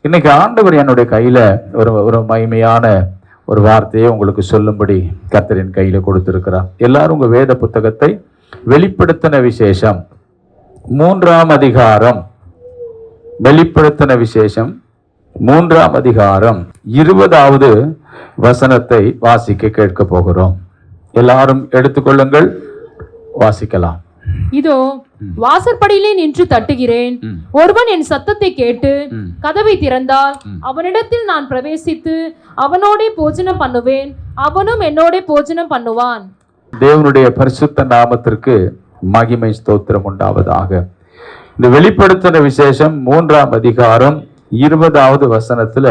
இன்னைக்கு ஆண்டவர் என்னுடைய கையில ஒரு மகிமையான ஒரு வார்த்தையை உங்களுக்கு சொல்லும்படி கர்த்தரின் கையில கொடுத்திருக்கிறார். எல்லாரும் உங்க வேத புத்தகத்தை வெளிப்படுத்தின விசேஷம் 3ஆம் அதிகாரம், வெளிப்படுத்தின விசேஷம் 3ஆம் அதிகாரம் 20வது வசனத்தை வாசிக்க கேட்க போகிறோம். எல்லாரும் எடுத்துக்கொள்ளுங்கள், வாசிக்கலாம். இதோ வாசற்படியிலே நின்று தட்டுகிறேன். ஒருவன் என் சத்தத்தை கேட்டு கதவை திறந்தால் அவனிடத்தில் நான் பிரவேசித்து அவனோடே போஜனம் பண்ணுவேன், அவனும் என்னோட போஜனம் பண்ணுவான். தேவனுடைய பரிசுத்த நாமத்திற்கு மகிமை ஸ்தோத்திரம் உண்டாவதாக. இந்த வெளிப்படுத்தின விசேஷம் 3ஆம் அதிகாரம் 20வது வசனத்துல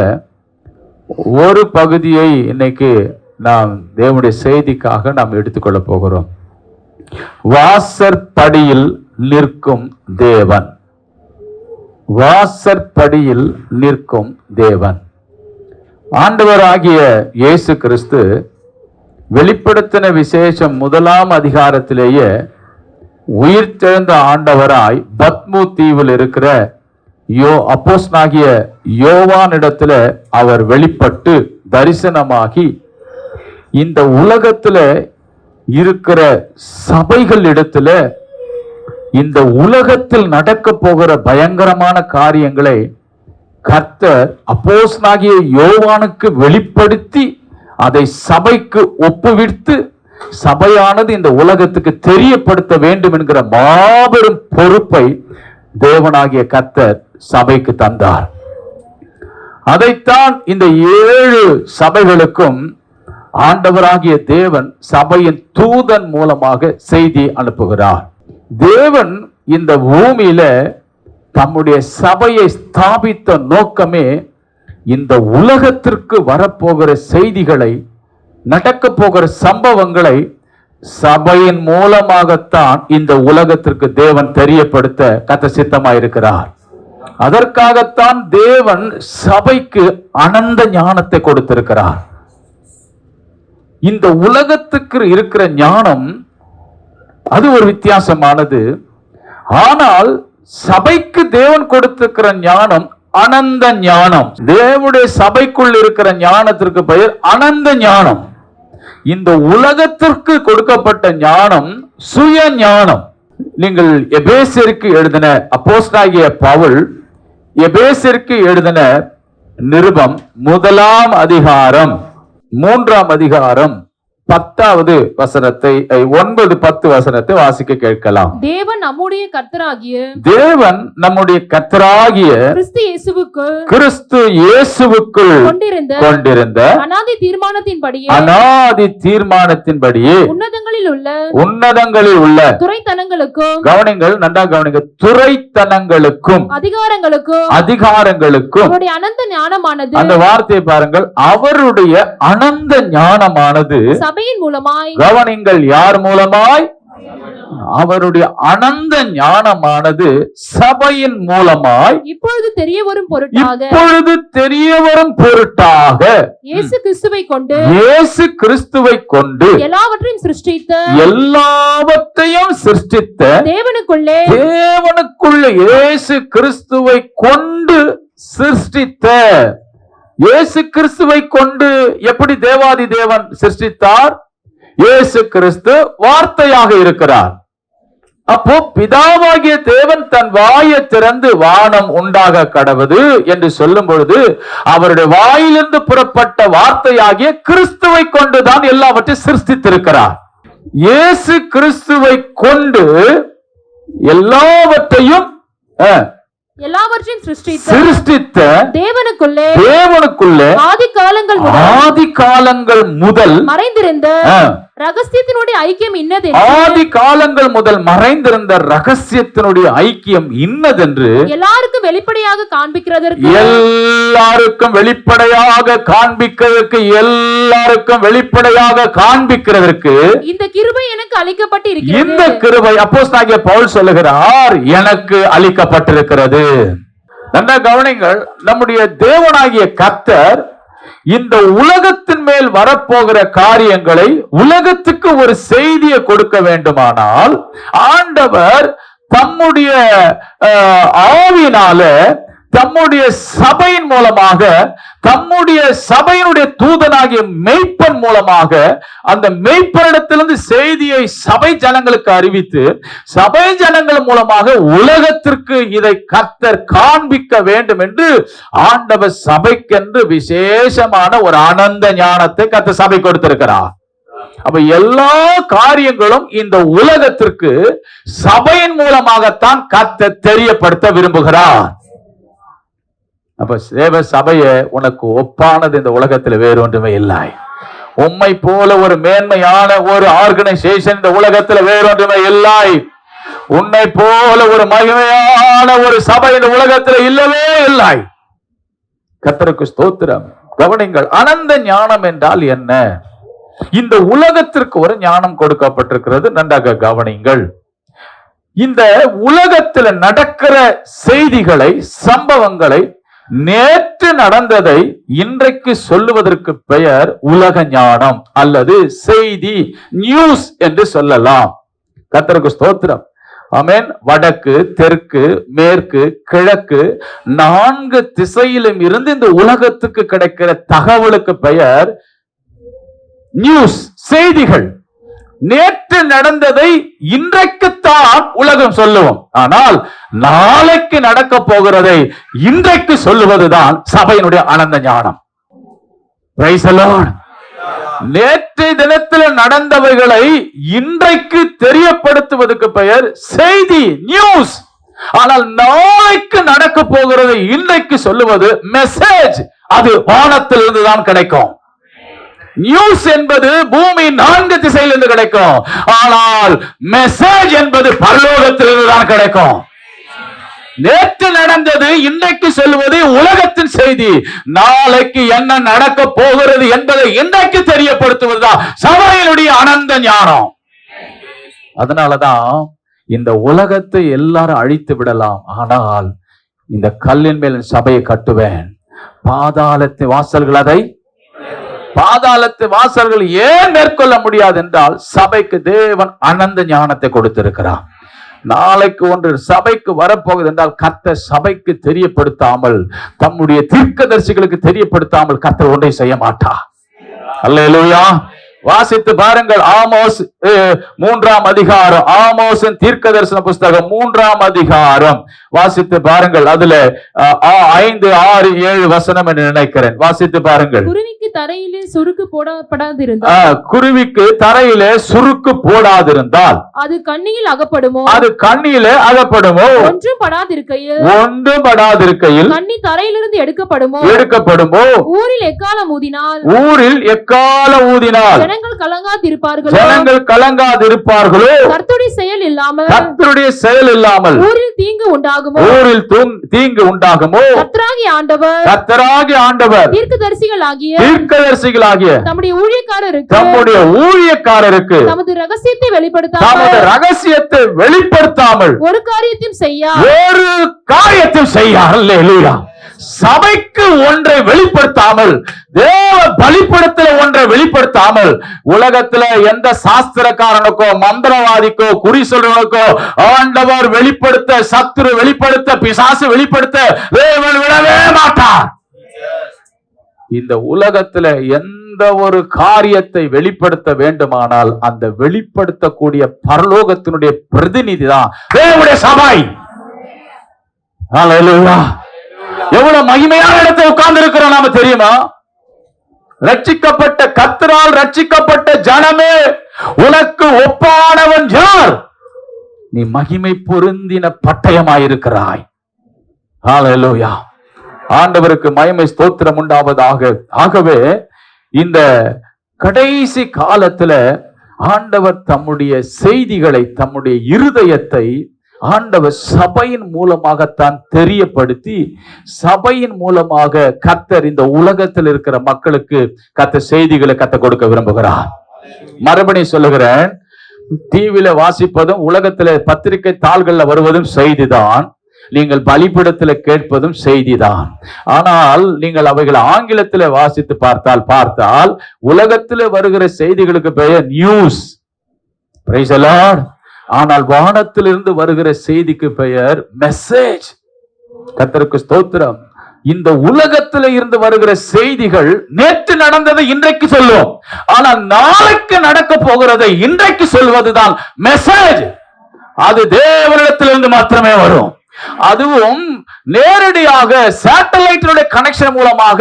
ஒரு பகுதியை இன்னைக்கு நாம் தேவனுடைய செய்திக்காக நாம் எடுத்துக்கொள்ள போகிறோம். வாசற்படியில் நிற்கும் தேவன். வாசற்படியில் நிற்கும் தேவன். ஆண்டவராகிய இயேசு கிறிஸ்து வெளிப்படுத்தின விசேஷம் 1ஆம் அதிகாரத்திலேயே உயிர்த்தெழுந்த ஆண்டவராய் பத்மு தீவில் இருக்கிற அப்போஸ்தலனாகிய யோவானிடத்துல அவர் வெளிப்பட்டு தரிசனமாகி இந்த உலகத்துல இருக்கிற சபைகள் இடத்துல இந்த உலகத்தில் நடக்க போகிற பயங்கரமான காரியங்களை கர்த்தர் அப்போஸ்தலனாகிய யோவானுக்கு வெளிப்படுத்தி அதை சபைக்கு ஒப்புவித்து சபையானது இந்த உலகத்துக்கு தெரியப்படுத்த வேண்டும் என்கிற மாபெரும் பொறுப்பை தேவனாகிய கர்த்தர் சபைக்கு தந்தார். அதைத்தான் இந்த 7 சபைகளுக்கும் ஆண்டவராகிய தேவன் சபையின் தூதன் மூலமாக செய்தி அனுப்புகிறார். தேவன் இந்த பூமியில தம்முடைய சபையை ஸ்தாபித்த நோக்கமே இந்த உலகத்திற்கு வரப்போகிற செய்திகளை, நடக்க போகிற சம்பவங்களை சபையின் மூலமாகத்தான் இந்த உலகத்திற்கு தேவன் தெரியப்படுத்த கர்த்தர் சித்தமாயிருக்கிறார். அதற்காகத்தான் தேவன் சபைக்கு அனந்த ஞானத்தை கொடுத்திருக்கிறார். இந்த உலகத்துக்கு இருக்கிற ஞானம் அது ஒரு வித்தியாசமானது. ஆனால் சபைக்கு தேவன் கொடுத்திருக்கிற ஞானம் அனந்த ஞானம். தேவனுடைய சபைக்குள் இருக்கிற ஞானத்திற்கு பெயர் அனந்த ஞானம். இந்த உலகத்திற்கு கொடுக்கப்பட்ட ஞானம் சுய ஞானம். நீங்கள் எபேசியருக்கு எழுதின அப்போஸ்தலனாகிய பவுல் எபேசியருக்கு எழுதின நிருபம் 1ஆம் அதிகாரம் 3ஆம் அதிகாரம் 10வது வசனத்தை 9-10 வசனத்தை வாசிக்க கேட்கலாம். தேவன் நம்முடைய கர்த்தராகிய கிறிஸ்து இயேசுவுக்குள் கொண்டிருந்த அநாதி தீர்மானத்தின்படியே உன்னதங்களில் உள்ள துரைத்தனங்களுக்கும், கவனிங்கள், நன்றா கவனிங்க, துரைத்தனங்களுக்கும் அதிகாரங்களுக்கும் அவருடைய அனந்த ஞானமானது, அந்த வார்த்தையை பாருங்கள், அவருடைய அனந்த ஞானமானது சபையின் மூலமாய், கவனிங்கள், யார் மூலமாய்? அவருடைய அனந்த ஞானமானது சபையின் மூலமாய் இப்பொழுது தெரிய வரும் பொருட்டாக இயேசு கிறிஸ்துவை கொண்டு எல்லாவற்றையும் சிருஷ்டித்த தேவனுக்குள்ளே இயேசு கிறிஸ்துவை கொண்டு சிருஷ்டித்த இயேசு கிறிஸ்துவை கொண்டு எப்படி தேவாதி தேவன் சிருஷ்டித்தார்? இயேசு கிறிஸ்து வார்த்தையாக இருக்கிறார். அப்போ பிதாவாகிய தேவன் தன் வாயை திறந்து வானம் உண்டாக கடவது என்று சொல்லும் பொழுது அவருடைய வாயிலிருந்து புறப்பட்ட வார்த்தையாகிய கிறிஸ்துவை கொண்டுதான் எல்லாவற்றையும் சிருஷ்டித்திருக்கிறார். இயேசு கிறிஸ்துவை கொண்டு எல்லாவற்றையும் சிருஷ்டித்த தேவனுக்குள்ளே ஆதி காலங்கள் முதல் மறைந்திருந்த ரகசியத்தினுடைய ஐக்கியம் இன்னது. ஆதி காலங்கள் முதல் மறைந்திருந்த ரகசியத்தினுடைய ஐக்கியம் இன்னதென்று எல்லாருக்கும் வெளிப்படையாக காண்பிக்கிறதற்கு, இந்த கிருபை எனக்கு அளிக்கப்பட்டிருக்கிறது. இந்த கிருபை அப்போஸ்தலனாகிய பவுல் சொல்லுகிறார், எனக்கு அளிக்கப்பட்டிருக்கிறது. நன்றா கவனிங்கள், நம்முடைய தேவனாகிய கர்த்தர் இந்த உலகத்தின் மேல் வரப்போகிற காரியங்களை உலகத்துக்கு ஒரு செய்தியை கொடுக்க வேண்டுமானால் ஆண்டவர் தம்முடைய ஆவியினால தம்முடைய சபையின் மூலமாக, தம்முடைய சபையினுடைய தூதனாகிய மெய்ப்பன் மூலமாக, அந்த மெய்ப்பனிடத்திலிருந்து செய்தியை சபை ஜனங்களுக்கு அறிவித்து, சபை ஜனங்கள் மூலமாக உலகத்திற்கு இதை கர்த்தர் காண்பிக்க வேண்டும் என்று ஆண்டவர் சபைக்கென்று விசேஷமான ஒரு அனந்த ஞானத்தை கர்த்தர் சபை கொடுத்திருக்கிறார். அப்ப எல்லா காரியங்களும் இந்த உலகத்திற்கு சபையின் மூலமாகத்தான் கர்த்தர் தெரியப்படுத்த விரும்புகிறார். அப்ப தேவ சபையை உனக்கு ஒப்பானது இந்த உலகத்தில் வேறு ஒன்றுமே இல்லை. உம்மை போல ஒரு மேன்மையான ஒரு ஆர்கனைசேஷன் இந்த உலகத்தில் வேறு ஒன்றுமே இல்லை. உன்னை போல ஒரு மகிமையான ஒரு சபை இந்த உலகத்தில் இல்லவே இல்லை. கர்த்தருக்கு ஸ்தோத்திரம். கவனிங்கள், அனந்த ஞானம் என்றால் என்ன? இந்த உலகத்திற்கு ஒரு ஞானம் கொடுக்கப்பட்டிருக்கிறது. நன்றாக கவனிங்கள். இந்த உலகத்தில் நடக்கிற செய்திகளை, சம்பவங்களை, நேற்று நடந்ததை இன்றைக்கு சொல்லுவதற்கு பெயர் உலக ஞானம் அல்லது செய்தி, நியூஸ் என்று சொல்லலாம். கர்த்தருக்கு ஸ்தோத்திரம். ஆமென். வடக்கு, தெற்கு, மேற்கு, கிழக்கு 4 திசையிலும் இருந்து இந்த உலகத்துக்கு கிடைக்கிற தகவலுக்கு பெயர் நியூஸ், செய்திகள். நேற்று நடந்ததை இன்றைக்குத்தான் உலகம் சொல்லுவோம். ஆனால் நாளைக்கு நடக்க போகிறதை இன்றைக்கு சொல்லுவதுதான் சபையினுடைய அனந்த ஞானம். Praise the Lord. நேற்று தினத்தில் நடந்தவைகளை இன்றைக்கு தெரியப்படுத்துவதற்கு பெயர் செய்தி, நியூஸ். ஆனால் நாளைக்கு நடக்க போகிறதை இன்றைக்கு சொல்லுவது மெசேஜ். அது வானத்திலிருந்து தான் கிடைக்கும். நியூஸ் என்பது பூமி 4 திசையிலிருந்து கிடைக்கும். ஆனால் மெசேஜ் என்பது பரலோகத்திலிருந்து தான் கிடைக்கும். நேற்று நடந்தது இன்றைக்கு சொல்லுவது உலகத்தின் செய்தி. நாளைக்கு என்ன நடக்க போகிறது என்பதை இன்றைக்கு தெரியப்படுத்துவதுதான் சபையினுடைய அனந்த ஞானம். அதனாலதான் இந்த உலகத்தை எல்லாரும் அழித்து விடலாம், ஆனால் இந்த கல்லின் மேல் சபையை கட்டுவேன், பாதாளத்து வாசல்கள் அதை பாதாளத்து வாசல்கள் ஏன் மேற்கொள்ள முடியாது என்றால் சபைக்கு தேவன் அனந்த ஞானத்தை கொடுத்திருக்கிறார். நாளைக்கு ஒன்று சபைக்கு வரப்போகுது என்றால் கர்த்தர் சபைக்கு தெரியப்படுத்தாமல், தம்முடைய தீர்க்கதரிசிகளுக்கு தெரியப்படுத்தாமல் கர்த்தர் ஒன்றை செய்ய மாட்டார். அல்லேலூயா. வாசித்து பாருங்கள். ஆமோஸ் 3ஆம் அதிகாரம், ஆமோஸின் தீர்க்கதரிசன புஸ்தகம் 3ஆம் அதிகாரம் வாசித்து பாருங்கள். அதுல 5, 6, 7 வசனம் என்று நினைக்கிறேன். வாசித்து பாருங்கள். குருவிக்கு தரையிலே சுருக்கு போடாதிருந்தால், குருவிக்கு தரையிலே சுருக்கு போடாதிருந்தால் அது கண்ணியில் அகப்படுமோ? அது கண்ணியிலே அகப்படுமோ? ஒன்றும் படாதிருக்கையில் கண்ணி தரையிலிருந்து எடுக்கப்படுமோ? ஊரில் எக்காலம் ஊதினால் ஜனங்கள் கலங்காதிருப்பார்களோ? கர்த்தருடைய செயல் இல்லாமல் ஊரில் தீங்கு உண்டாகுமோ? கர்த்தராகிய ஆண்டவர் தீர்க்கதரிசிகளாகிய தம்முடைய ஊழியக்காரருக்கு தமது ரகசியத்தை வெளிப்படுத்தாமல் ஒரு காரியத்தையும் செய்யார். அல்லேலூயா. சபைக்கு ஒன்றை வெளிப்படுத்தாமல், தேவ பலிபீடத்துல ஒன்றை வெளிப்படுத்தாமல், உலகத்துல எந்த சாஸ்திரக்காரனுக்கோ, மந்திரவாதிக்கோ, குறி சொல்றவனுக்கோ ஆண்டவர் வெளிப்படுத்த, சத்துரு வெளிப்படுத்த, பிசாசு வெளிப்படுத்த தேவன் விடவே மாட்டார். இந்த உலகத்துல எந்த ஒரு காரியத்தை வெளிப்படுத்த வேண்டுமானால் அந்த வெளிப்படுத்தக்கூடிய பரலோகத்தினுடைய பிரதிநிதி தான் தேவனுடைய சபை. அல்லேலூயா. எவ்வளவு மகிமையான இடத்தை உட்கார்ந்து இருக்கிறோம் நாம தெரியுமா? ரட்சிக்கப்பட்ட கர்த்தரால் ரட்சிக்கப்பட்ட ஜனமே, உனக்கு ஒப்பானவன் யார்? நீ மகிமை பொருந்தின பட்டயமாயிருக்கிறாய். ஹல்லேலூயா. ஆண்டவருக்கு மகிமை ஸ்தோத்திரம் உண்டாவதாக. ஆகவே இந்த கடைசி காலத்துல ஆண்டவர் தம்முடைய செய்திகளை, தம்முடைய இருதயத்தை ஆண்டவர் சபையின் மூலமாகத்தான் தெரியப்படுத்தி, சபையின் மூலமாக கர்த்தர் இந்த உலகத்தில் இருக்கிற மக்களுக்கு கர்த்தர் செய்திகளை கர்த்தர் கொடுக்க விரும்புகிறார். மறுபடியும் சொல்லுகிறேன், டிவியில வாசிப்பதும் உலகத்துல பத்திரிகை தாள்கள்ல வருவதும் செய்திதான். நீங்கள் பலிபீடத்தில் கேட்பதும் செய்திதான். ஆனால் நீங்கள் அவைகளை ஆங்கிலத்தில் வாசித்து பார்த்தால் உலகத்தில் வருகிற செய்திகளுக்கு பெயர் நியூஸ். Praise the Lord. ஆனால் வானத்திலிருந்து வருகிற செய்திக்கு பெயர் மெசேஜ். கர்த்தருக்கு ஸ்தோத்திரம். இந்த உலகத்துல இருந்து வருகிற செய்திகள் நேற்று நடந்ததை இன்றைக்கு சொல்லுவோம், ஆனால் நாளைக்கு நடக்க போகிறதை இன்றைக்கு சொல்வதுதான் மெசேஜ். அது தேவனிடத்திலிருந்து மாத்திரமே வரும். அதுவும் நேரடியாக சேட்டலைட்டினுடைய கனெக்ஷன் மூலமாக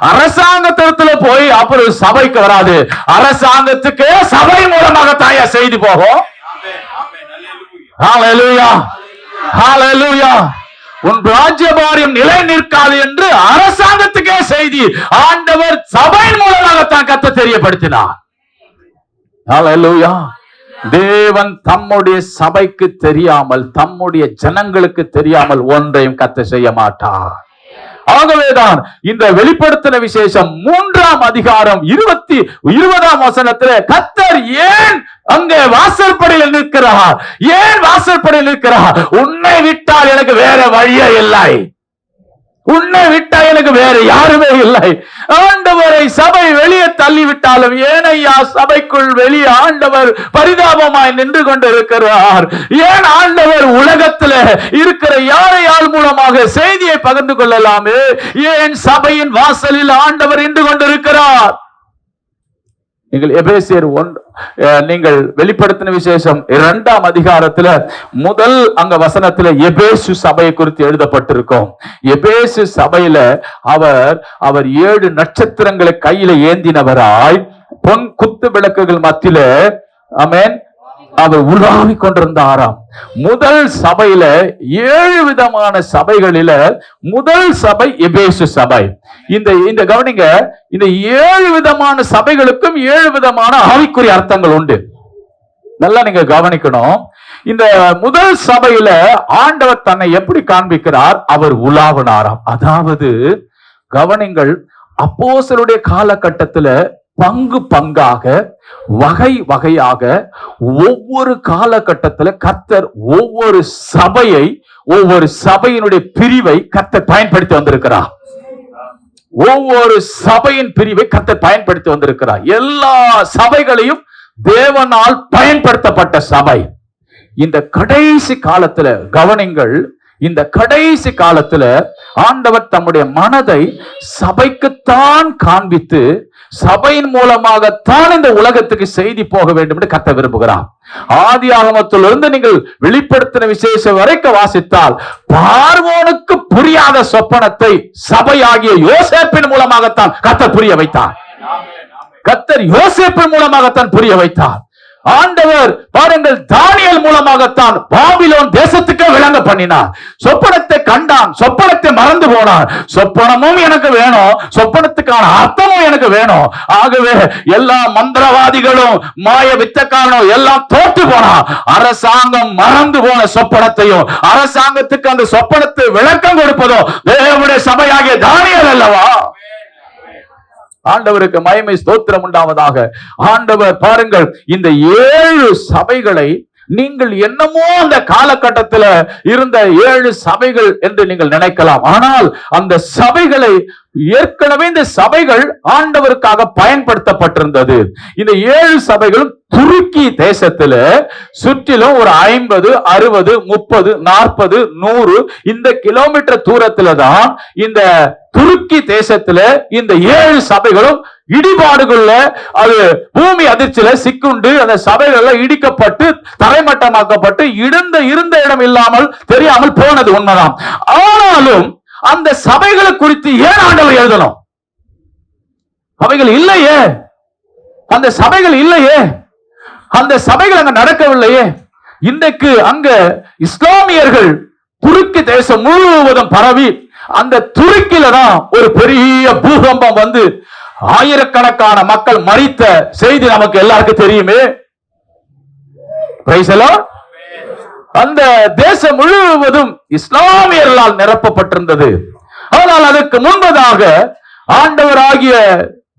அரசாங்கத்திடத்துல போய் அப்புறம் சபைக்கு வராது. அரசாங்கத்துக்கு சபை மூலமாக தாயா செய்தி போகும். ஹல்லேலூயா, ஹல்லேலூயா. உன் ராஜ்யபாரியம் நிலை நிற்காது என்று அரசாங்கத்துக்கே செய்தி ஆண்டவர் சபையின் மூலமாகத்தான் கர்த்தர் தெரியப்படுத்தினார். ஹல்லேலூயா. தேவன் தம்முடைய சபைக்கு தெரியாமல், தம்முடைய ஜனங்களுக்கு தெரியாமல் ஒன்றையும் கர்த்தர் செய்ய மாட்டார். ஆகவேதான் இந்த வெளிப்படுத்தின விசேஷம் 3ஆம் அதிகாரம் 20ஆம் வசனத்திலே கர்த்தர் ஏன் அங்கே வாசற்படியில் நிற்கிறார்? ஏன் வாசற்படியில் நிற்கிறார்? உன்னை விட்டால் எனக்கு வேற வழியே இல்லை, உன்னை விட்டா எனக்கு வேற யாருமே இல்லை. ஆண்டவரை சபை வெளியே தள்ளிவிட்டாலும் ஏனையா சபைக்குள் வெளியே ஆண்டவர் பரிதாபமாய் நின்று கொண்டிருக்கிறார். ஏன் ஆண்டவர் உலகத்தில் இருக்கிற யாரையால் மூலமாக செய்தியை பகிர்ந்து கொள்ளலாமே, ஏன் சபையின் வாசலில் ஆண்டவர் நின்று கொண்டிருக்கிறார்? நீங்கள் எபேசியர் 1 நீங்கள் வெளிப்படுத்தின விசேஷம் 2ஆம் அதிகாரத்துல முதல் அங்க வசனத்துல எபேசு சபையை குறித்து எழுதப்பட்டிருக்கும். எபேசு சபையில அவர் 7 நட்சத்திரங்களை கையில ஏந்தினவராய் பொன் குத்து விளக்குகள் மத்தியில ஆமென் அவர் உலாவி கொண்டிருந்தாராம். முதல் சபையில 7 விதமான சபைகளில முதல் சபை எபேசு சபை. இந்த கவனிங்க, இந்த 7 விதமான சபைகளுக்கும் 7 விதமான ஆவிக்குரிய அர்த்தங்கள் உண்டு. நல்லா நீங்க கவனிக்கணும். இந்த முதல் சபையில ஆண்டவர் தன்னை எப்படி காண்பிக்கிறார்? அவர் உலாவினாராம். அதாவது கவனிங்கள், அப்போஸ்தலருடைய காலகட்டத்துல பங்கு பங்காக வகை வகையாக ஒவ்வொரு காலகட்டத்துல கர்த்தர் ஒவ்வொரு சபையை, ஒவ்வொரு சபையினுடைய பிரிவை கர்த்தர் பயன்படுத்தி வந்திருக்கிறார். ஒவ்வொரு சபையின் பிரிவை கர்த்தர் பயன்படுத்தி வந்திருக்கிறார். எல்லா சபைகளையும் தேவனால் பயன்படுத்தப்பட்ட சபை. இந்த கடைசி காலத்துல கவனிங்கள், இந்த கடைசி காலத்துல ஆண்டவர் தம்முடைய மனதை சபைக்குத்தான் காண்பித்து சபையின் மூலமாகத்தான் இந்த உலகத்துக்கு செய்தி போக வேண்டும் என்று கர்த்தர் விரும்புகிறார். ஆதி ஆகமத்திலிருந்து நீங்கள் வெளிப்படுத்தின விசேஷம் வரைக்கும் வாசித்தால் பார்வோனுக்கு புரியாத சொப்பனத்தை சபையாகிய யோசேப்பின் மூலமாகத்தான் கர்த்தர் புரிய வைத்தார். கர்த்தர் யோசேப்பின் மூலமாகத்தான் புரிய வைத்தார். ஆண்டவர் பாருங்கள், தானியேல் மூலமாகத்தான் பாபிலோன் தேசத்துக்கு விளங்க பண்ணினார். சொப்பனத்தை கண்டான், சொப்பனத்தை மறந்து போனான். சொப்பனமும் எனக்கு வேணும், சொப்பனத்துக்கான அர்த்தமும் எனக்கு வேணும். ஆகவே எல்லா மந்திரவாதிகளும் மாய வித்தக்காரனும் எல்லாம் தோற்று போனான். அரசாங்கம் மறந்து போன சொப்பனத்தையும் அரசாங்கத்துக்கு அந்த சொப்பனத்தை விளக்கம் கொடுப்பதும் தேவனுடைய சபையாகிய தானியேல் அல்லவா? ஆண்டவருக்கு மகிமை ஸ்தோத்திரம் உண்டாவதாக. ஆண்டவர் பாருங்கள், இந்த 7 சபைகளை நீங்கள் என்னமோ அந்த காலகட்டத்தில் இருந்த 7 சபைகள் என்று நீங்கள் நினைக்கலாம். ஆனால் அந்த சபைகளை ஏற்கனவே இந்த சபைகள் ஆண்டவருக்காக பயன்படுத்தப்பட்டிருந்தது. இந்த 7 சபைகளும் துருக்கி தேசத்துல சுற்றிலும் ஒரு 50, 60, 30, 40, 100 இந்த கிலோமீட்டர் தூரத்துல தான் இந்த துருக்கி தேசத்துல இந்த 7 சபைகளும் இடிபாடுகள்ல, அது பூமி அதிர்ச்சியில சிக்குண்டு அந்த சபைகள்ல இடிக்கப்பட்டு தரைமட்டமாக்கப்பட்டு இருந்த இடம் இல்லாமல் தெரியாமல் போனது உண்மைதான். ஆனாலும் அந்த சபைகளை குறித்து ஏன் ஆண்டவர் எழுதணும்? அவைகள் இல்லையே, அந்த சபைகள் இல்லையே, அந்த சபைகள் அங்க நடக்கவில்லையே. இன்றைக்கு அங்க இஸ்லாமியர்கள் துருக்கி தேசம் முழுவதும் பரவி அந்த துருக்கில தான் ஒரு பெரிய பூகம்பம் வந்து ஆயிரக்கணக்கான மக்கள் மரித்த செய்தி நமக்கு எல்லாருக்கும் தெரியுமே. Praise the Lord. அந்த தேசம் முழுவதும் இஸ்லாமியர்களால் நிரப்பப்பட்டிருந்தது. ஆனால் அதற்கு முன்பதாக ஆண்டவராகிய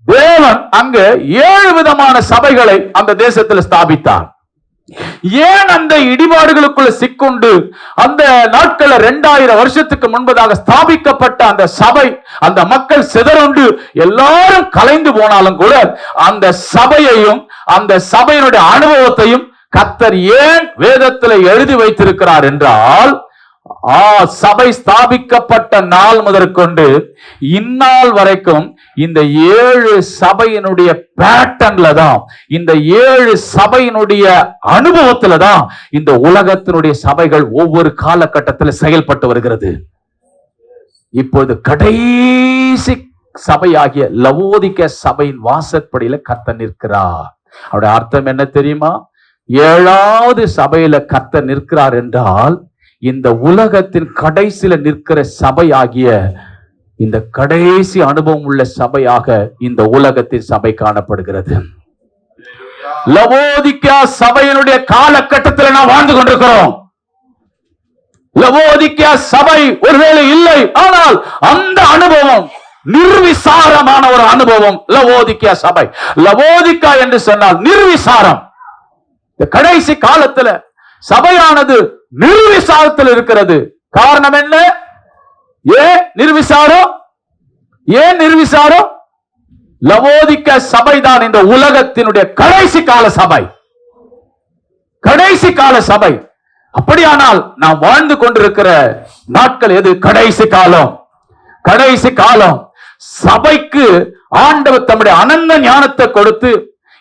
தேவன் அங்கு 7 விதமான சபைகளை அந்த தேசத்தில் ஸ்தாபித்தார். ஏன் அந்த இடிபாடுகளுக்குள்ள சிக்குண்டு அந்த நாட்கள் 2000 வருஷத்துக்கு முன்பதாக ஸ்தாபிக்கப்பட்ட அந்த சபை, அந்த மக்கள் சிதறுண்டு எல்லாரும் கலைந்து போனாலும் கூட அந்த சபையையும் அந்த சபையினுடைய அனுபவத்தையும் கர்த்தர் ஏன் வேதத்தில் எழுதி வைத்திருக்கிறார் என்றால், சபை ஸ்தாபிக்கப்பட்ட நாள் முதற்கொண்டு இந்நாள் வரைக்கும் இந்த 7 சபையினுடைய பேட்டர்ன்ல தான், இந்த 7 சபையினுடைய அனுபவத்துல தான் இந்த உலகத்தினுடைய சபைகள் ஒவ்வொரு காலகட்டத்தில் செயல்பட்டு வருகிறது. இப்பொழுது கடைசி சபையாகிய லவோதிக்கே சபையின் வாசற்படியில கர்த்தர் நிற்கிறார். அவருடைய அர்த்தம் என்ன தெரியுமா? 7வது சபையில கர்த்தர் நிற்கிறார் என்றால் இந்த உலகத்தின் கடைசியில நிற்கிற சபையாகிய இந்த கடைசி அனுபவம் உள்ள சபையாக இந்த உலகத்தின் சபை காணப்படுகிறது. லவோதிக்கே சபையினுடைய காலகட்டத்தில் நாம் வாழ்ந்து கொண்டிருக்கிறோம். லவோதிக்கே சபை ஒருவேளை இல்லை, ஆனால் அந்த அனுபவம் நிர்விசாரமான ஒரு அனுபவம் லவோதிக்கே சபை. லவோதிக்கா என்று சொன்னால் நிர்விசாரம். இந்த கடைசி காலத்துல சபையானது நிர்விசாரத்தில் இருக்கிறது. காரணம் என்ன? ஏன் நிர்விசாரம்? ஏன் நிர்விசாரம்? லவோதிக்கே சபைதான் இந்த உலகத்தினுடைய கடைசி கால சபை. கடைசி கால சபை. அப்படியானால் நாம் வாழ்ந்து கொண்டிருக்கிற நாட்கள் எது? கடைசி காலம். கடைசி காலம். சபைக்கு ஆண்டவர் தம்முடைய அனந்த ஞானத்தை கொடுத்து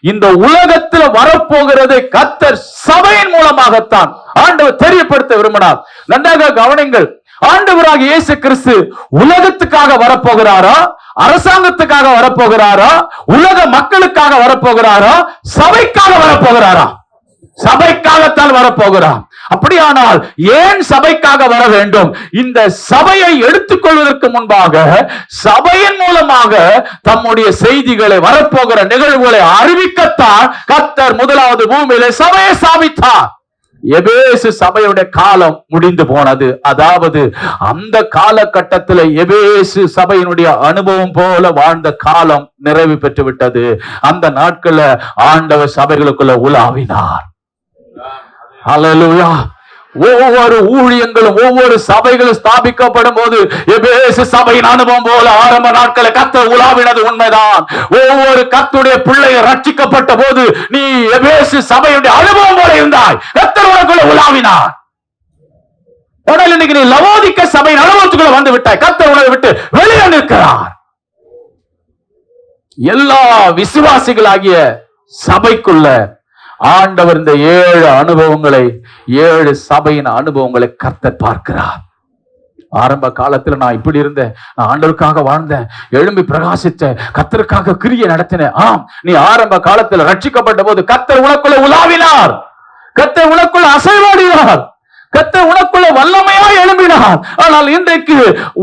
இந்த உலகத்தில் வரப்போகிறதை கர்த்தர் சபையின் மூலமாகத்தான் ஆண்டவர் தெரியப்படுத்த விரும்பினார். நன்றாக கவனிங்கள். ஆண்டவராகிய இயேசு கிறிஸ்து உலகத்துக்காக வரப்போகிறாரா? அரசாங்கத்துக்காக வரப்போகிறாரா? உலக மக்களுக்காக வரப்போகிறாரா? சபைக்காக வரப்போகிறாரா? சபைக்காகத்தான் வரப்போகிறார். அப்படியானால் ஏன் சபைக்காக வர வேண்டும்? இந்த சபையை எடுத்துக்கொள்வதற்கு முன்பாக சபையின் மூலமாக தம்முடைய செய்திகளை, வரப்போகிற நிகழ்வுகளை அறிவிக்கத்தான் கர்த்தர் முதலாவது பூமியிலே சபையை ஸ்தாபித்தார். எபேசு சபையுடைய காலம் முடிந்து போனது. அதாவது அந்த காலகட்டத்தில் எபேசு சபையினுடைய அனுபவம் போல வாழ்ந்த காலம் நிறைவு பெற்று விட்டது. அந்த நாட்கள்ல ஆண்டவர் சபைகளுக்குள்ள உலாவினார். ஹல்லேலூயா. ஒவ்வொரு ஊழியங்களும் ஒவ்வொரு சபைகளும் ஸ்தாபிக்கப்படும் போது எபேசு சபையின் அனுபவம் போல ஆரம்ப நாட்களை கர்த்தர் உலாவினது உண்மைதான். ஒவ்வொரு கர்த்தருடைய பிள்ளை ரட்சிக்கப்பட்ட போது நீ எபேசு சபையுடைய அனுபவம் போல இருந்தாய். கர்த்தர் உனக்குள்ள உலாவினார். உடனே இன்னைக்கு நீ லவோதிக்கே சபையின் அனுபவத்துக்குள்ள வந்து விட்டாய். கர்த்தர் உன்னை விட்டு வெளியே நிற்கிறார். எல்லா விசுவாசிகளாகிய சபைக்குள்ள ஆண்டவர் இந்த 7 அனுபவங்களை, 7 சபையின் அனுபவங்களை கர்த்தர் பார்க்கிறார். ஆரம்ப காலத்துல நான் இப்படி இருந்தேன், நான் ஆண்டவருக்காக வாழ்ந்தேன், எழும்பி பிரகாசித்தேன், கர்த்தருக்காக கிரியை நடத்தினேன். ஆம், நீ ஆரம்ப காலத்துல ரட்சிக்கப்பட்ட போது கர்த்தர் உனக்குள்ள உலாவினார். கர்த்தர் உனக்குள்ள அசைவாடினார். கர்த்தர் உனக்குள்ள வல்லமையா எழும்பினார். ஆனால் இன்றைக்கு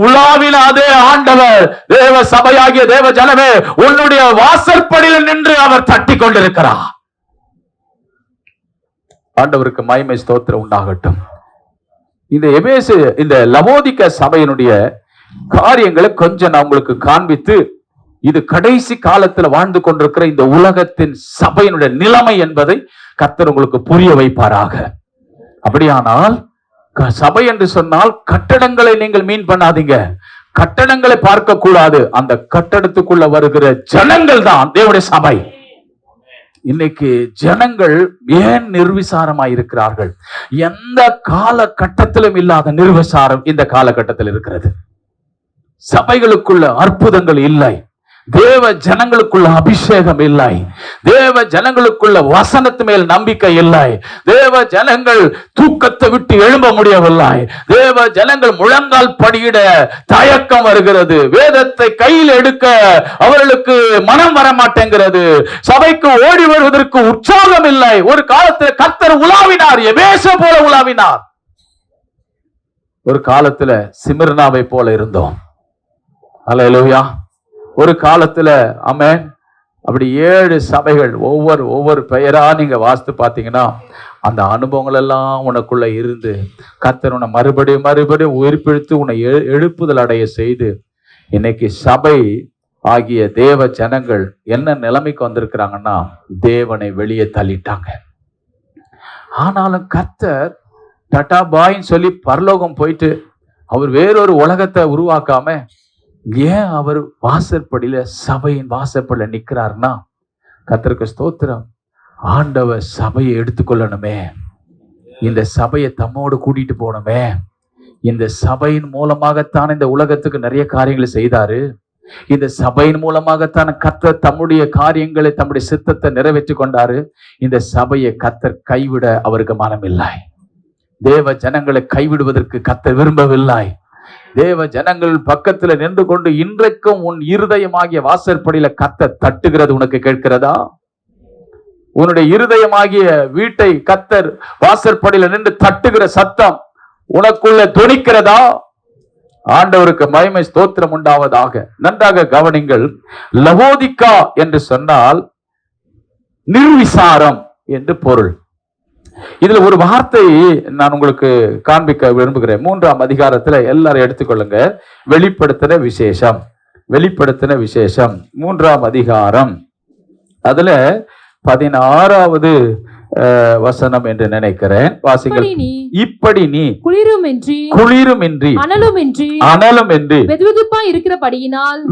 உலாவின அதே ஆண்டவர் தேவ சபையாகிய தேவ ஜனமே உன்னுடைய வாசற்படியில் நின்று அவர் தட்டி கொண்டிருக்கிறார். ஆண்டவருக்கு மகிமை ஸ்தோத்திரம் உண்டாகட்டும். இந்த எபேசு, இந்த லவோதிக்கே சபையினுடைய காரியங்களை கொஞ்சம் நான் உங்களுக்கு காண்பித்து, இது கடைசி காலத்துல வாழ்ந்து கொண்டிருக்கிற இந்த உலகத்தின் சபையினுடைய நிலைமை என்பதை கர்த்தர் உங்களுக்கு புரிய வைப்பாராக. அப்படியானால் சபை என்று சொன்னால் கட்டடங்களை நீங்கள் மீன் பண்ணாதீங்க. கட்டடங்களை பார்க்க கூடாது. அந்த கட்டடத்துக்குள்ள வருகிற ஜனங்கள் தான் தேவனுடைய சபை. இன்னைக்கு ஜனங்கள் ஏன் நிர்விசாரமாய் இருக்கிறார்கள்? எந்த காலகட்டத்திலும் இல்லாத நிர்விசாரம் இந்த காலகட்டத்தில் இருக்கிறது. சபைகளுக்குள்ள அற்புதங்கள் இல்லை. தேவ ஜனங்களுக்குள்ள அபிஷேகம் இல்லை. தேவ ஜனங்களுக்குள்ள வசனத்து மேல் நம்பிக்கை இல்லை. தேவ ஜனங்கள் தூக்கத்தை விட்டு எழும்ப முடியவில்லை. தேவ ஜனங்கள் முழங்கால் படியிட தயக்கம் வருகிறது. வேதத்தை கையில் எடுக்க அவர்களுக்கு மனம் வர மாட்டேங்கிறது. சபைக்கு ஓடி வருவதற்கு உற்சாகம் இல்லை. ஒரு காலத்தில் கர்த்தர் உலாவினார், எபேசு போல உலாவினார். ஒரு காலத்துல சிமிர்னாவை போல இருந்தோம். அல்லேலூயா. ஒரு காலத்துல ஆமென், அப்படி 7 சபைகள், ஒவ்வொரு பெயரா நீங்க வாசித்து பார்த்தீங்கன்னா அந்த அனுபவங்கள் எல்லாம் உனக்குள்ள இருந்து கர்த்தர் உன்னை மறுபடியும் உயிர்ப்பித்து உன்னை எழுப்புதல் அடைய செய்து இன்னைக்கு சபை ஆகிய தேவ ஜனங்கள் என்ன நிலைமைக்கு வந்திருக்கிறாங்கன்னா தேவனை வெளியே தள்ளிட்டாங்க. ஆனாலும் கர்த்தர் டாடா பாய்ன்னு சொல்லி பரலோகம் போயிட்டு அவர் வேறொரு உலகத்தை உருவாக்காம ஏன் அவர் வாசற்படியில, சபையின் வாசற்படியில நிக்கிறார்னா, கர்த்தருக்கு ஸ்தோத்திரம், ஆண்டவர் சபையை எடுத்துக்கொள்ளணுமே, இந்த சபையை தம்மோடு கூட்டிட்டு போகணுமே, இந்த சபையின் மூலமாகத்தான் இந்த உலகத்துக்கு நிறைய காரியங்களை செய்தாரு. இந்த சபையின் மூலமாகத்தான் கர்த்தர் தம்முடைய காரியங்களை, தம்முடைய சித்தத்தை நிறைவேற்றி கொண்டாரு. இந்த சபையை கர்த்தர் கைவிட அவருக்கு மனமில்லை. தேவ ஜனங்களை கைவிடுவதற்கு கர்த்தர் விரும்பவில்லை. தேவ ஜனங்கள் பக்கத்துல நின்று கொண்டு இன்றைக்கும் உன் இருதயமாகிய வாசற்படியில கர்த்தர் தட்டுகிறது உனக்கு கேட்கிறதா? உன்னுடைய இருதயமாகிய வீட்டை கர்த்தர் வாசற்படியில நின்று தட்டுகிற சத்தம் உனக்குள்ள துணிக்கிறதா? ஆண்டவருக்கு மகிமை ஸ்தோத்திரம் உண்டாவதாக. நன்றாக கவனிங்கள். லவோதிக்கா என்று சொன்னால் நிர்விசாரம் என்று பொருள். இதுல ஒரு வார்த்தை நான் உங்களுக்கு காண்பிக்க விரும்புகிறேன். 3ஆம் அதிகாரத்துல எல்லாரும் எடுத்துக்கொள்ளுங்க. வெளிப்படுத்தின விசேஷம், வெளிப்படுத்தின விசேஷம் 3ஆம் அதிகாரம், அதுல 16வது வசனம் என்று நினைக்கிறேன். வாசிங்கள். இப்படி நீ குளிருமின்றி அனலுமின்றி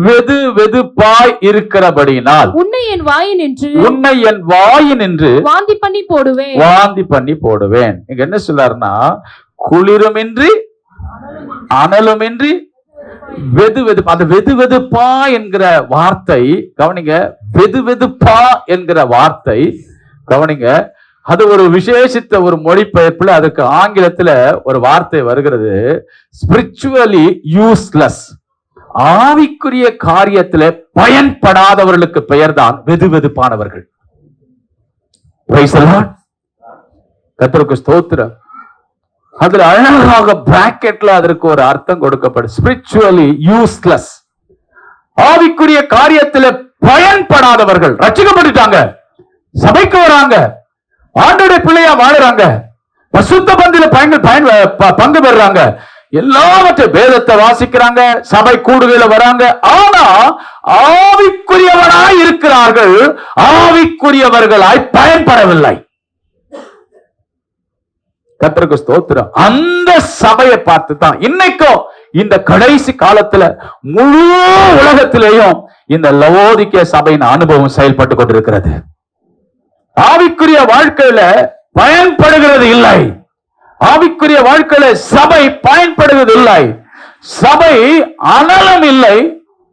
வெதுவெதுப்பாய் இருக்கிறபடியினால் உன்னை என் வாயினின்று வாந்தி பண்ணி போடுவேன். இங்க என்ன சொல்றாருன்னா, குளிருமின்றி அனலுமின்றி வெதுவெதுப்பா. அந்த வெதுவெதுப்பா என்கிற வார்த்தை கவனிங்க. வெதுவெதுப்பா என்கிற வார்த்தை கவனிங்க. அது ஒரு விசேஷித்த ஒரு மொழிபெயர்ப்புல அதுக்கு ஆங்கிலத்துல ஒரு வார்த்தை வருகிறது, ஸ்பிரிச்சுவலி யூஸ்லெஸ். ஆவிக்குரிய காரியத்துல பயன்படாதவர்களுக்கு பெயர் தான் வெதுவெதுப்பானவர்கள். கர்த்தருக்கு ஸ்தோத்திரம். அதுல அழகாக பிராக்கெட்ல அதற்கு ஒரு அர்த்தம் கொடுக்கப்படும். ஸ்பிரிச்சுவலி யூஸ்லெஸ், ஆவிக்குரிய காரியத்துல பயன்படாதவர்கள். ரட்சிக்கப்பட்டுட்டாங்க, சபைக்கு வராங்க, ஆண்டவருடைய பிள்ளையா வாழுறாங்க, பசுத்த பந்தில பங்கு பெறுறாங்க, எல்லாவற்றையும் வேதத்தை வாசிக்கிறாங்க, சபை கூடுகையில வராங்க. ஆனா ஆவிக்குரியவராய் இருக்கிறார்கள், ஆவிக்குரியவர்களாய் பயன்படவில்லை. கர்த்தருக்கு ஸ்தோத்திரம். அந்த சபையை பார்த்து தான் இன்னைக்கும் இந்த கடைசி காலத்துல முழு உலகத்திலேயும் இந்த லவோதிக்கே சபையின் அனுபவம் செயல்பட்டு கொண்டிருக்கிறது. ஆவிக்குரிய வாழ்க்கையில பயன்படுகிறது இல்லை. ஆவிக்குரிய வாழ்க்கையில சபை பயன்படுகிறது இல்லை. சபை அனலும் இல்லை,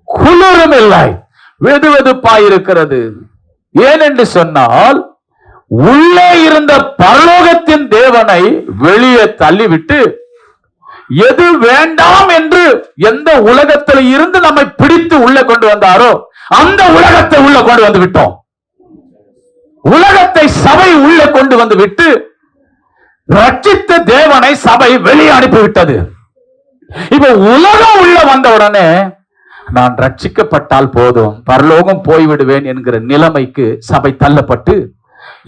குளிரும் இல்லை, வெதுவெதுப்பாயிருக்கிறது. ஏனென்று சொன்னால், உள்ளே இருந்த பரலோகத்தின் தேவனை வெளியே தள்ளிவிட்டு எது வேண்டாம் என்று எந்த உலகத்தில் இருந்து நம்மை பிடித்து உள்ள கொண்டு வந்தாரோ அந்த உலகத்தை உள்ள கொண்டு வந்து விட்டோம். உலகத்தை சபை உள்ள கொண்டு வந்து விட்டு ரட்சித்த தேவனை சபை வெளியே அனுப்பிவிட்டது. இப்ப உலகம் உள்ள வந்த உடனே நான் ரட்சிக்கப்பட்டால் போதும், பரலோகம் போய்விடுவேன் என்கிற நிலைமைக்கு சபை தள்ளப்பட்டு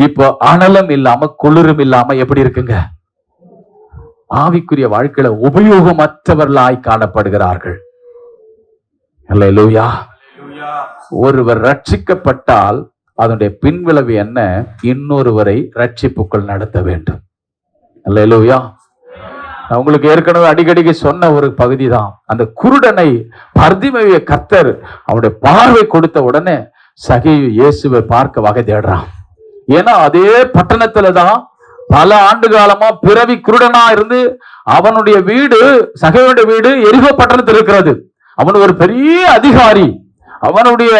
இப்போ அனலும் இல்லாம குளிரும் இல்லாம எப்படி இருக்குங்க? ஆவிக்குரிய வாழ்க்கையில உபயோகமற்றவர்களாய் காணப்படுகிறார்கள். அல்லேலூயா. ஒருவர் ரட்சிக்கப்பட்டால் அதனுடைய பின்விளைவு என்ன? இன்னொருவரை ரட்சிப்புக்குள் நடத்த வேண்டும். அல்லேலூயா. நான் உங்களுக்கு ஏற்கனவே அடிக்கடிக்கு சொன்ன ஒரு பகுதி தான். அந்த குருடனை பர்திமேயுவை கர்த்தர் அவனுடைய பார்வை கொடுத்த உடனே சகேயு இயேசுவை பார்க்க வகை தேடுறான். ஏன்னா அதே பட்டணத்துல தான் பல ஆண்டு காலமா பிறவி குருடனா இருந்து அவனுடைய வீடு, சகேயுடைய வீடு எரிகோ பட்டணத்தில் இருக்கிறது. அவன் ஒரு பெரிய அதிகாரி. அவனுடைய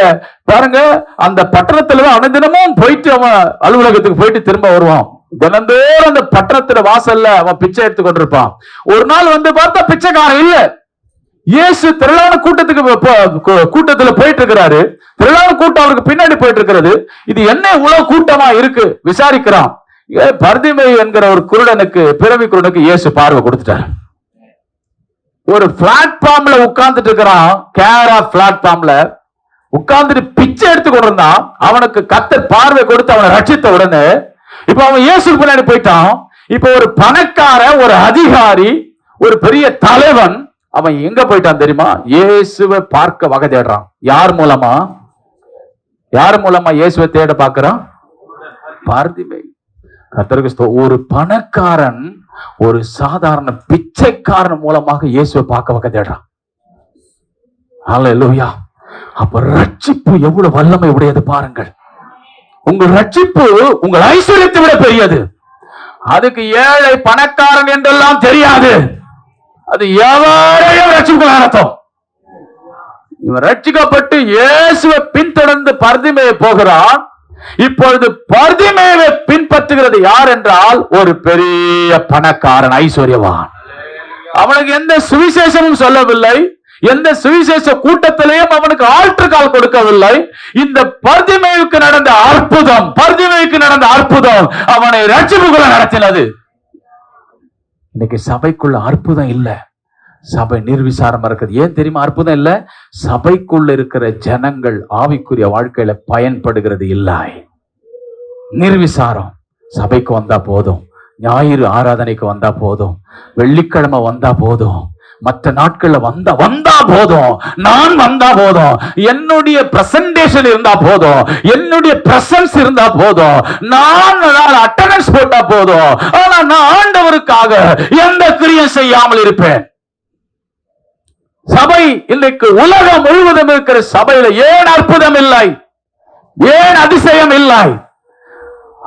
பாருங்க, அந்த பட்டணத்துல அனுதினமும் போயிட்டு அவன் அலுவலகத்துக்கு போயிட்டு திரும்ப வருவான். தினந்தோறும் அந்த பட்டணத்துல வாசல்ல அவன் பிச்சை எடுத்து கொண்டிருப்பான். ஒரு நாள் வந்து பார்த்தா பிச்சைக்காரன் இல்ல. இயேசு திரளான கூட்டத்துல போயிட்டு இருக்கிறாரு. திரளான கூட்டம் அவருக்கு பின்னாடி போயிட்டு இருக்கிறது. இது என்ன இவ்வளவு கூட்டமா இருக்கு விசாரிக்கிறான். பர்திமேயு என்கிற ஒரு குருடனுக்கு, பிறவி குருடனுக்கு இயேசு பார்வை கொடுத்துட்டார். ஒரு பிளாட்ஃபார்ம்ல உட்கார்ந்துட்டு இருக்கிறான். கேரா பிளாட்ஃபார்ம்ல உட்கார்ந்துட்டு பிச்சை எடுத்து கொண்டிருந்தான். அவனுக்கு கர்த்தர் பார்வை கொடுத்து அவனை ரட்சித்த உடனே இப்ப அவன் இயேசு பின்னாடி போயிட்டான். இப்ப ஒரு பணக்கார, ஒரு அதிகாரி, ஒரு பெரிய தலைவன் அவன் எங்க போயிட்டான் தெரியுமா? இயேசுவை பார்க்க வகை தேடுறான். யார் மூலமா? யார் மூலமா இயேசுவை தேட பார்க்கிறான்? பார்திமேயு. கர்த்தருக்கு ஒரு பணக்காரன் ஒரு சாதாரண பிச்சைக்காரன் மூலமாக இயேசுவை பார்க்க வகை தேடுறான். அல்லேலூயா. அப்ப ரட்சிப்பு எவ்வளவு வல்லமை உடையது பாருங்கள். உங்கள் ரட்சிப்பு உங்கள் ஐஸ்வர்யத்தை விட பெரியது. அதுக்கு ஏழை பணக்காரன் என்றெல்லாம் தெரியாது. அது எவரையும் ரட்சிப்புக்குள்ள நடத்தும். இவன் ரட்சிக்கப்பட்டு இயேசுவை பின்தொடர்ந்து பர்திமேயை போகிறான். இப்பொழுது பர்திமேயை பின்பற்றுகிறது யார் என்றால் ஒரு பெரிய பணக்காரன், ஐஸ்வர்யவான். அவனுக்கு எந்த சுவிசேஷமும் சொல்லவில்லை, எந்த சுவிசேஷ கூட்டத்திலேயும் அவனுக்கு ஆல்டர் கால் கொடுக்கவில்லை. இந்த பர்திமேயுக்கு நடந்த அற்புதம் அவனை ரட்சிப்புக்குள்ள நடத்தினது. இன்னைக்கு சபைக்குள்ள அற்புதம் இல்ல, சபை நிர்விசாரமா இருக்குது. ஏன் தெரியுமா அற்புதம் இல்ல? சபைக்குள்ள இருக்கிற ஜனங்கள் ஆவிக்குரிய வாழ்க்கையில பயன்படுகிறது இல்லை. நிர்விசாரம். சபைக்கு வந்தா போதும், ஞாயிறு ஆராதனைக்கு வந்தா போதும், வெள்ளிக்கிழமை வந்தா போதும், மற்ற நாட்கள்ல வந்தா போதும், நான் வந்தா போதும், என்னுடைய பிரசன்டேஷன் இருந்தா போதும், என்னுடைய பிரசன்ஸ் இருந்தா போதும், நான் அட்டெண்டன்ஸ் போட்டா போதும். ஆனா நான் ஆண்டவருக்காக எந்த கிரியை செய்யாமல் இருப்பேன். சபை இன்றைக்கு உலகம் முழுவதும் இருக்கிற சபையில ஏன் அற்புதம் இல்லை, ஏன் அதிசயம் இல்லை?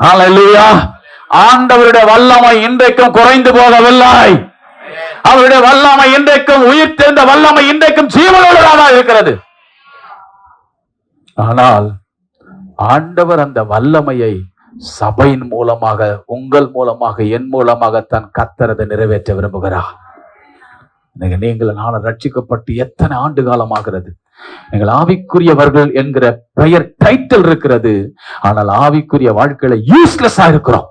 ஹல்லேலூயா. ஆண்டவருடைய வல்லமை இன்றைக்கும் குறைந்து போகவில்லை. அவருடைய வல்லமை இன்றைக்கும் உயிர் தெரிந்த வல்லமை இன்றைக்கும் ஜீவனுள்ளதாக இருக்கிறது. ஆனால் ஆண்டவர் அந்த வல்லமையை சபையின் மூலமாக, உங்கள் மூலமாக, என் மூலமாக தன் கர்த்தரதை நிறைவேற்ற விரும்புகிறார். நீங்கள் நானும் ரட்சிக்கப்பட்டு எத்தனை ஆண்டு காலமாகிறது. நீங்கள் ஆவிக்குரியவர்கள் என்கிற பெயர் டைட்டில் இருக்கிறது, ஆனால் ஆவிக்குரிய வாழ்க்கையில யூஸ்லெஸ்ஸா இருக்கிறோம்.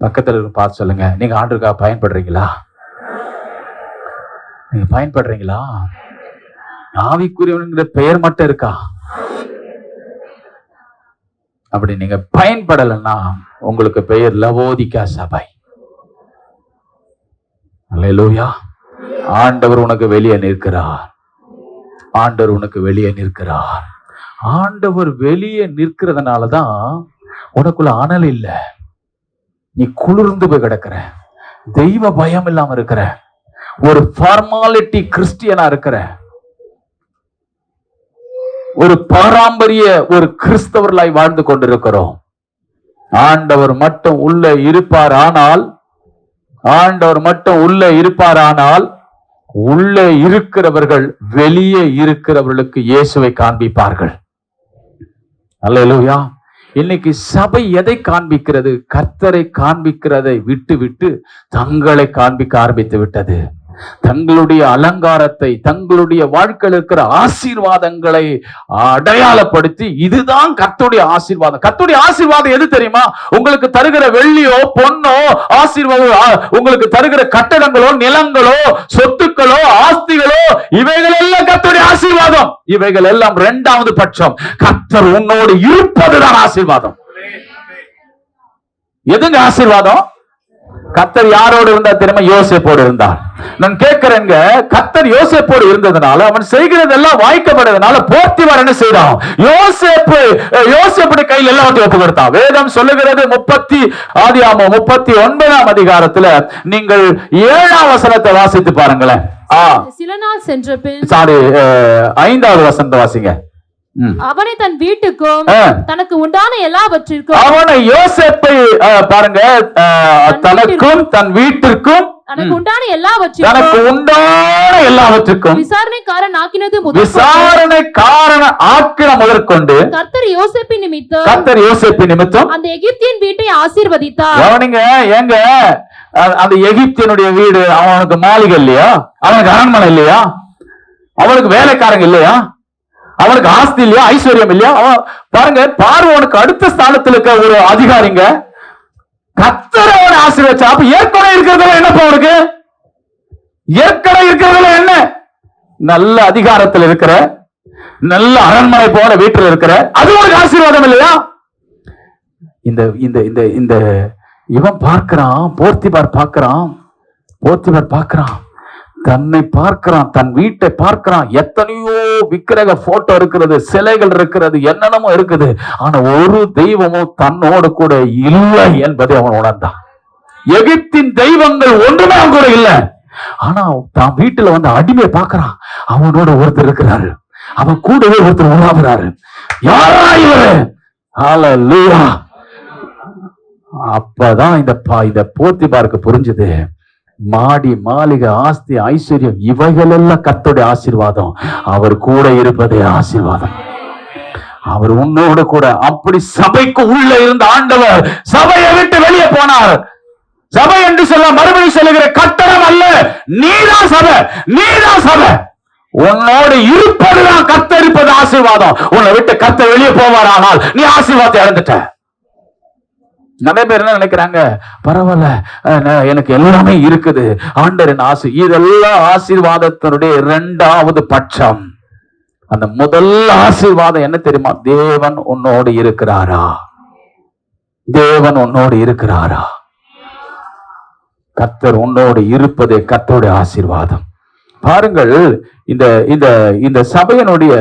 பக்கத்துல பார்த்து சொல்லுங்க, நீங்க ஆண்டுக்காக பயன்படுறீங்களா? நீங்க பயன்படுறீங்களா? ஆவிக்குரியவன்கிற பெயர் மட்டும் இருக்கா? அப்படி நீங்க பயன்படலைன்னா உங்களுக்கு பெயர் லவோதிக்கா சபை. அல்லேலூயா. ஆண்டவர் உனக்கு வெளியே நிற்கிறார். ஆண்டவர் உனக்கு வெளியே நிற்கிறார். ஆண்டவர் வெளியே நிற்கிறதுனாலதான் உனக்குள்ள அனல் இல்லை. நீ குளிர்ந்து போய் கிடக்கிற, தெய்வ பயம் இல்லாம இருக்கிற, ஒரு ஃபார்மாலிட்டி கிறிஸ்டியனா இருக்கிற, ஒரு பாரம்பரிய ஒரு கிறிஸ்தவர்களாய் வாழ்ந்து கொண்டிருக்கிறோம். ஆண்டவர் மட்டும் உள்ள இருப்பாரானால், ஆண்டவர் மட்டும் உள்ள இருப்பாரானால் உள்ளே இருக்கிறவர்கள் வெளியே இருக்கிறவர்களுக்கு இயேசுவை காண்பிப்பார்கள். அல்லேலூயா. இன்னைக்கு சபை எதை காண்பிக்கிறது? கர்த்தரை காண்பிக்கிறதை விட்டு விட்டு தங்களை காண்பிக்க ஆரம்பித்து விட்டது. தங்களுடைய அலங்காரத்தை, தங்களுடைய வாழ்க்கையில் இருக்கிற ஆசீர்வாதங்களை அடையாளப்படுத்தி இதுதான் கர்த்தருடைய ஆசீர்வாதம். கர்த்தருடைய ஆசீர்வாதம் எது தெரியுமா? உங்களுக்கு தருகிற வெள்ளியோ பொன்னோ ஆசீர்வாதம், உங்களுக்கு தருகிற கட்டடங்களோ நிலங்களோ சொத்துக்களோ ஆஸ்திகளோ, இவைகள் எல்லாம் கர்த்தருடைய ஆசீர்வாதம். இவைகள் எல்லாம் இரண்டாவது பட்சம். கர்த்தர் உன்னோடு இருப்பதுதான் ஆசீர்வாதம். எதுங்க ஆசீர்வாதம்? கர்த்தர் யாரோடு இருந்தா தெரியுமா? யோசேப்போடு இருந்தார். நான் கேட்கிறேங்க, கர்த்தர் யோசேப்போடு இருந்ததுனால, அவன் செய்கிறதெல்லாம் வாய்க்கப்படுறதுனால போத்திபார் என்ன செய்தான்? யோசேப்புடைய கையில் எல்லாத்தையும் ஒப்பு கொடுத்தான். வேதம் சொல்லுகிறது 39ஆம் அதிகாரத்துல நீங்கள் 7ஆம் வசனத்தை வாசித்து பாருங்களேன். சில நாள் சென்ற பின் 5வது வசனத்தை வாசிங்க. அவனை தன் வீட்டுக்கும் தனக்கு உண்டான எல்லாவற்றிற்கும், அவனை யோசேப்பை பாருங்க, தனக்கும் தன் வீட்டிற்கும் தனக்கு உண்டான எல்லாவற்றிற்கும் விசாரணைக்காரன் ஆக்கின முதற்கொண்டு கர்த்தர் யோசேப்பின் நிமித்தம் அந்த எகிப்தியன் வீட்டை ஆசீர்வதித்தார். கவனிங்க, ஏங்க அந்த எகிப்தியனுடைய வீடு, அவனுக்கு மாளிகை இல்லையா? அவனுக்கு அரண்மனை இல்லையா? அவனுக்கு வேலைக்காரங்க இல்லையா? அவனுக்கு ஆஸ்தி இல்லையா? ஐஸ்வர்யம் இல்லையா? பாருங்க, பார்வோனுக்கு அடுத்த ஸ்தானத்தில் இருக்க ஒரு அதிகாரிங்க கர்த்தர் அவனை ஆசீர்வதிச்சா. அப்ப ஏற்கனவே இருக்கிறதுல என்ன? அவனுக்கு ஏற்கனவே இருக்கிறதுல என்ன? நல்ல அதிகாரத்தில் இருக்கிற, நல்ல அரண்மனை போல வீட்டில் இருக்கிற, அது ஒரு ஆசீர்வாதம் இல்லையா? இந்த இந்த இந்த இந்த இவன் பார்க்கிறான், போர்த்திபார் பார்க்கிறான், தன்னை பார்க்கிறான், தன் வீட்டை பார்க்கிறான். எத்தனையோ விக்கிரக போட்டோ இருக்கிறது, சிலைகள் இருக்கிறது, என்னென்னமோ இருக்குது. ஆனா ஒரு தெய்வமும் தன்னோடு கூட இல்லை என்பதை அவன் உணர்ந்தான். எகிப்தின் தெய்வங்கள் ஒன்றுமே அவன் கூட இல்லை. ஆனா தான் வீட்டுல வந்து அடிமையை பார்க்கிறான். அவனோட ஒருத்தர் இருக்கிறாரு, அவன் கூடவே ஒருத்தர் உணர்கிறாரு. யாரா இவரு? ஹல்லேலூயா. அப்பதான் இந்த போர்த்திபாருக்கு புரிஞ்சது, மாடி மாளிகை ஆஸ்தி ஐஸ்வர்யம் இவைகள் எல்லாம் கர்த்தருடைய ஆசீர்வாதம். அவர் கூட இருப்பதே ஆசீர்வாதம். அவர் உன்னோடு கூட. அப்படி சபைக்கு உள்ள இருந்த ஆண்டவர் சபையை விட்டு வெளியே போனார். சபை என்று சொல்ல மறுபடியும் சொல்லுகிற கட்டடம் அல்ல, நீதான் சபை, நீதான் சபை. உன்னோடு இருப்பதுதான் கர்த்தர் இருப்பது ஆசீர்வாதம். உன்னை விட்டு கர்த்தர் வெளியே போவாரானால் நீ ஆசீர்வாதத்தை இழந்துட்ட. நிறைய பேர் என்ன நினைக்கிறாங்க, பரவாயில்ல எனக்கு எல்லாமே இருக்குது, ஆண்டவரின் ஆசீர். இதெல்லாம் ஆசீர்வாதத்தினுடைய இரண்டாவது பட்சம். அந்த முதல் ஆசீர்வாதம் என்ன தெரியுமா? தேவன் உன்னோடு இருக்கிறாரா? தேவன் உன்னோடு இருக்கிறாரா? கர்த்தர் உன்னோடு இருப்பதே கர்த்தருடைய ஆசீர்வாதம். பாருங்கள், இந்த இந்த இந்த சபையினுடைய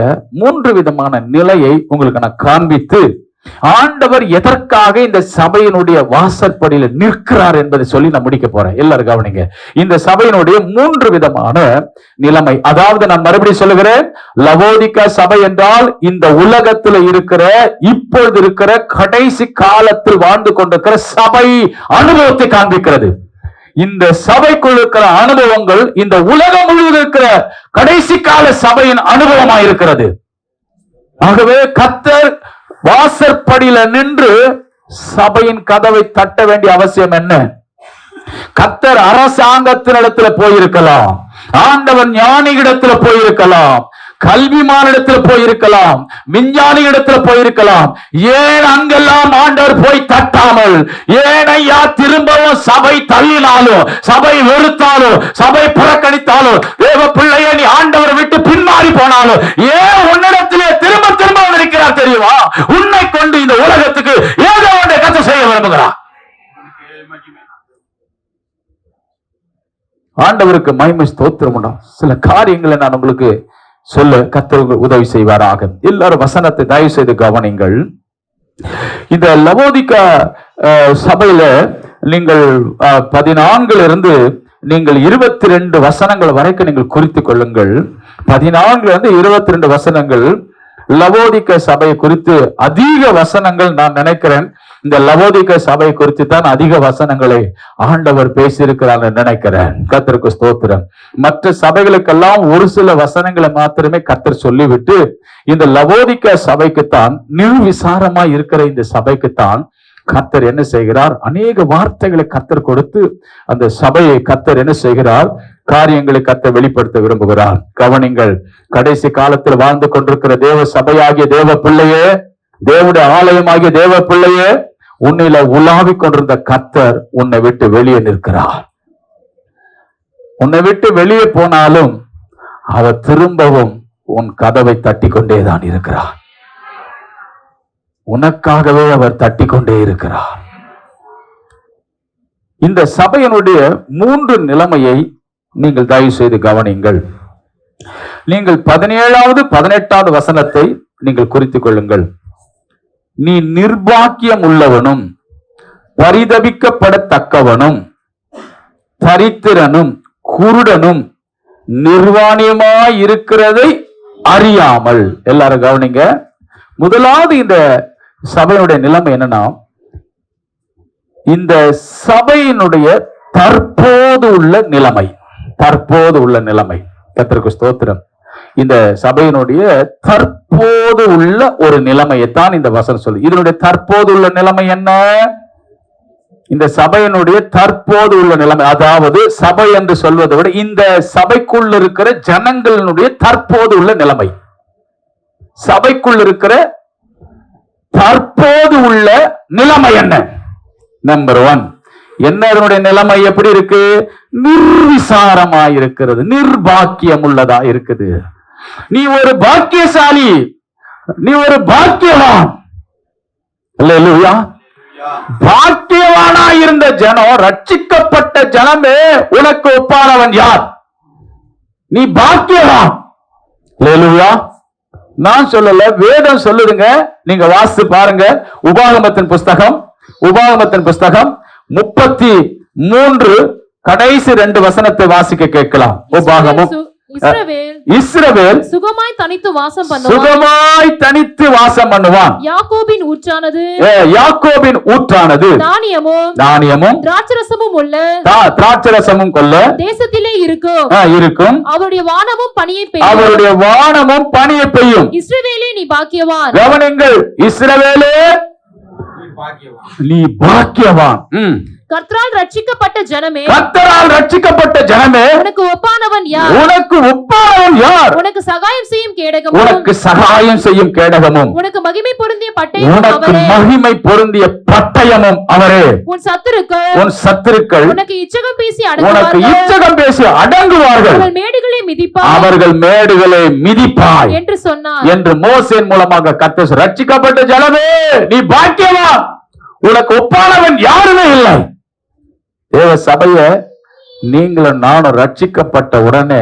3 விதமான நிலையை உங்களுக்கு நான் காண்பித்து, ஆண்டவர் எதற்காக இந்த சபையினுடைய வாசற்படியில நிற்கிறார் என்பதை சொல்லி நான் முடிக்க போறேன். எல்லாரும் கவனிங்க. இந்த சபையினுடைய 3 விதமான நிலைமை. அதாவது நான் மறுபடியும் சொல்லுகிறேன், லவோதிக்கா சபை என்றால் இந்த உலகத்தில் இருக்கிற, இப்பொழுது இருக்கிற, கடைசி காலத்தில் வாழ்ந்து கொண்டிருக்கிற சபை அனுபவத்தை காண்பிக்கிறது. இந்த சபைக்குள் இருக்கிற அனுபவங்கள் இந்த உலகம் முழுவதும் இருக்கிற கடைசி கால சபையின் அனுபவமாக இருக்கிறது. ஆகவே கர்த்தர் வாசற்படியில நின்று சபையின் கதவை தட்ட வேண்டிய அவசியம் என்ன? கர்த்தர் அரசாங்கத்தினிடத்துல போயிருக்கலாம், ஆண்டவன் ஞானியிடத்துல போயிருக்கலாம், கல்விமானிடத்துல போயிருக்கலாம், விஞ்ஞானி இடத்துல போயிருக்கலாம். ஏன் அங்கெல்லாம் ஆண்டவர் போய் தட்டாமல், ஏன் ஐயா திரும்பவும் சபை தள்ளினாலும், சபை வெறுத்தாலும், சபை புறக்கணித்தாலும், தேவ பிள்ளையை நீ ஆண்டவரை விட்டு பின்மாறி போனாலும் ஏன் உன்னிடத்திலே திரும்ப திரும்ப இருக்கிறார் தெரியுமா? உன்னை கொண்டு இந்த உலகத்துக்கு ஏதோ ஒன்றை கற்று செய்ய விரும்புகிறார். ஆண்டவருக்கு மகிமை ஸ்தோத்திரம் உண்டா. சில காரியங்களை நான் உங்களுக்கு சொல்ல கர்த்தர் உதவி செய்வாராக. எல்லாரும் வசனத்தை தயவு செய்து கவனிங்கள். இந்த லவோதிக்கா சபையில நீங்கள் 14 இருந்து நீங்கள் 22 வசனங்கள் வரைக்கும் நீங்கள் குறித்துக் கொள்ளுங்கள். 14 இருந்து 22 வசனங்கள் லவோதிக்கா சபையை குறித்து அதிக வசனங்கள். நான் நினைக்கிறேன் இந்த லவோதிக்கா சபை குறித்து தான் அதிக வசனங்களை ஆண்டவர் பேசியிருக்கிறார் நினைக்கிறேன். கர்த்தருக்கு ஸ்தோத்திரம். மற்ற சபைகளுக்கெல்லாம் ஒரு சில வசனங்களை மாத்திரமே கர்த்தர் சொல்லிவிட்டு, இந்த லவோதிக்கா சபைக்குத்தான், நிர்விசாரமா இருக்கிற இந்த சபைக்குத்தான் கர்த்தர் என்ன செய்கிறார்? அநேக வார்த்தைகளை கர்த்தர் கொடுத்து அந்த சபையை கர்த்தர் என்ன செய்கிறார்? காரியங்களை கர்த்தர் வெளிப்படுத்த விரும்புகிறார். கவனிங்கள். கடைசி காலத்தில் வாழ்ந்து கொண்டிருக்கிற தேவ சபையாகிய தேவ பிள்ளையே, தேவனுடைய ஆலயமாகிய தேவ பிள்ளையே, உன்னில உலாவிக் கொண்டிருந்த கர்த்தர் உன்னை விட்டு வெளியே நிற்கிறார். உன்னை விட்டு வெளியே போனாலும் அவர் திரும்பவும் உன் கதவை தட்டி கொண்டேதான் இருக்கிறார். உனக்காகவே அவர் தட்டி கொண்டே இருக்கிறார். இந்த சபையினுடைய 3 நிலைமையை நீங்கள் தயவு செய்து கவனிங்கள். நீங்கள் 17வது 18வது வசனத்தை நீங்கள் குறித்துக் கொள்ளுங்கள். நீ நிர்பாக்கியம் உள்ளவனும் பரிதபிக்கப்படத்தக்கவனும் தரித்திரனும் குருடனும் நிர்வாணியமாய் இருக்கிறதை அறியாமல். எல்லாரும் கவனிங்க. முதலாவது இந்த சபையினுடைய நிலைமை என்னன்னா, இந்த சபையினுடைய தற்போது உள்ள நிலைமை. தற்போது உள்ள நிலைமை. கர்த்தருக்கு ஸ்தோத்திரம். இந்த சபையினுடைய தற்போது உள்ள ஒரு நிலைமையைத்தான் இந்த வசனம் சொல்லு. இதனுடைய தற்போது உள்ள நிலைமை என்ன? இந்த சபையினுடைய தற்போது உள்ள நிலைமை, அதாவது சபை என்று சொல்வதை விட இந்த சபைக்குள் இருக்கிற ஜனங்களினுடைய தற்போது உள்ள நிலைமை. சபைக்குள் இருக்கிற தற்போது உள்ள நிலைமை என்ன? நம்பர் 1 என்ன? அதனுடைய நிலைமை எப்படி இருக்கு? நிர்விசாரமாய் இருக்கிறது, நிர்பாக்கியம் உள்ளதா இருக்குது. நீ ஒரு பாக்கியசாலி, நீ ஒரு பாக்கியவான். அல்லேலூயா. பாக்கியவானா இருந்த ஜனம், ரட்சிக்கப்பட்ட ஜனமே உனக்கு ஒப்பானவன் யார்? நீ பாக்கியவான். அல்லேலூயா. நான் சொல்லல, வேதம் சொல்லுதுங்க. நீங்க வாசித்து பாருங்க. உபாகமத்தின் புஸ்தகம் 33 கடைசி 2 வசனத்தை வாசிக்க கேட்கலாம். உபாகமம் இஸ்ரவேல் சுகமாய் தனித்து வாசம் பண்ணுவான். யாக்கோபின் ஊற்றானது தானியமும் திராட்சரசமும் கொள்ள தேசத்திலே இருக்கும். அவருடைய வானமும் பனியை பெய்யும். இஸ்ரவேலே நீ பாக்கியவான். கவனிங்கள், இஸ்ரவேலே நீ பாக்கியவான். கர்த்தரால் ரட்சிக்கப்பட்ட ஜனமே, உனக்கு ஒப்பானவன் யார்? உனக்கு சகாயம் செய்யும் கேடகமும் உனக்கு மகிமை பொருந்திய பட்டயமும் அவரே. உன் சத்துருக்கள் உனக்கு இச்சகம் பேசி அடங்குவார்கள். அவர்கள் மேடுகளை மிதிப்பாய் என்று சொன்னார். என்று மோசேயின் மூலமாக கர்த்தர், ரட்சிக்கப்பட்ட ஜனமே நீ பாக்கியவான், உனக்கு ஒப்பானவன் யாருமே இல்லை. தேவ சபைய, நீங்களும் நானும் ரட்சிக்கப்பட்ட உடனே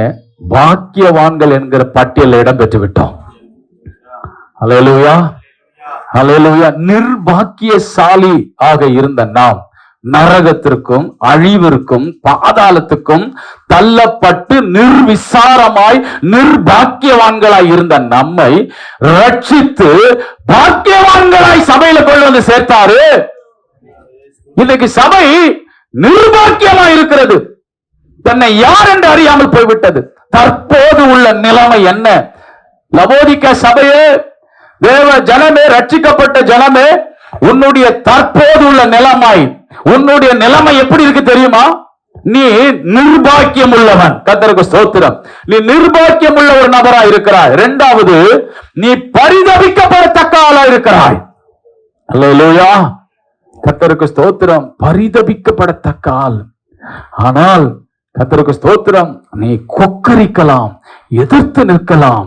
பாக்கியவான்கள் என்கிற பட்டியலில் இடம் பெற்று விட்டோம். அல்லேலூயா, அல்லேலூயா. நிர்பாக்கியசாலி ஆக இருந்த நாம் நரகத்திற்கும் அழிவிற்கும் பாதாளத்துக்கும் தள்ளப்பட்டு நிர்விசாரமாய் நிர்பாக்கியவான்களாய் இருந்த நம்மை ரட்சித்து பாக்கியவான்களாய் சபையில கொண்டு வந்து சேர்த்தாரு. இன்னைக்கு சபை நிர்பாக்கியமாய் இருக்கிறது. தன்னை யார் என்று அறியாமல் போய்விட்டது. தற்போது உள்ள நிலைமை என்ன? லவோதிக்கா சபையே, தேவ ஜனமே, ரட்சிக்கப்பட்ட ஜனமே, உன்னுடைய தற்போது உள்ள உன்னுடைய நிலைமை எப்படி இருக்கு தெரியுமா? நீ நிர்பாக்கியம் உள்ளவன். கர்த்தருக்கு ஸ்தோத்திரம். நீ நிர்பாக்கியம் உள்ள ஒரு நபரா இருக்கிறாய். இரண்டாவது, நீ பரிதபிக்கப்படத்தக்க ஆளா இருக்கிறாய். அல்லேலூயா, கர்த்தருக்கு ஸ்தோத்திரம். பரிதபிக்கப்படத்தக்க ஆள். ஆனால் கர்த்தருக்கு ஸ்தோத்திரம், நீ கொக்கரிக்கலாம், எதிர்த்து நிற்கலாம்,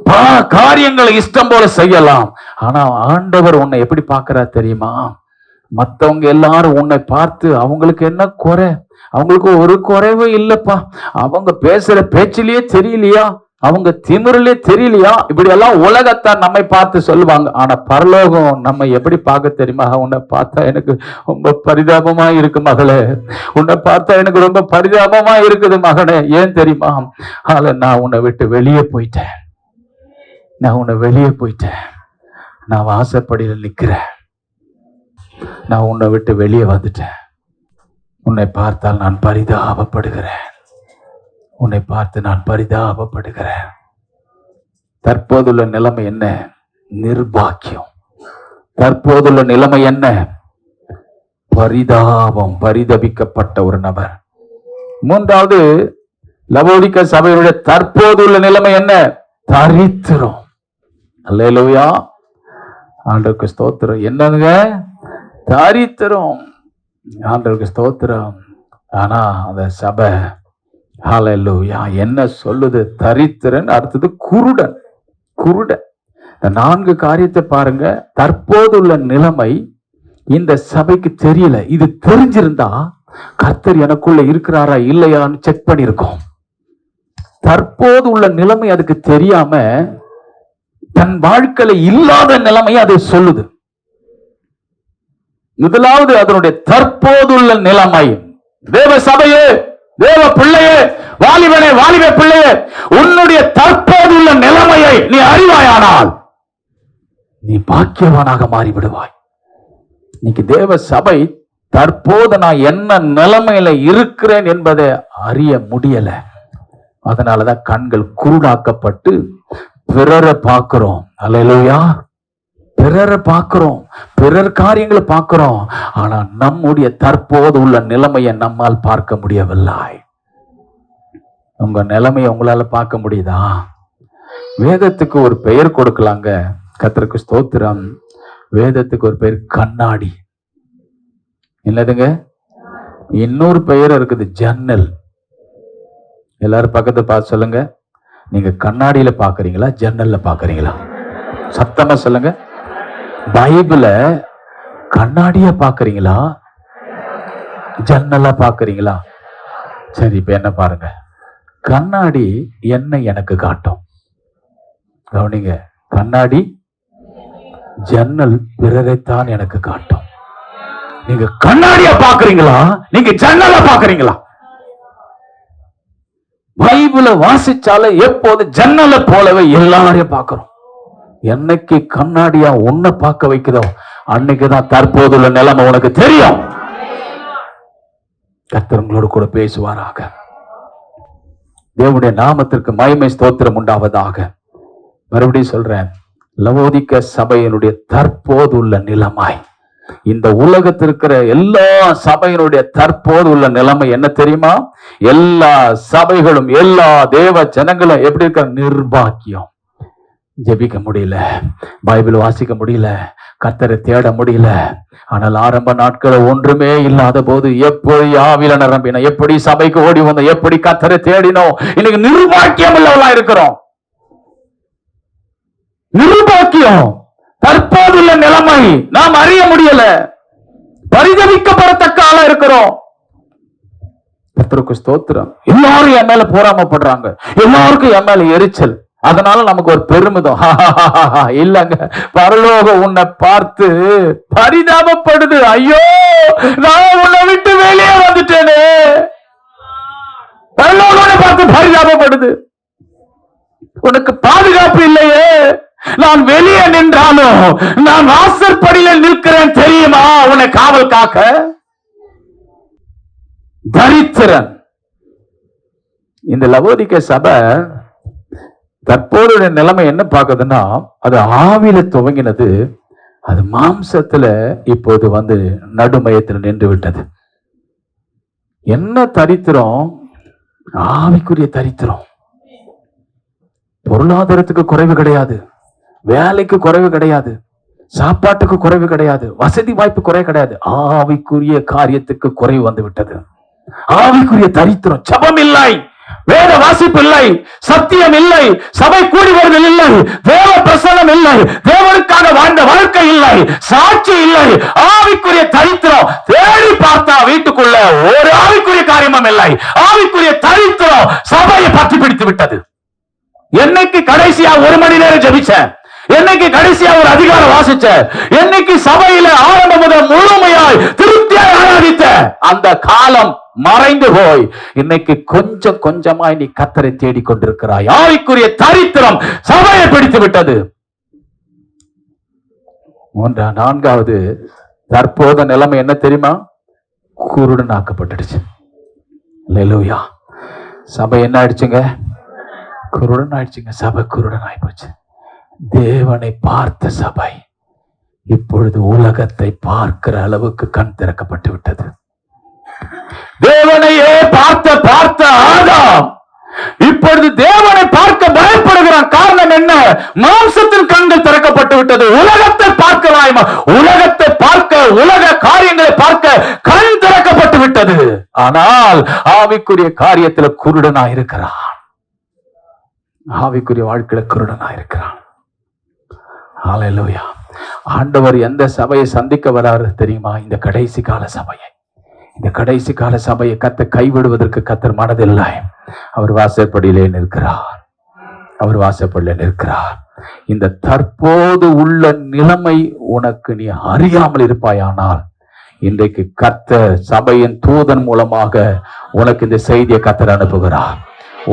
பல காரியங்களை இஷ்டம் போல செய்யலாம். ஆனா ஆண்டவர் உன்னை எப்படி பார்க்கிறார் தெரியுமா? மத்தவங்க எல்லாரும் உன்னை பார்த்து, அவங்களுக்கு என்ன குறை? அவங்களுக்கு ஒரு குறைவும் இல்லப்பா, அவங்க பேசுற பேச்சிலேயே தெரியலையா, அவங்க திமிரிலே தெரியலையா, இப்படி எல்லாம் உலகத்தான் நம்மை பார்த்து சொல்லுவாங்க. ஆனா பரலோகம் நம்ம எப்படி பார்க்க தெரியுமா? உன்னை பார்த்தா எனக்கு ரொம்ப பரிதாபமா இருக்கு மகளே, உன்னை பார்த்தா எனக்கு ரொம்ப பரிதாபமா இருக்குது மகனே. ஏன் தெரியுமா? நான் உன்னை விட்டு வெளியே போயிட்டேன். நான் வாசப்படியில நிக்கிறேன். நான் உன்னை விட்டு வெளியே வந்துட்டேன். உன்னை பார்த்தால் நான் பரிதாபப்படுகிறேன். உன்னை பார்த்து நான் பரிதாபப்படுகிறேன். தற்போதுள்ள நிலைமை என்ன? நிர்பாக்கியம். தற்போதுள்ள நிலைமை என்ன? பரிதாபம், பரிதபிக்கப்பட்ட ஒரு நபர். மூன்றாவது, லவோதிக்கா சபையுடைய தற்போதுள்ள நிலைமை என்ன? தரித்திரம். அல்லேலூயா, ஆண்டவருக்கு ஸ்தோத்திரம். என்னங்க தரித்திரம்? ஆண்டவருக்கு ஸ்தோத்திரம். ஆனா அந்த சபை ஹல்லேலூயா என்ன சொல்லுது? தரித்திரன், அடுத்தது குருடன். இந்த 4 காரியத்தை பாருங்க. தற்போதுள்ள நிலைமை இந்த சபைக்கு தெரியல. இது தெரிஞ்சிருந்தா கர்த்தர் எனக்குள்ள இருக்கிறாரா இல்லையான்னு செக் பண்ணிருக்கோம். தற்போது உள்ள நிலைமை அதுக்கு தெரியாம தன் வாழ்க்கையில இல்லாத நிலைமை அதை சொல்லுது. முதலாவது அதனுடைய தற்போதுள்ள நிலைமை. தேவ சபையே, தேவ பிள்ளையே, வாலிபனே, வாலிப பிள்ளையே, உன்னுடைய தற்போதுள்ள நிலைமையை நீ அறிவாயானால் நீ பாக்கியவானாக மாறிவிடுவாய். இன்னைக்கு தேவ சபை தற்போது நான் என்ன நிலைமையில இருக்கிறேன் என்பதை அறிய முடியல. அதனாலதான் கண்கள் குருடாக்கப்பட்டு பிறரை பார்க்கிறோம். அல்லேலூயா, பிறரை பார்க்கிறோம், பிறர் காரியங்களை பார்க்கிறோம். ஆனா நம்முடைய தற்போது உள்ள நிலைமையை நம்மால் பார்க்க முடியவில்லை. உங்க நிலைமையை உங்களால பார்க்க முடியுதா? வேதத்துக்கு ஒரு பெயர் கொடுக்கலாங்க. கர்த்தருக்கு ஸ்தோத்திரம். வேதத்துக்கு ஒரு பெயர் கண்ணாடி. என்னதுங்க? இன்னொரு பெயர் இருக்குது, ஜன்னல். எல்லாரும் பக்கத்தை பார்த்து சொல்லுங்க, நீங்க கண்ணாடியில பாக்குறீங்களா, ஜன்னல்ல பாக்குறீங்களா? சத்தமா சொல்லுங்க. பைபிள கண்ணாடியா பாக்குறீங்களா, ஜன்னலா பாக்குறீங்களா? சரி, இப்ப என்ன பாருங்க. கண்ணாடி என்ன எனக்கு காட்டும்? கவனிங்க, கண்ணாடி ஜன்னல் பிறரைத்தான் எனக்கு காட்டும். நீங்க கண்ணாடியா பாக்குறீங்களா, நீங்க ஜன்னலா பாக்குறீங்களா? பைபிளை வாசிச்சாலே எப்போது ஜன்னலை போலவே எல்லாரையும் பார்க்கிறோம். என்னைக்கு கண்ணாடியா உன்னை பார்க்க வைக்கிறோம், அன்னைக்குதான் தற்போதுள்ள நிலைமை உனக்கு தெரியும். கர்த்தர் உங்களோடு கூட பேசுவாராக. தேவனுடைய நாமத்திற்கு மகிமை ஸ்தோத்திரம் உண்டாவதாக. மறுபடியும் சொல்றேன், லவோதிக்க சபையினுடைய தற்போது உள்ள நிலைமை, இந்த உலகத்தில் இருக்கிற எல்லா சபையினுடைய தற்போது உள்ள நிலைமை என்ன தெரியுமா? எல்லா சபைகளும் எல்லா தேவ ஜனங்களும் எப்படி இருக்க? நிர்பாக்கியம். ஜெபிக்க முடியல, பைபிள் வாசிக்க முடியல, கர்த்தரை தேட முடியல. ஆனால் ஆரம்ப நாட்கள் ஒன்றுமே இல்லாத போது எப்படி ஆவில நிரம்பின, எப்படி சபைக்கு ஓடி வந்தோம், எப்படி கர்த்தரை தேடினோம். இன்னைக்கு நிர்பாக்கியம் உள்ளவளா இருக்கிறோம். நிர்பாக்கியம், தற்போதுள்ள நிலைமை நாம் அறிய முடியல, பரிதவிக்கப்படத்தக்க ஆளா இருக்கிறோம். கர்த்தருக்கு ஸ்தோத்திரம். எல்லாரும் என் மேல போராமப்படுறாங்க, எல்லாருக்கும் என் மேல எரிச்சல். அதனால நமக்கு ஒரு பெருமிதம் இல்லங்க. பரலோகம் உன்னை பார்த்து பரிதாபப்படுது. ஐயோ, நான் உன்னை விட்டு வெளியே வந்துட்டேனே. பரலோகம் உன்னை பார்த்து பரிதாபப்படுது. உனக்கு பாதுகாப்பு இல்லையே. நான் வெளியே நின்றாலும் நான் வாசற்படியில் நிற்கிறேன் தெரியுமா உன்னை காவல் காக்க. தரித்திரன். இந்த லவோதிக்க சபை தற்போதைய நிலைமை என்ன பார்க்குதுன்னா, அது ஆவில துவங்கினது, அது மாம்சத்துல இப்போது வந்து நடுமையத்தில் நின்று விட்டது. என்ன தரித்திரம்? ஆவிக்குரிய தரித்திரம். பொருளாதாரத்துக்கு குறைவு கிடையாது, வேலைக்கு குறைவு கிடையாது, சாப்பாட்டுக்கு குறைவு கிடையாது, வசதி வாய்ப்பு குறைவு கிடையாது. ஆவிக்குரிய காரியத்துக்கு குறைவு வந்து விட்டது. ஆவிக்குரிய தரித்திரம். ஜெபம் இல்லை, வேத வாசிப்பு இல்லை, சத்தியம் இல்லை, சபை கூடி வருதல் இல்லை, தேவ பிரசனம் இல்லை, தேவனுக்காக வாழ்ந்த வாழ்க்கை இல்லை, சாட்சி இல்லை. ஆவிக்குரிய தரித்திரம். தேடி பார்த்தா வீட்டுக்குள்ள ஒரு ஆவிக்குரிய காரியமும் இல்லை. ஆவிக்குரிய தரித்திரம் சபையை பற்றி பிடித்து விட்டது. என்னைக்கு கடைசியா ஒரு மணி நேரம் ஜெபிச்சேன், என்னைக்கு கடைசியா ஒரு அதிகாரம் வாசிச்ச, என்னைக்கு சபையில ஆரம்ப முதல் முழுமையாய் திருப்தியாய் ஆராதித்த அந்த காலம் மறைந்து போய் இன்னைக்கு கொஞ்சம் கொஞ்சமாய் நீ கர்த்தரை தேடிக் கொண்டிருக்கிறாய். ஆவிக்குரிய தரித்திரம் சபையை பிடித்து விட்டது. நான்காவது தற்போது நிலைமை என்ன தெரியுமா? குருடன் ஆக்கப்பட்டுடுச்சு. அல்லேலூயா. சபை என்ன ஆயிடுச்சுங்க? குருடன் ஆயிடுச்சுங்க. சபை குருடன் ஆயிப்போச்சு. தேவனை பார்த்த சபை இப்பொழுது உலகத்தை பார்க்கிற அளவுக்கு கண் திறக்கப்பட்டு விட்டது. தேவனையே பார்த்த ஆதாம் இப்பொழுது தேவனை பார்க்க பயப்படுகிறான். காரணம் என்ன? மாம்சத்தின் கண்கள் திறக்கப்பட்டு விட்டது. உலகத்தை பார்க்கலாம், உலகத்தை பார்க்க, உலக காரியங்களை பார்க்க கண் திறக்கப்பட்டு விட்டது. ஆனால் ஆவிக்குரிய காரியத்தில் குருடனா இருக்கிறான். ஆவிக்குரிய வாழ்க்கையில குருடனா இருக்கிறான். ஹல்லேலூயா. ஆண்டவர் எந்த சபையை சந்திக்க வராரு தெரியுமா? இந்த கடைசி கால சபையை. இந்த கடைசி கால சபையை கர்த்தர் கைவிடுவதற்கு கர்த்தர் மனதில்லை. அவர் வாசற்படியிலே நிற்கிறார். அவர் வாசற்படியிலே நிற்கிறார். இந்த தற்போது உள்ள நிலைமை உனக்கு நீ அறியாமல் இருப்பாயானால் இன்றைக்கு கர்த்தர் சபையின் தூதன் மூலமாக உனக்கு இந்த செய்தியை கர்த்தர் அனுப்புகிறார்.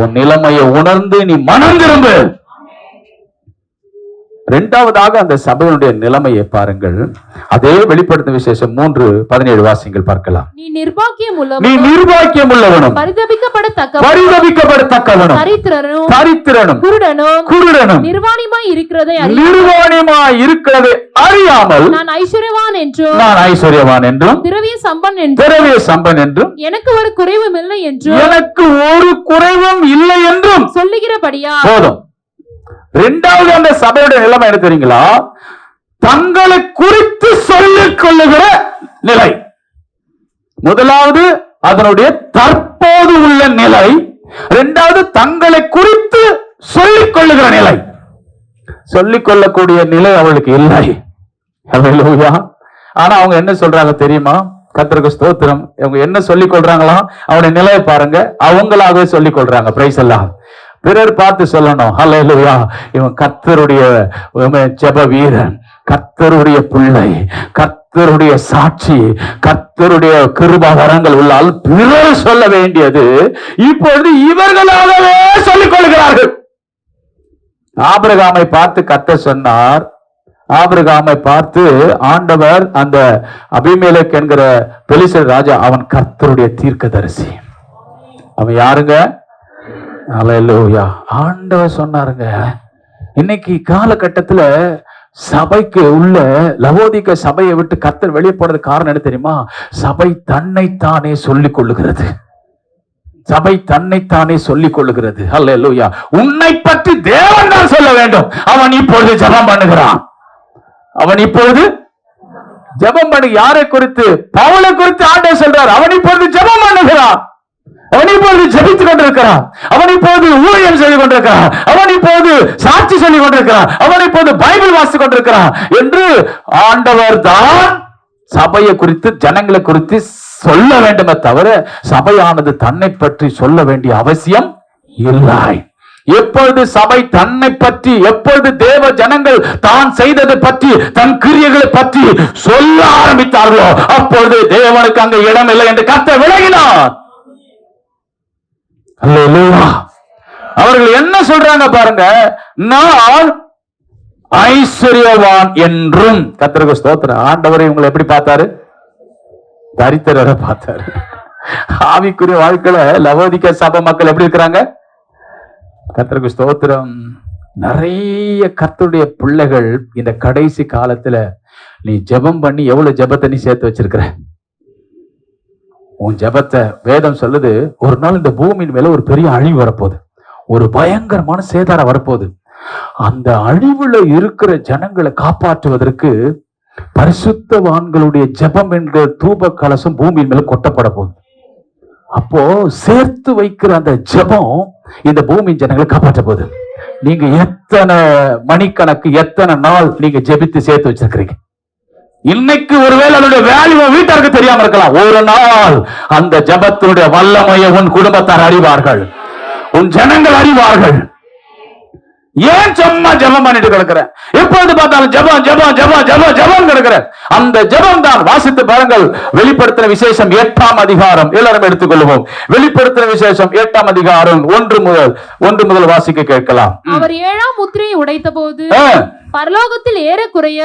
உன் நிலைமையை உணர்ந்து நீ மனம் திரும்பு. இரண்டாவதாக அந்த சபையினுடைய நிலைமையை பாருங்கள். அதே வெளிப்படுத்தும் விசேஷம் 3:17 வாசிங்கள் பார்க்கலாம். நீ நிர்பாக்கியம் உள்ளவனும் பரிதபிக்கப்படத்தக்கவனும் தரித்திரனும் குருடனும் நிர்வாணிமாய் இருக்கிறதை அறியாமல் நான் ஐஸ்வர்யவான் என்றும் திரவிய சம்பன் என்றும் எனக்கு ஒரு குறைவும் இல்லை என்றும் சொல்லுகிறபடியா. போதும். இரண்டாவது அந்த சபையோட நிலைமை என்ன தெரியுங்களா? தங்களை குறித்து சொல்லிக் கொள்ளுகிற நிலை. முதலாவது அதனுடைய தற்போது உள்ள நிலை, இரண்டாவது தங்களை குறித்து சொல்லிக் கொள்ளுகிற நிலை. சொல்லிக் கொள்ளக்கூடிய நிலை அவளுக்கு இல்லை. ஹல்லேலூயா. ஆனா அவங்க என்ன சொல்றாங்க தெரியுமா? கர்த்தருக்கு ஸ்தோத்திரம். அவங்க என்ன சொல்லிக் கொள்றாங்களா? அவருடைய நிலையை பாருங்க. அவங்களாகவே சொல்லிக் கொள்றாங்க. பிரைஸ் எல்லாம் பிறர் பார்த்து சொல்லணும். ஹல்லேலூயா. இவன் கர்த்தருடைய ஜெப வீரன், கர்த்தருடைய பிள்ளை, கர்த்தருடைய சாட்சி, கர்த்தருடைய கிருபா வரங்கள் உள்ளால் பிறர் சொல்ல வேண்டியது இப்பொழுது இவர்களாகவே சொல்லிக் கொள்கிறார்கள். ஆபிரகாமை பார்த்து கர்த்தர் சொன்னார், ஆபிரகாமை பார்த்து ஆண்டவர் அந்த அபிமெலேக் என்கிற பெலிஸ்தர் ராஜா, அவன் கர்த்தருடைய தீர்க்கதரிசி. அவன் யாருங்க? அல்லேலூயா. ஆண்டவர் சொன்னாருங்க. இன்னைக்கு காலகட்டத்துல சபைக்கு உள்ள லவோதிக்க சபையை விட்டு கர்த்தர் வெளியே போறது காரணம் என்ன தெரியுமா? சபை தன்னைத்தானே சொல்லிக் கொள்ளுகிறது. சபை தன்னைத்தானே சொல்லிக் கொள்ளுகிறது. அல்லேலூயா. உன்னை பற்றி தேவன் தான் சொல்ல வேண்டும். அவன் இப்பொழுது ஜெபம் பண்ணுகிறான். அவன் இப்பொழுது ஜெபம் பண்ணு. யாரை குறித்து? பவுலை குறித்து ஆண்டவர் சொல்றார். அவன் இப்பொழுது ஜெபம் பண்ணுகிறான். அவன் இப்பொழுது ஜெபித்துக் கொண்டிருக்கிறான். அவன் இப்போது ஊழியம் செய்து கொண்டிருக்கிறான். அவன் இப்போது சாட்சி சொல்லிக் கொண்டிருக்கிறான். அவன் இப்போது பைபிள் வாசித்துக் கொண்டிருக்கிறான் என்று ஆண்டவர் தான் சபையை குறித்து, ஜனங்களை குறித்து சொல்ல வேண்டுமே தவிர சபையானது தன்னை பற்றி சொல்ல வேண்டிய அவசியம் இல்லை. எப்பொழுது சபை தன்னை பற்றி, எப்பொழுது தேவ ஜனங்கள் தான் செய்ததை பற்றி, தன் கிரியைகளை பற்றி சொல்ல ஆரம்பித்தார்களோ அப்பொழுது தேவனுக்கு அங்க இடம் இல்லை என்று கர்த்தர் விலகினார். அல்லேலூயா. அவர்கள் என்ன சொல்றாங்க பாருங்க, நான் ஐஸ்வர்யவான் என்றும். கர்த்தருக்கு ஸ்தோத்திரம். ஆண்டவர் இவங்களை எப்படி பார்த்தாரு? தரித்திரரை பார்த்தாரு. ஆவிக்குரிய வாழ்க்கையில லவோதிக்க சபை மக்கள் எப்படி இருக்கிறாங்க? கர்த்தருக்கு ஸ்தோத்திரம். நிறைய கர்த்தருடைய பிள்ளைகள் இந்த கடைசி காலத்துல நீ ஜெபம் பண்ணி எவ்வளவு ஜெபத்தை நீ சேர்த்து வச்சிருக்கிற? உன் ஜெபத்தை வேதம் சொல்லுது, ஒரு நாள் இந்த பூமியின் மேல ஒரு பெரிய அழிவு வரப்போகுது, ஒரு பயங்கரமான சேதாரம் வரப்போகுது. அந்த அழிவுல இருக்கிற ஜனங்களை காப்பாற்றுவதற்கு பரிசுத்தவான்களுடைய ஜெபம் என்கிற தூப கலசம் பூமியின் மேல கொட்டப்பட போகுது. அப்போ சேர்த்து வைக்கிற அந்த ஜெபம் இந்த பூமியின் ஜனங்களை காப்பாற்ற போகுது. நீங்க எத்தனை மணிக்கணக்கு, எத்தனை நாள் நீங்க ஜெபித்து சேர்த்து வச்சிருக்கிறீங்க? இன்னைக்கு ஒருவேளை அதனுடைய வேல்யூ வீட்டாருக்கு தெரியாம இருக்கலாம். ஒரு நாள் அந்த ஜெபத்தினுடைய வல்லமையை உன் குடும்பத்தார் அறிவார்கள், உன் ஜனங்கள் அறிவார்கள். ஏன் சும்மா ஜெபம் பண்ணிட்டு கிடக்கிற? எப்பொழுது பார்த்தாலும் ஜெபம் ஜெபம் ஜெபம் ஜெபம் ஜெபம் கிடக்கிற? அந்த ஜெபம் தான். வாசித்து பாருங்கள். வெளிப்படுத்தின விசேஷம் 8ஆம் அதிகாரம் எல்லாரும் எடுத்துக்கொள்வோம். வெளிப்படுத்தின விசேஷம் 8ஆம் அதிகாரம் 1 முதல் வாசிக்க கேட்கலாம். அவர் 7ஆம் முத்திரையை உடைத்த போது பரலோகத்தில் ஏறக்குறைய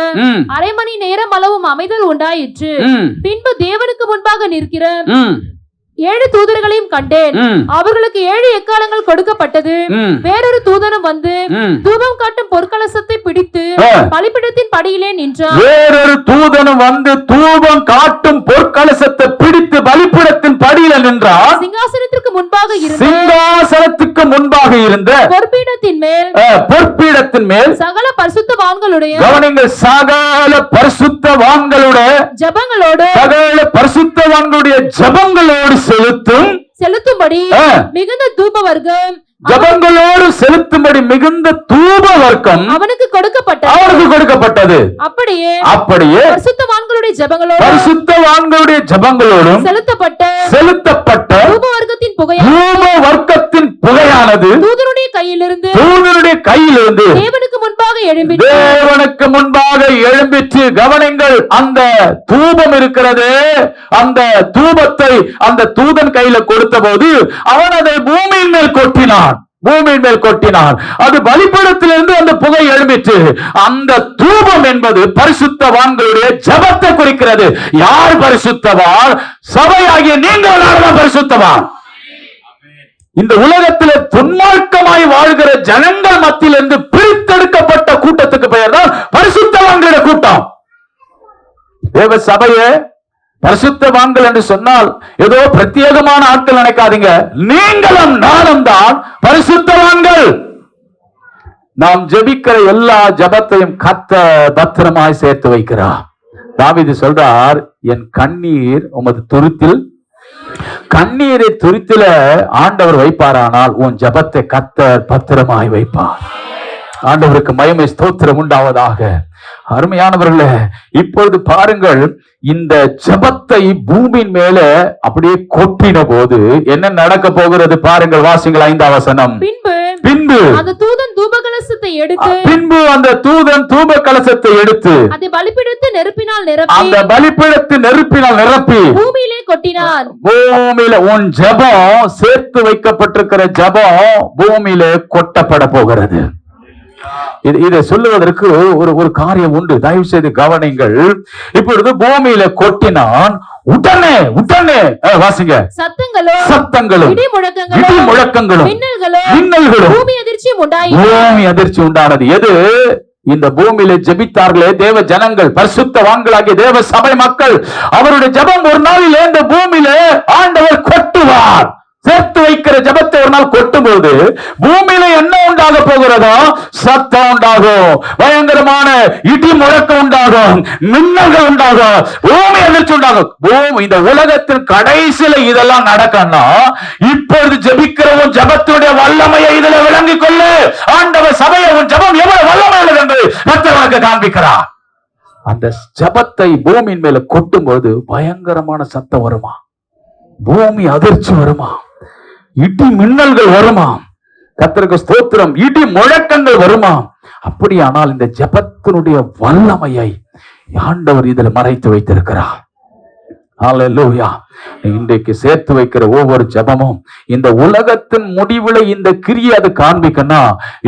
அரை மணி நேரம் அளவும் அமைதல் உண்டாயிற்று. பின்பு தேவனுக்கு முன்பாக நிற்கிற 7 தூதர்களையும் கண்டேன். அவர்களுக்கு 7 எக்காலங்கள் கொடுக்கப்பட்டது. வேறொரு தூதனும் வந்து தூபம் காட்டும் பொற்கலசத்தை பிடித்து பலிபீடத்தின் படியிலே நின்றான். வேறொரு தூதனும் வந்து தூபம் காட்டும் பொற்கலசத்தை பிடித்து பலிபீடத்தின் படியில நின்றான். சிங்காசனத்திற்கு முன்பாக இருந்த பொற்பீடத்தின் மேல் சகல பரிசுத்தவான்களுடைய, கவனிங்கள், சகல பரிசுத்தவான்களுடைய ஜெபங்களோடு, சகல பரிசுத்தவான்களுடைய ஜெபங்களோடு செலுத்தும்படி மிகுந்த தூப வர்க்கம், ஜெபங்களோடு செலுத்தும்படி மிகுந்த தூப வர்க்கம் அவனுக்கு கொடுக்கப்பட்டது. அப்படியே பரிசுத்தவான்களுடைய ஜெபங்களோடும் செலுத்தப்பட்ட தூப வர்க்கத்தின் புகையானது தூதனுடைய கையிலிருந்து தேவனுக்கு முன்பாக எழும்பிற்று. கவனிங்கள், அந்த தூபம் இருக்கிறது. அந்த தூபத்தை அந்த தூதன் கையில கொடுத்த போது அவன் அதை பூமியின் மேல் கொட்டினான். அது பலிபீடத்திலிருந்து அந்த புகை எழும்பிற்று. அந்த தூபம் என்பது பரிசுத்தவான்களுடைய ஜெபத்தை குறிக்கிறது. யார் பரிசுத்தவான்? சபையாகிய நீங்கள் தான் பரிசுத்தவான். இந்த உலகத்திலே துன்மார்க்கமாய் வாழ்கிற ஜனங்கள் மத்தியிலிருந்து பிரித்தெடுக்கப்பட்ட கூட்டத்துக்கு பெயர் தான் பரிசுத்தவான்களுடைய கூட்டம். தேவ சபையே பரிசுத்தவான்கள் என்று சொன்னால் ஏதோ பிரத்யேகமான ஆட்கள் நினைக்காதீங்க. நீங்களும் நானும் தான் பரிசுத்தவான்கள். நாம் ஜெபிக்கிற எல்லா ஜெபத்தையும் கர்த்தர் பத்திரமாய் சேர்த்து வைக்கிறார். தாவீது சொல்றார், என் கண்ணீர் உமது துருத்தில், கண்ணீரை துருத்தில ஆண்டவர் வைப்பாரானால் உன் ஜெபத்தை கர்த்தர் பத்திரமாய் வைப்பார். ஆண்டவருக்கு மகிமை ஸ்தோத்திரம் உண்டாவதாக. அருமையானவர்களே, இப்பொழுது பாருங்கள், இந்த ஜெபத்தை பூமியின் மேல அப்படியே கொட்டின போது என்ன நடக்க போகிறது பாருங்கள். வாசிங்கள் 5ஆம் வசனம். பின்பு அந்த தூதன் கலசத்தை எடுத்து பின்பு அந்த தூதன் தூப கலசத்தை எடுத்து அதை பலிபீடத்து நெருப்பினால் நிரப்பி அந்த பலிபீடத்து நெருப்பினால் நிரப்பி பூமியிலே கொட்டினான். பூமியில உன் ஜெபம், சேர்த்து வைக்கப்பட்டிருக்கிற ஜெபம் பூமியிலே கொட்டப்பட போகிறது. இதை சொல்லுவதற்கு ஒரு காரியம் உண்டு, தயவு செய்து கவனிங்கள். இப்பொழுது பூமியில கொட்டினான், உடனே வாசிங்க, சத்தங்களும் இடி முழக்கங்களும் மின்னல்களும் பூமி அதிர்ச்சி உண்டானது. எது? இந்த பூமியில ஜெபித்தார்களே தேவ ஜனங்கள், பரிசுத்தவான்களாகிய தேவ சபை மக்கள், அவருடைய ஜெபம் ஒரு நாளில் இந்த பூமியில ஆண்டவர் கொட்டுவார். சேர்த்து வைக்கிற ஜெபத்தை ஒரு நாள் கொட்டும் போது பூமியில என்ன உண்டாக போகிறதோ? சத்தம் உண்டாகும், பயங்கரமான இடி முழக்கம் உண்டாகும், மின்னல்கள் உண்டாகும், பூமி அதிர்ச்சி உண்டாகும். இந்த உலகத்தின் கடைசியில இதெல்லாம் நடக்கணும்னா இப்பொழுது ஜெபிக்கிறவன் ஜெபத்துடைய வல்லமையை இதுல விளங்கிக் கொள்ளு. ஆண்டவர் சபையை உன் ஜெபம் எவ்வளவு வல்லமையுள்ளது என்று மற்றவனுக்கு காண்பிக்கிறார். அந்த ஜெபத்தை பூமியின் மேல கொட்டும் போது பயங்கரமான சத்தம் வருமா, பூமி அதிர்ச்சி வருமா, இடி மின்னல்கள் வருமா, கர்த்தருக்கு ஸ்தோத்திரம், இடி முழக்கங்கள் வருமா. அப்படியானால் இந்த ஜெபத்தினுடைய வல்லமையை ஆண்டவர் இதில் மறைத்து வைத்திருக்கிறார். ஹல்லேலூயா. இன்றைக்கு சேர்த்து வைக்கிற ஒவ்வொரு ஜெபமும் இந்த உலகத்தின் முடிவுல இந்த கிரியை அது காண்பிக்கனா,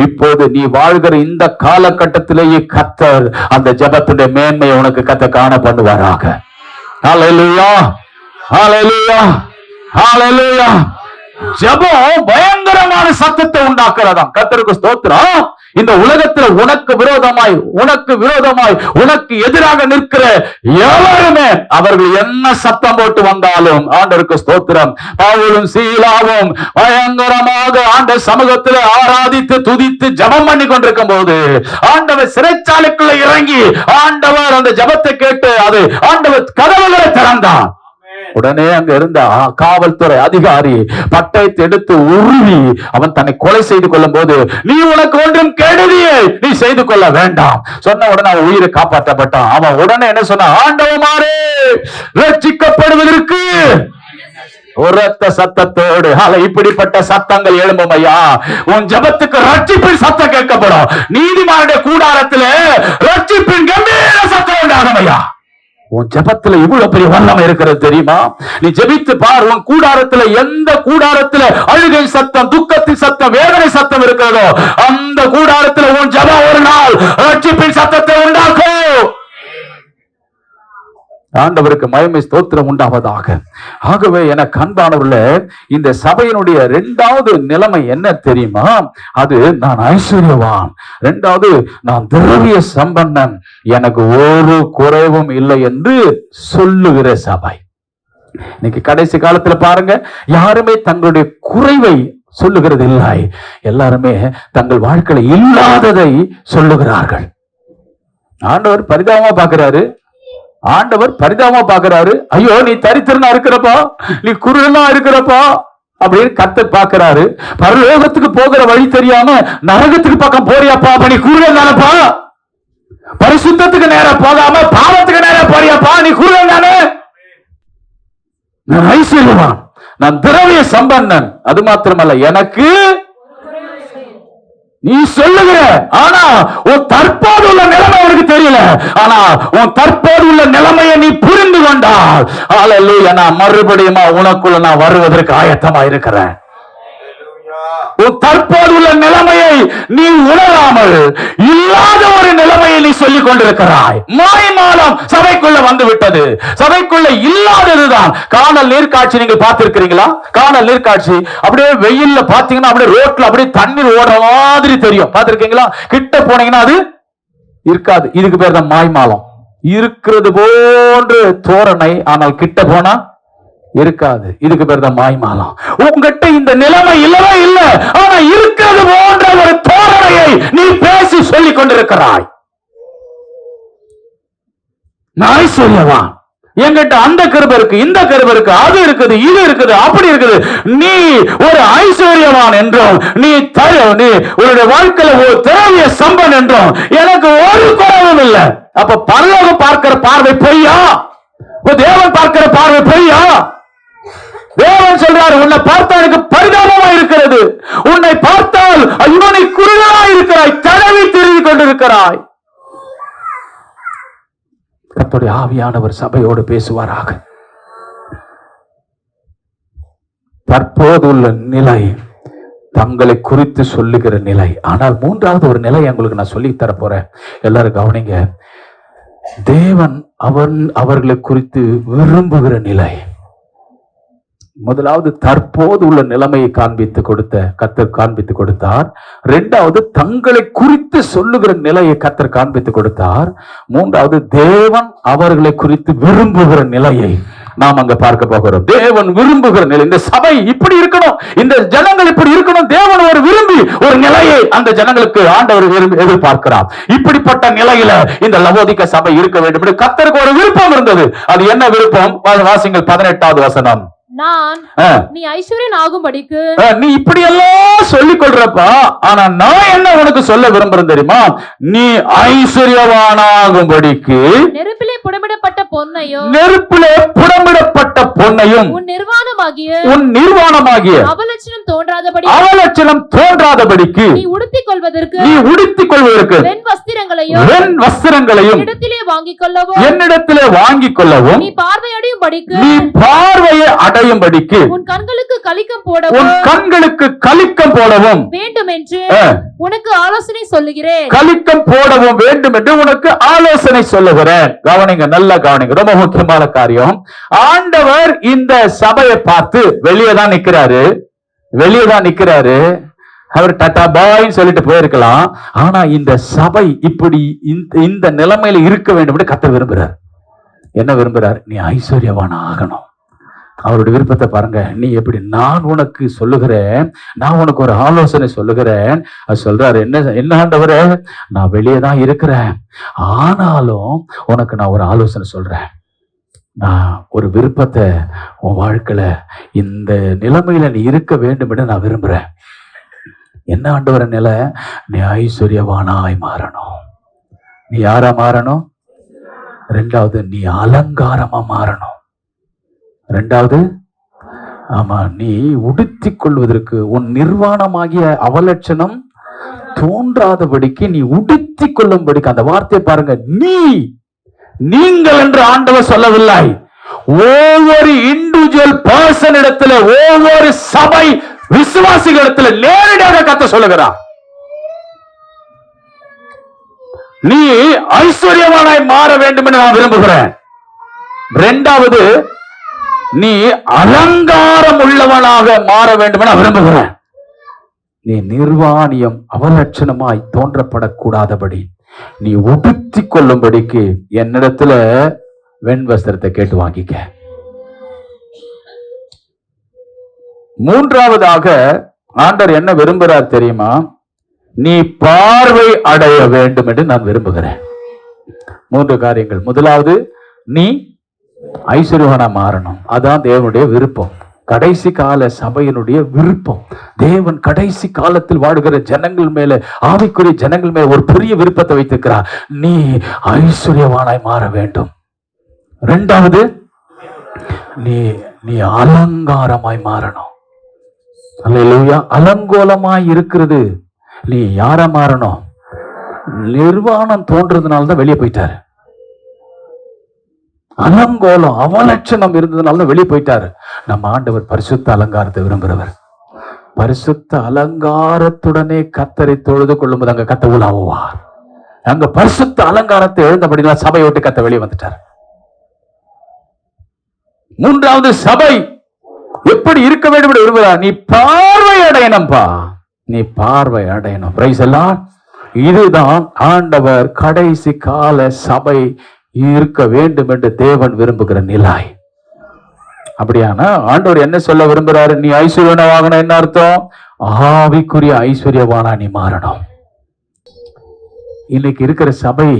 இப்போது நீ வாழ்கிற இந்த காலகட்டத்திலேயே கர்த்தர் அந்த ஜெபத்துடைய மேன்மையை உனக்கு கர்த்தர் காண பண்ணுவாராக. ஹல்லேலூயா, ஹல்லேலூயா, ஹல்லேலூயா. ஜெபம் பயங்கரமான சத்தத்தை உண்டாக்குறதாம். கர்த்தருக்கு ஸ்தோத்திரம். இந்த உலகத்துல உனக்கு விரோதமாய் உனக்கு எதிராக நிற்கிற எவருமே அவர்கள் என்ன சத்தம் போட்டு வந்தாலும் ஆண்டவருக்கு ஸ்தோத்திரம், பவுலும் சீலாவும் பயங்கரமாக ஆண்டவர் சமூகத்தில் ஆராதித்து துதித்து ஜெபம் பண்ணி கொண்டிருக்கும் போது ஆண்டவர் சிறைச்சாலைக்குள்ள இறங்கி ஆண்டவர் அந்த ஜெபத்தை கேட்டு அது ஆண்டவர் கதவுகளை திறந்தார். உடனே அங்க இருந்த காவல்துறை அதிகாரி பட்டயத்தை எடுத்து உருவி அவன் தன்னை கொலை செய்து கொள்ளும் போது, நீ உனக்கு ஒன்றும் கெடுதியை நீ செய்து கொள்ள வேண்டாம் சொன்ன உடனே அவன் உயிரை காப்பாற்றப்பட்டான். அவன் உடனே என்ன சொன்ன? ஆண்டவமாரே, ரட்சிக்கப்படுவதற்கு உரத்த சத்தத்தோடு இப்படிப்பட்ட சத்தங்கள் எழும்பும் ஐயா. உன் ஜெபத்துக்கு ரட்சிப்பின் சத்தம் கேட்கப்படும். நீதிமானுடைய கூடாரத்திலே ரட்சிப்பின் கம்பீர சத்தம் உண்டாகும் ஐயா. உன் ஜெபத்துல இவ்வளவு பெரிய வல்லமை இருக்கிறது தெரியுமா? நீ ஜெபித்து பார், உன் கூடாரத்துல எந்த கூடாரத்துல அழுகை சத்தம், துக்கத்தின் சத்தம், வேதனை சத்தம் இருக்கிறதோ அந்த கூடாரத்துல உன் ஜெபம் ஒரு நாள் ரட்சிப்பின் சத்தத்தை உண்டாக்கும். ஆண்டவருக்கு மகிமை ஸ்தோத்திரம் உண்டாவதாக. ஆகவே எனக்கு அன்பானவர்களே, இந்த சபையினுடைய இரண்டாவது நிலைமை என்ன தெரியுமா? அது நான் ஐஸ்வர்யவான், இரண்டாவது நான் திரவிய சம்பன்னன், எனக்கு ஒரு குறைவும் இல்லை என்று சொல்லுகிற சபை. இன்னைக்கு கடைசி காலத்துல பாருங்க, யாருமே தங்களுடைய குறைவை சொல்லுகிறது இல்லை, எல்லாருமே தங்கள் வாழ்க்கையில இல்லாததை சொல்லுகிறார்கள். ஆண்டவர் பரிதாபமா பார்க்கிறாரு. ஐயோ நீ தரித்திரனா இருக்கிறப்பா, நீ குருடனா இருக்கிறப்பா அப்படின்னு கர்த்தர் பார்க்கிறாரு. பரலோகத்துக்கு போகிற வழி தெரியாம நரகத்துக்கு பக்கம் போறியாப்பா, அப்ப நீ குருடன் தானப்பா. பரிசுத்தத்துக்கு நேரம் போகாம பாவத்துக்கு நேரம் போறியாப்பா, நீ குருடன் தானே. நான் ஐஸ்வர்யவான், நான் திரவிய சம்பன்னன், அது மாத்திரமல்ல எனக்கு நீ சொல்லுகிற, ஆனா உன் தற்போது உள்ள நிலைமை உனக்கு தெரியல. ஆனா உன் தற்போது உள்ள நிலைமையை நீ புரிந்து கொண்டால் ஹல்லேலூயா, நான் மறுபடியும் உனக்குள்ள நான் வருவதற்கு ஆயத்தமா இருக்கிறேன். உன் தற்போது உள்ள நிலைமையை நீ உணராமல் இல்லாத ஒரு நிலைமையை நீ சொல்லிக் கொண்டிருக்கிறாய். மாய்மாலம் சபைக்குள்ள வந்து விட்டது. சபைக்குள்ள இல்லாததுதான் காணல் நீர்க்காட்சி. நீங்கள் பார்த்திருக்கிறீங்களா? காணல் நீர்க்காட்சி அப்படியே வெயில்ல பாத்தீங்கன்னா அப்படியே ரோட்ல அப்படியே தண்ணீர் ஓடுற மாதிரி தெரியும். பார்த்திருக்கீங்களா? கிட்ட போனீங்கன்னா அது இருக்காது. இதுக்கு பேர் தான் மாய்மாலம். இருக்கிறது போன்று தோரணை, ஆனால் கிட்ட போனா இருக்காது. இதுக்கு பேர் தான் மாய்மாலம். உங்ககிட்ட இந்த நிலைமை இல்லவே இல்லை, ஆனா இருக்கிறது போன்ற ஒரு தோரணையை நீ பேசி சொல்லிக் கொண்டிருக்கிறாய். நான் சொல்லுவான், என்கிட்ட அந்த கிருபை இருக்கு, இந்த கிருபை இருக்கு, அது இருக்குது, இது இருக்குது, அப்படி இருக்குது. நீ ஒரு ஐஸ்வர்யவான் என்றும், நீ உன்னுடைய வாழ்க்கையில ஒரு திரவிய சம்பன் என்றும் எனக்கு ஒரு குறைவும் இல்லை. அப்ப பரலோகம் பார்க்கிற பார்வை பொய்யா? தேவன் பார்க்கிற பார்வை பொய்யா? தேவன் சொல்றாரு, உன்னை பார்த்தா எனக்கு பரிதாபமா இருக்கிறது. உன்னை பார்த்தால் ஐயோ நீ குருடனா இருக்கிறாய், இருக்கிறாய்? கர்த்தருடைய ஆவியானவர் சபையோடு பேசுவாராக. தற்போதுள்ள நிலை தங்களை குறித்து சொல்லுகிற நிலை. ஆனால் மூன்றாவது ஒரு நிலை உங்களுக்கு நான் சொல்லி தர போறேன். எல்லாரும் கவனிங்க. தேவன் அவர்களை குறித்து விரும்புகிற நிலை. முதலாவது தற்போது உள்ள நிலைமையை கர்த்தர் காண்பித்து கொடுத்தார். இரண்டாவது தங்களை குறித்து சொல்லுகிற நிலையை கர்த்தர் காண்பித்து கொடுத்தார். மூன்றாவது தேவன் அவர்களை குறித்து விரும்புகிற நிலையை நாம் அங்க பார்க்க போகிறோம். தேவன் விரும்புகிற நிலை. இந்த சபை இப்படி இருக்கணும், இந்த ஜனங்கள் இப்படி இருக்கணும். தேவன் ஒரு விரும்பி ஒரு நிலையை அந்த ஜனங்களுக்கு ஆண்டவர் எதிர்பார்க்கிறார். இப்படிப்பட்ட நிலையில இந்த லவோதிக்க சபை இருக்க வேண்டும் என்று கர்த்தருக்கு ஒரு விருப்பம் இருந்தது. அது என்ன விருப்பம்? வாசிங்கள் 18வது வசனம். நான் நீ ஐஸ்வர்யன் ஆகும்படிக்கு. நீ இப்படி எல்லாம் சொல்லிக் கொள்றப்பா, ஆனா நான் என்ன உனக்கு சொல்ல விரும்புறேன் தெரியுமா? நீ ஐஸ்வர்யவானாகும்படிக்கு நெருப்பிலே புடமிடப்பட்ட பொன்னையும் உன் நிர்வாணமாகிய அவலட்சணம் தோன்றாதபடிக்கு நீ உடுத்திக் கொள்வதற்கு வெண் வஸ்திரங்களையும் என்னிடத்திலே வாங்கிக் கொள்ளவும் நீ பார்வையை அடையும்படிக்கு உன் கண்களுக்கு கலிக்கம் போடவும் வேண்டும் என்று உனக்கு ஆலோசனை சொல்லுகிறேன். கலிக்கம் போடவும் வேண்டும் என்று உனக்கு ஆலோசனை சொல்லுகிறேன். கவனிங்க, நல்லா கவனிங்க. ரொம்ப முக்கியமான காரியம். ஆண்டவர் இந்த சபையை பார்த்து வெளியே தான் நிக்கிறாரு. அவர் டாடா பாய்ன்னு சொல்லிட்டு போயிருக்கலாம். ஆனா இந்த சபை இப்படி இந்த நிலைமையில இருக்க வேண்டும் என்று கர்த்தர் விரும்புறார். என்ன விரும்புறார்? நீ ஐஸ்வர்யவான் ஆகணும். அவருடைய விருப்பத்தை பாருங்க. நீ எப்படி? நான் உனக்கு சொல்லுகிறேன், நான் உனக்கு ஒரு ஆலோசனை சொல்லுகிறேன். அது சொல்றாரு, என்ன ஆண்டவரே, நான் வெளியே தான் இருக்கிறேன், ஆனாலும் உனக்கு நான் ஒரு ஆலோசனை சொல்றேன். நான் ஒரு விருப்பத்தை உன் வாழ்க்கையில இந்த நிலைமையில நீ இருக்க வேண்டும் என்று நான் விரும்புறேன். என்ன ஆண்டவர நிலை? நீ ஐஸ்வர்யவானாய் மாறணும். நீ யாரா மாறணும்? ரெண்டாவது, நீ அலங்காரமா மாறணும். ரெண்டாவது, ஆமா, நீ உடுத்திக் கொள்வதற்கு உன் நிர்வாணமாகிய அவலட்சணம் தோன்றாதபடிக்கு நீ உடுத்திக் கொள்ளும்படிக்கு. அந்த வார்த்தையை பாருங்க. நீங்கள் என்று ஆண்டவர் சொல்லவில்லை. ஒவ்வொரு இண்டிவிஜுவல் பர்சன் இடத்துல, ஒவ்வொரு சபை விசுவாசிகளிடத்துல நேரடியாக கர்த்தர் சொல்லுகிறார். நீ ஐஸ்வர்யவானாய் மாற வேண்டும் என்று நான் விரும்புகிறேன். இரண்டாவது, நீ அலங்காரம் உள்ளவனாக மாற வேண்டும் என விரும்புகிறேன். நீ நிர்வாணியம் அவலட்சணமாய் தோன்றப்படக்கூடாதபடி நீ உடுத்திக் கொள்ளும்படிக்கு என்னிடத்துல வெண் வஸ்திரத்தை கேட்டு வாங்கிக்க. மூன்றாவதாக ஆண்டவர் என்ன விரும்புகிறார் தெரியுமா? நீ பார்வை அடைய வேண்டும் என்று நான் விரும்புகிறேன். மூன்று காரியங்கள். முதலாவது, நீ ஐஸ்வர்யவானா மாறணும். அதான் தேவனுடைய விருப்பம். கடைசி கால சபையினுடைய விருப்பம். தேவன் கடைசி காலத்தில் வாடுகிற ஜனங்கள் மேல, ஆவிக்குரிய ஜனங்கள் மேல ஒரு பெரிய விருப்பத்தை வைத்திருக்கிறார். நீ ஐஸ்வர்யவானாய் மாற வேண்டும். இரண்டாவது, நீ அலங்காரமாய் மாறணும். அல்லேலூயா. அலங்கோலமாய் இருக்கிறது. நீ யாரா மாறணும்? நிர்வாணம் தோன்றதுனால்தான் வெளியே போயிட்டாரு. அலங்கோலம் அவலட்சணம் இருந்ததுனால வெளியே போயிட்டாரு. நம்ம ஆண்டவர் பரிசுத்த அலங்காரத்தை விரும்புகிறவர். பரிசுத்த அலங்காரத்துடனே கர்த்தரை தொழுது கொள்ளும்போது அங்க கர்த்தர் உலாவுவார். அங்க பரிசுத்த அலங்காரத்தை எழுந்தபடினால் சபையை விட்டு கர்த்தர் வெளியே வந்துட்டார். மூன்றாவது, சபை எப்படி இருக்க வேண்டும் என்று விரும்புகிறார்? நீ பார்வை அடையணும்பா. நீ பார்வை அடையணும். பிரைஸ் எல்லாம். இதுதான் ஆண்டவர் கடைசி கால சபை இருக்க வேண்டும் என்று தேவன் விரும்புகிற நிலை. அப்படியானா ஆண்டவர் என்ன சொல்ல விரும்புறாரு? நீ ஐஸ்வர்யவானா என்ன அர்த்தம்? ஆவிக்குரிய ஐஸ்வர்யவானா நீ மாறணும். இன்னைக்கு இருக்கிற சபை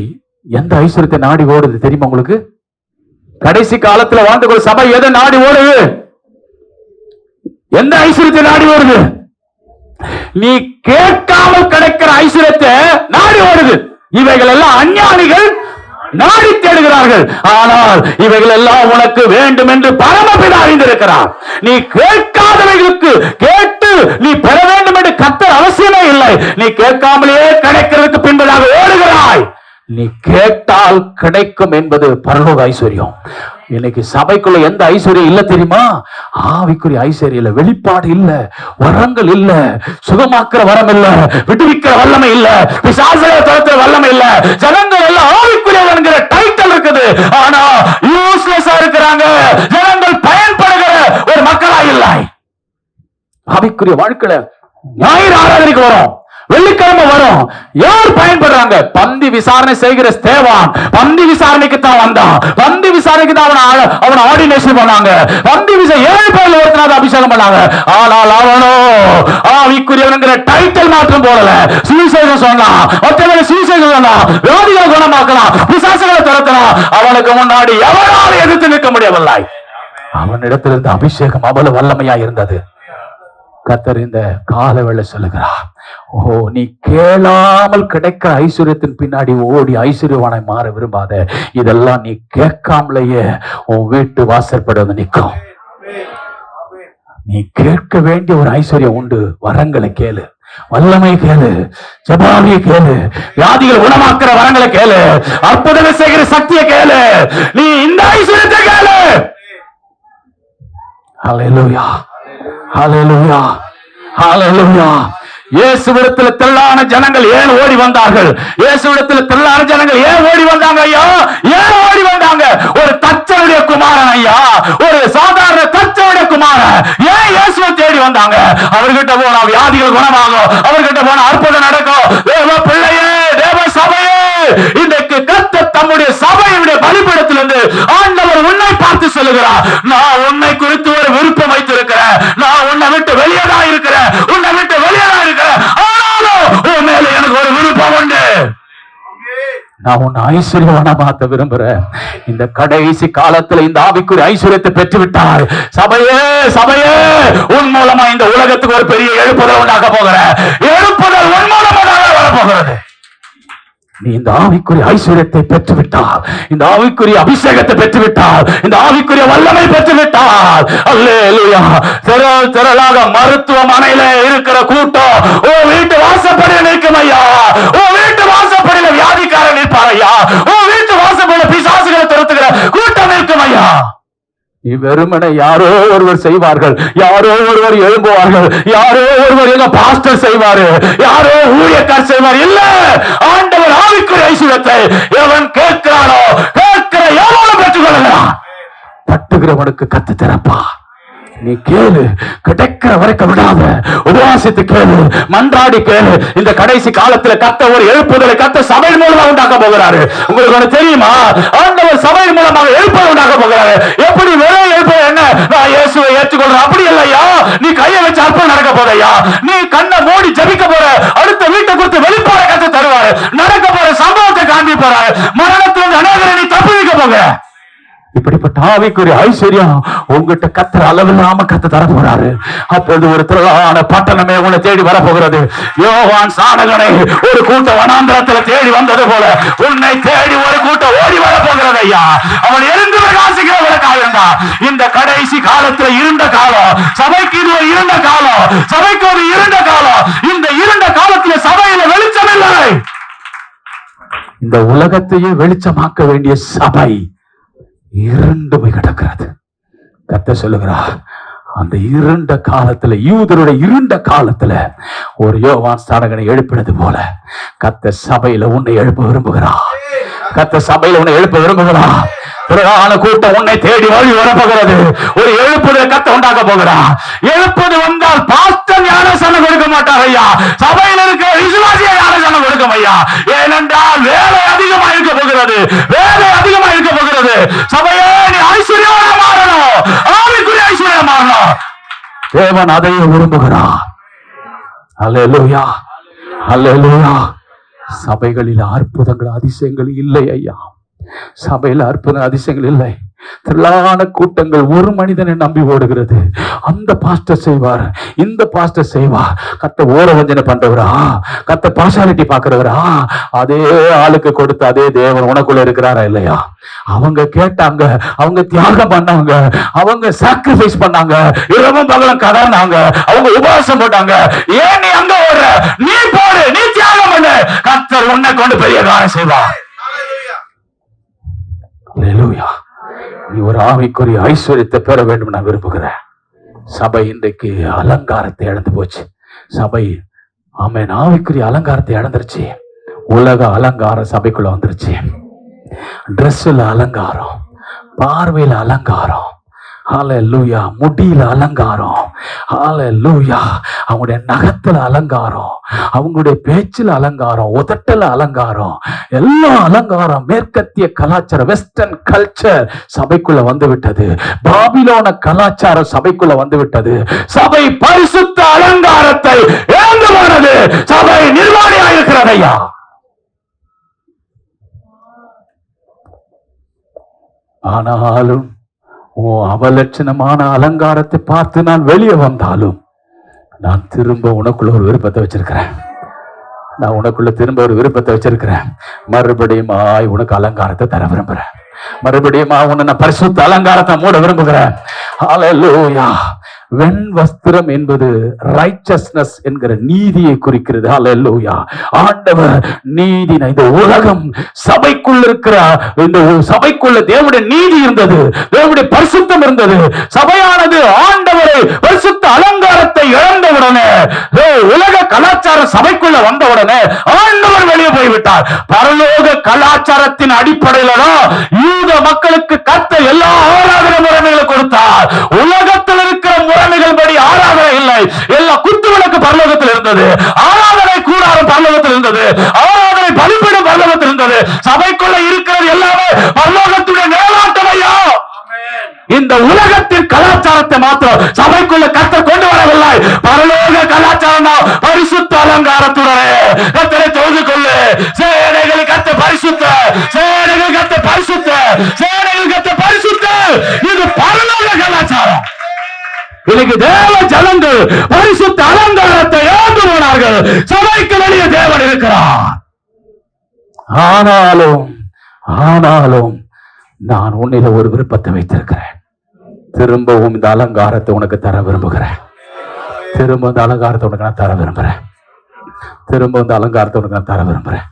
எந்த ஐஸ்வர்யத்தை நாடி ஓடுது தெரியுமா உங்களுக்கு? கடைசி காலத்துல வாழ்ந்த சபை எதை நாடி ஓடுது? எந்த ஐஸ்வர்யத்தை நாடி ஓடுது? நீ கேட்காமல் கிடைக்கிற ஐஸ்வர்யத்தை நாடி ஓடுது. இவைகள் எல்லாம் அஞ்ஞானிகள் நாடி தேடுகிறார்கள். ஆனால் இவைகள் எல்லாம் உனக்கு வேண்டும் என்று பரமபிதா அறிந்திருக்கிறார். நீ கேட்காதவைகளுக்கு கேட்டு நீ பெற வேண்டும் என்று கர்த்தர் அவசியமே இல்லை. நீ கேட்காமலே கிடைக்கிறதுக்கு பின்பதாக ஓடுகிறாய். நீ கேட்டால் கிடைக்கும் என்பது பரலோக ஐஸ்வர்யம். இன்னைக்கு சபைக்குள்ள எந்த ஐஸ்வர்யம் இல்ல தெரியுமா? ஆவிக்குரிய ஐஸ்வர்யம் இல்ல, வெளிப்பாடு இல்ல, வரங்கள் இல்ல, சுகமாக்குற வரம் இல்ல, விடுவிக்கிற வல்லமை இல்ல, பிசாசுகளை துரத்துற வல்லமை இல்ல. ஜனங்கள் எல்லாம் ஆவிக்குரியவன்கிற டைட்டில் இருக்குது, ஆனா யூஸ்லெஸ்ஸா இருக்கிறாங்க. ஜனங்கள் பயன்படுகிற ஒரு மக்களா இல்லை. ஆவிக்குரிய வாழ்க்கையில ஞாயிறு ஆராதனைக்கு வரும், வெள்ளிக்கிழமை வரும். யார் பயன்படுறாங்க? பந்தி விசாரணை செய்கிற ஸ்தேவான் பந்தி விசாரணைக்கு தான் வந்தான். பந்தி விசாரணைக்கு தான் அவனை ஆர்டினேஷன் பண்ணாங்க. பந்தி விசாரணை 7 பேர்ல ஒருத்தனாவது அபிஷேகம் பண்ணாங்க. ஆனால் அவனோ ஆவிக்குரியவன்கிற டைட்டில் மாற்றம் போடல. சுவிசேஷம் சொன்னான், மற்றவங்க சுவிசேஷம் சொன்னான், வியாதிகளை குணமாக்கலாம், பிசாசுகளை துரத்தலாம். அவனுக்கு முன்னாடி எவரால் எதிர்த்து நிற்க முடியவில்லை. அவனிடத்திலிருந்து அபிஷேகம் அவ்வளவு வல்லமையா இருந்தது. கர்த்தர் இந்த காலவேளை சொல்லுகிறார், ஓ நீ கேளாமல் கிடைக்கிற ஐஸ்வர்யத்தின் பின்னாடி ஓடி ஐஸ்வர்யவானை மாற விரும்பாத. இதெல்லாம் நீ கேட்காமலேயே உன் வீட்டு வாசற்பட வந்து நிற்கும். நீ கேட்க வேண்டிய ஒரு ஐஸ்வர்யம் உண்டு. வரங்களை கேளு, வல்லமை கேளு, ஜெபாவியை கேளு, வியாதிகள் குணமாக்குற வரங்களை கேளு, அற்புதம் செய்கிற சக்தியை கேளு. நீ இந்த ஐஸ்வர்யத்தை கேளு. ஹல்லேலூயா, ஹல்லேலூயா, ஹல்லேலூயா. இயேசுவிடத்தில் திரளான ஜனங்கள் ஏன் ஓடி வந்தார்கள்? இயேசுவிடத்தில் திரளான ஜனங்கள் ஏன் ஓடி வந்தாங்க ஐயா? ஏன் ஓடி வந்தாங்க? ஒரு தச்சனுடைய குமாரன் ஐயா, ஒரு சாதாரண தச்சனுடைய குமாரன் ஏன் இயேசுவை தேடி வந்தாங்க? அவர்கிட்ட போனா வியாதிகள் குணமாகும், அவர்கிட்ட போனா அற்புதம் நடக்கும். தேவ பிள்ளையே, தேவ சபையே, இன்றைக்கு கர்த்தர் தம்முடைய சபையுடைய பலிபீடத்திலிருந்து ஆண்டவர் உன்னை பார்த்து சொல்லுகிறார், நான் உன்னை குறித்து ஒரு விருப்பம் வைத்திருக்கிறேன். நான் உன்னை விட்டு வெளியேதான் இருக்கிறேன், உன்னை விட்டு வெளியேதான் இருக்கிறேன். ஆனாலும் உன் மேல எனக்கு ஒரு விருப்பம் உண்டு. நான் உன்னை ஐஸ்வர்யவானா மாத்த விரும்புறேன். இந்த கடைசி காலத்துல இந்த ஆவிக்குரிய ஐஸ்வர்யத்தை பெற்று விட்டார். சபையே, சபையே, உன் மூலமா இந்த உலகத்துக்கு ஒரு பெரிய எழுப்புதல் உண்டாக்க போகிற. எழுப்புதல் உன் மூலமாக வரப்போகிறது. நீ இந்த ஆவிக்குரிய ஐஸ்வர்யத்தை பெற்றுவிட்டால், இந்த ஆவிக்குரிய அபிஷேகத்தை பெற்றுவிட்டால், இந்த ஆவிக்குரிய வல்லமை பெற்றுவிட்டால், அல்லேலூயா. திரள் திரளாக மருத்துவமனையில இருக்கிற கூட்டம் ஓ வீட்டு வாசப்படியில் நிற்கும் ஐயா. ஓ வீட்டு வாசப்படியில வியாதிக்காரன் நிற்பார் ஐயா. ஓ வீட்டு வாசப்படியில பிசாசுகளை துரத்துகிற கூட்டம் நிற்கும் ஐயா. நீ வெறுமனை யாரோ ஒருவர் செய்வார்கள், யாரோ ஒருவர் எழும்புவார்கள், யாரோ ஒருவர் எங்க பாஸ்டர் செய்வாரு, யாரோ ஊழியக்கார் செய்வார். இல்ல, ஆண்டவர் ஆவிக்குரிய ஐஸ்வர்யத்தை எவன் கேட்கிறானோ, கேட்கிற எவனும் பெற்றுக்கொள்ளலாம். தட்டுகிறவனுக்கு கத்து திறப்பா. நீ கேளு, கிடைக்கிற வரைக்கும் விடாத. உபவாசித்து கேளு, மன்றாடி கேளு. இந்த கடைசி காலத்துல கத்த ஒரு எழுப்புதலை கத்த சபை மூலமா உண்டாக்க போகிறாரு. உங்களுக்கு ஒண்ணு தெரியுமா? ஆண்டவர் சபை மூலமாக எழுப்புதல் உண்டாக்க போகிறாரு. எப்படி வெறும் எழுப்புதல்? என்ன, நான் இயேசுவை ஏற்றுக்கொள்றேன் அப்படி இல்லையா? நீ கையை வச்சு அற்புதம் நடக்க போதையா? நீ கண்ணை மூடி ஜெபிக்க போற, அடுத்த வீட்டை குறித்து வெளிப்பாட கத்து தருவாரு. நடக்க போற சம்பவத்தை காண்பி போறாரு. மரணத்திலிருந்து அநேகரை நீ தப்பு வைக்க போக. இப்படிப்பட்ட ஆவிக்குரிய ஐஸ்வர்யம் உங்ககிட்ட கத்தர் அளவில்லாம கத்து தர போறாரு. அப்போது ஒரு திரளான பட்டணமே உன்னை தேடி வரப்போகிறது. யோவான் சாணகனை ஒரு கூட்டம் வனாந்திரத்துல தேடி வந்தது போல உன்னை தேடி ஒரு கூட்டம் ஓடி வரப்போகிறது ஐயா. அவன் எழுந்து பிரகாசிக்கிறவர்களுக்காக இருந்தான். இந்த கடைசி காலத்துல இருண்ட காலம், சபைக்கு இது ஒரு இருண்ட காலம், சபைக்கு ஒரு இருண்ட காலம். இந்த இருண்ட காலத்துல சபையில வெளிச்சம் இல்லை. இந்த உலகத்தையே வெளிச்சமாக்க வேண்டிய சபை இருண்டு போய் கிடக்கிறது. கர்த்தர் சொல்லுகிறார், அந்த இருண்ட காலத்துல, யூதருடைய இருண்ட காலத்துல ஒரு யோவான் ஸ்நானகனை எழுப்பினது போல கர்த்தர் சபையில உன்னை எழுப்ப விரும்புகிறார். கர்த்தர் சபையில உன்னை எழுப்ப விரும்புகிறார். பிரதான கூட்டம் உன்னை தேடி வழி வரப்போகிறது. ஒரு எழுப்புதல் கர்த்தர் உண்டாக்க போகிறார். எழுப்புது வந்தால் பாஸ்டர் ஞானஸ்நானம் கொடுக்க மாட்டார் ஐயா. சபையில் இருக்கிற விசுவாசியை ஞானஸ்நானம் கொடுக்கும் ஐயா. ஏனென்றால் வேலை அதிகமாக இருக்க போகிறது, வேலை அதிகமாக இருக்க போகிறது. சபையே, நீ ஐஸ்வர்யமாக மாறணும், ஆவிக்குரிய ஐஸ்வர்யம் மாறணும். தேவன் அதையும் விரும்புகிறார். அல்லேலூயா, அல்லேலூயா. சபைகளில் அற்புதங்கள் அதிசயங்கள் இல்லை ஐயா. சபையில் அற்புத அதிசயங்கள் இல்லை. திரளான கூட்டங்கள் ஒரு மனிதனை நம்பி ஓடுகிறது. அந்த பாஸ்டர் செய்வார், இந்த பாஸ்டர் செய்வார். கத்த ஓர வஞ்சனை பண்றவரா, கத்த பார்ஷாலிட்டி பாக்குறவரா, அதே ஆளுக்கு கொடுத்த அதே தேவன் உனக்குள்ள இருக்கிறாரா இல்லையா? அவங்க கேட்டாங்க, அவங்க தியாகம் பண்ணாங்க, அவங்க சாக்ரிஃபைஸ் பண்ணாங்க, இரவும் பகலும் கடனாங்க, அவங்க உபவாசம் போட்டாங்க. ஏன் நீ அங்க ஓடுற? நீ போடு, நீ தியாகம் பண்ணு, கர்த்தர் உன்னை கொண்டு பெரிய காரியம் செய்வார். அல்லேலூயா. நீ ஒரு ஆவிக்குரிய ஐஸ்வர்யத்தை பெற வேண்டும் நான் விரும்புகிறேன். சபை இன்றைக்கு அலங்காரத்தை இழந்து போச்சு. சபை ஆமென் ஆவிக்குரிய அலங்காரத்தை இழந்துருச்சு. உலக அலங்காரம் சபைக்குள்ள வந்துருச்சு. ட்ரெஸ்ல அலங்காரம், பார்வையில அலங்காரம், ஹல்லேலூயா, முடியில அலங்காரம், ஹல்லேலூயா, அவங்களுடைய நகத்துல அலங்காரம், அவங்களுடைய பேச்சில் அலங்காரம், உதட்டல அலங்காரம், எல்லா அலங்காரம். மேற்கத்திய கலாச்சாரம், வெஸ்டர்ன் கல்ச்சர் சபைக்குள்ள வந்து விட்டது. பாபிலோன கலாச்சாரம் சபைக்குள்ள வந்து விட்டது. சபை பரிசுத்த அலங்காரத்தை இழந்து போனது. சபை நிர்வாணியாக இருக்கிறது ஐயா. ஆனாலும் அவலட்சணமான அலங்காரத்தை பார்த்து நான் வெளியே வந்தாலும் நான் திரும்ப உனக்குள்ள ஒரு விருப்பத்தை வச்சிருக்கிறேன். நான் உனக்குள்ள திரும்ப ஒரு விருப்பத்தை வச்சிருக்கிறேன். மறுபடியும் உனக்கு அலங்காரத்தை தர விரும்புறேன். மறுபடியும் உன்னை நான் பரிசுத்த அலங்காரத்தை மூட விரும்புகிறேன். ஹல்லேலூயா. வெண் வஸ்திரம் என்பது ரைச்சஸ்னஸ் என்கிற நீதியை குறிக்கிறது. ஹல்லேலூயா. ஆண்டவர் நீதி. இந்த உலகம் சபைக்குள்ள இருக்கிற இந்த சபைக்குள்ள தேவனுடைய நீதி இருந்தது, தேவனுடைய பரிசுத்தம் இருந்தது. சபையானது ஆண்டவரை பரிசுத்த அலங்காரத்தை இழந்தவுடனே, உலக கலாச்சாரம் சபைக்குள்ள வந்தவுடனே ஆண்டவர் வெளியே போய்விட்டார். பரலோக கலாச்சாரத்தின் அடிப்படையில தான் யூத மக்களுக்கு கர்த்தர் எல்லா ஆராதனை முறைமைகளை கொடுத்தார். உலகத்தில் இருக்கிற முறைமைகள் படி ஆராதனை இல்லை. எல்லா குத்து விளக்கு பரலோகத்தில் இருந்தது, ஆராதனை கூடாரம் பரலோகத்தில் இருந்தது, ஆராதனை பலிபீடம் பரலோகத்தில் இருந்தது. சபைக்குள்ள இருக்கிறது எல்லாமே பரலோகத்துடைய நிலநாட்டம் ஐயா. இந்த உலகத்தின் கலாச்சாரத்தை மாத்திரம் சபைக்குள்ள கர்த்தர் கொண்டு வரவில்லை. பரலோக கலாச்சாரம் பரிசுத்த அலங்காரத்துடனே கர்த்தரை தொழுது கொள்ளு. சேனைகள் கர்த்தர் பரிசுத்த, சேனைகள் கர்த்தர் பரிசுத்த, சேனைகள் கர்த்தர் பரிசுத்த. இது பரலோக கலாச்சாரம். இன்னைக்கு தேவ ஜனங்கள் பரிசுத்த அலங்காரத்தை இழந்து போனார்கள். சபைக்கு வெளியே தேவன் இருக்கிறார். ஆனாலும் நான் உன்னில ஒரு விருப்பத்தை வைத்திருக்கிறேன். திரும்பவும் இந்த அலங்காரத்தை உனக்கு தர விரும்புகிறேன். திரும்ப இந்த அலங்காரத்தை உனக்கு நான் தர விரும்புகிறேன். திரும்ப இந்த அலங்காரத்தை உனக்கு நான் தர விரும்புகிறேன்.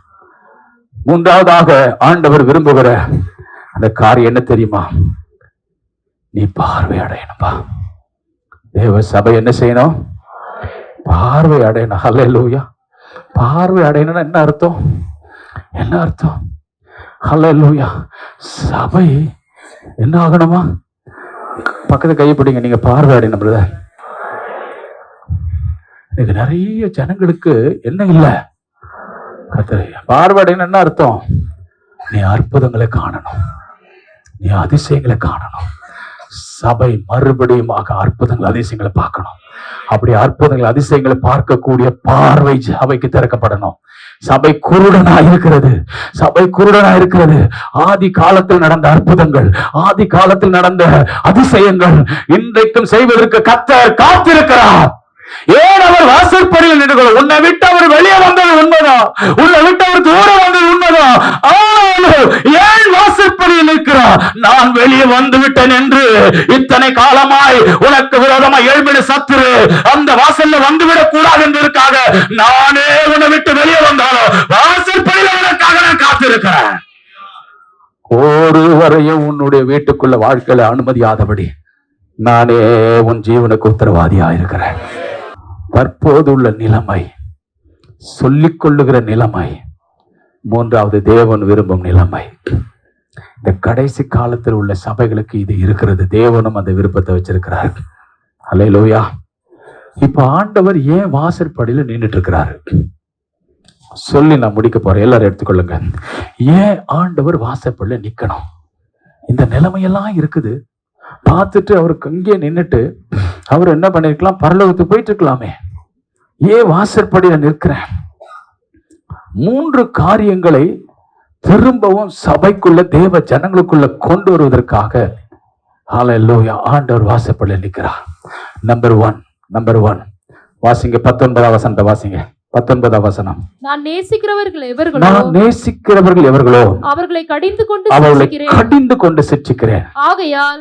மூன்றாவதாக ஆண்டவர் விரும்புகிற அந்த காரியம் என்ன தெரியுமா? நீ பார்வை அடையணும்பா. தேவ சபை என்ன செய்யணும்? பார்வை அடையணும். ஹல்லேலூயா. பார்வை அடையணும்னா என்ன அர்த்தம்? என்ன அர்த்தம்? ஹல்லேலூயா. சபை என்ன ஆகணுமா? பக்கத்து கைப்பிடிங்க, நீங்க பார்வை அடையணும் பிரதர். இன்னைக்கு நிறைய ஜனங்களுக்கு என்ன இல்லை? பார்வை அடையணும் என்ன அர்த்தம்? நீ அற்புதங்களை காணணும், நீ அதிசயங்களை காணணும். சபை மறுபடியும் அற்புதங்கள் அதிசயங்களை பார்க்கணும். அப்படி அற்புதங்கள் அதிசயங்களை பார்க்கக்கூடிய பார்வை சபைக்கு திறக்கப்படணும். சபை குருடனா இருக்கிறது, சபை குருடனா இருக்கிறது. ஆதி காலத்தில் நடந்த அற்புதங்கள், ஆதி காலத்தில் நடந்த அதிசயங்கள் இன்றைக்கும் செய்வதற்கு கர்த்தர் காத்திருக்கிறார். ஏன் அவர் வாசற்படியில் நின்று கொள்ள? உன்னை விட்டு அவர் வெளியே வந்தது உண்மைதான், உன்னை விட்டு அவர் தூரம் வந்தது உண்மைதான். ஏன் வாசற்படியில் இருக்கிறார்? நான் வெளியே வந்து விட்டேன் என்று இத்தனை காலமாய் உனக்கு விரோதமாய் எழுப்பின சத்துரு அந்த வாசல்ல வந்துவிடக் கூடாது என்பதற்காக நானே உன்னை விட்டு வெளியே வந்தாலும் வாசற்படியில் உனக்காக நான் காத்திருக்கிறேன். ஒருவரையும் உன்னுடைய வீட்டுக்குள்ள வாழ்க்கையில அனுமதியாதபடி நானே உன் ஜீவனுக்கு உத்தரவாதியா இருக்கிறேன். தற்போதுள்ள நிலைமை, சொல்லிக் கொள்ளுகிற நிலைமை, மூன்றாவது தேவன் விரும்பும் நிலைமை. இந்த கடைசி காலத்தில் உள்ள சபைகளுக்கு இது இருக்கிறது. தேவனும் அந்த விருப்பத்தை வச்சிருக்கிறார். அல்லேலூயா. இப்ப ஆண்டவர் ஏன் வாசற்படியில நின்றுட்டு இருக்கிறாரு சொல்லி நான் முடிக்க போறேன். எல்லாரும் எடுத்துக்கொள்ளுங்க. ஏன் ஆண்டவர் வாசற்படியில நிக்கணும்? இந்த நிலைமையெல்லாம் இருக்குது. பார்த்துட்டு அவருக்கு அங்கே நின்றுட்டு அவர் என்ன பண்ணிருக்கலாம்? பரலோகத்துக்கு போயிட்டு இருக்கலாமே. ஏன் வாசற்படியில நிற்கிறேன்? 3 காரியங்களை திரும்பவும் சபைக்குள்ள தேவ ஜனங்களுக்குள்ள கொண்டு வருவதற்காக ஹல்லேலூயா ஆண்டவர் வாசப்படியில் நிற்கிறார். நம்பர் ஒன் வாசிங்க. 19ஆம் வசனத்தை வாசிங்க. 19ஆம் வசனம். நான் நேசிக்கிறவர்கள் எவர்களோ அவர்களை கடிந்து கொண்டு சிட்சிக்கிறேன். ஆகையால்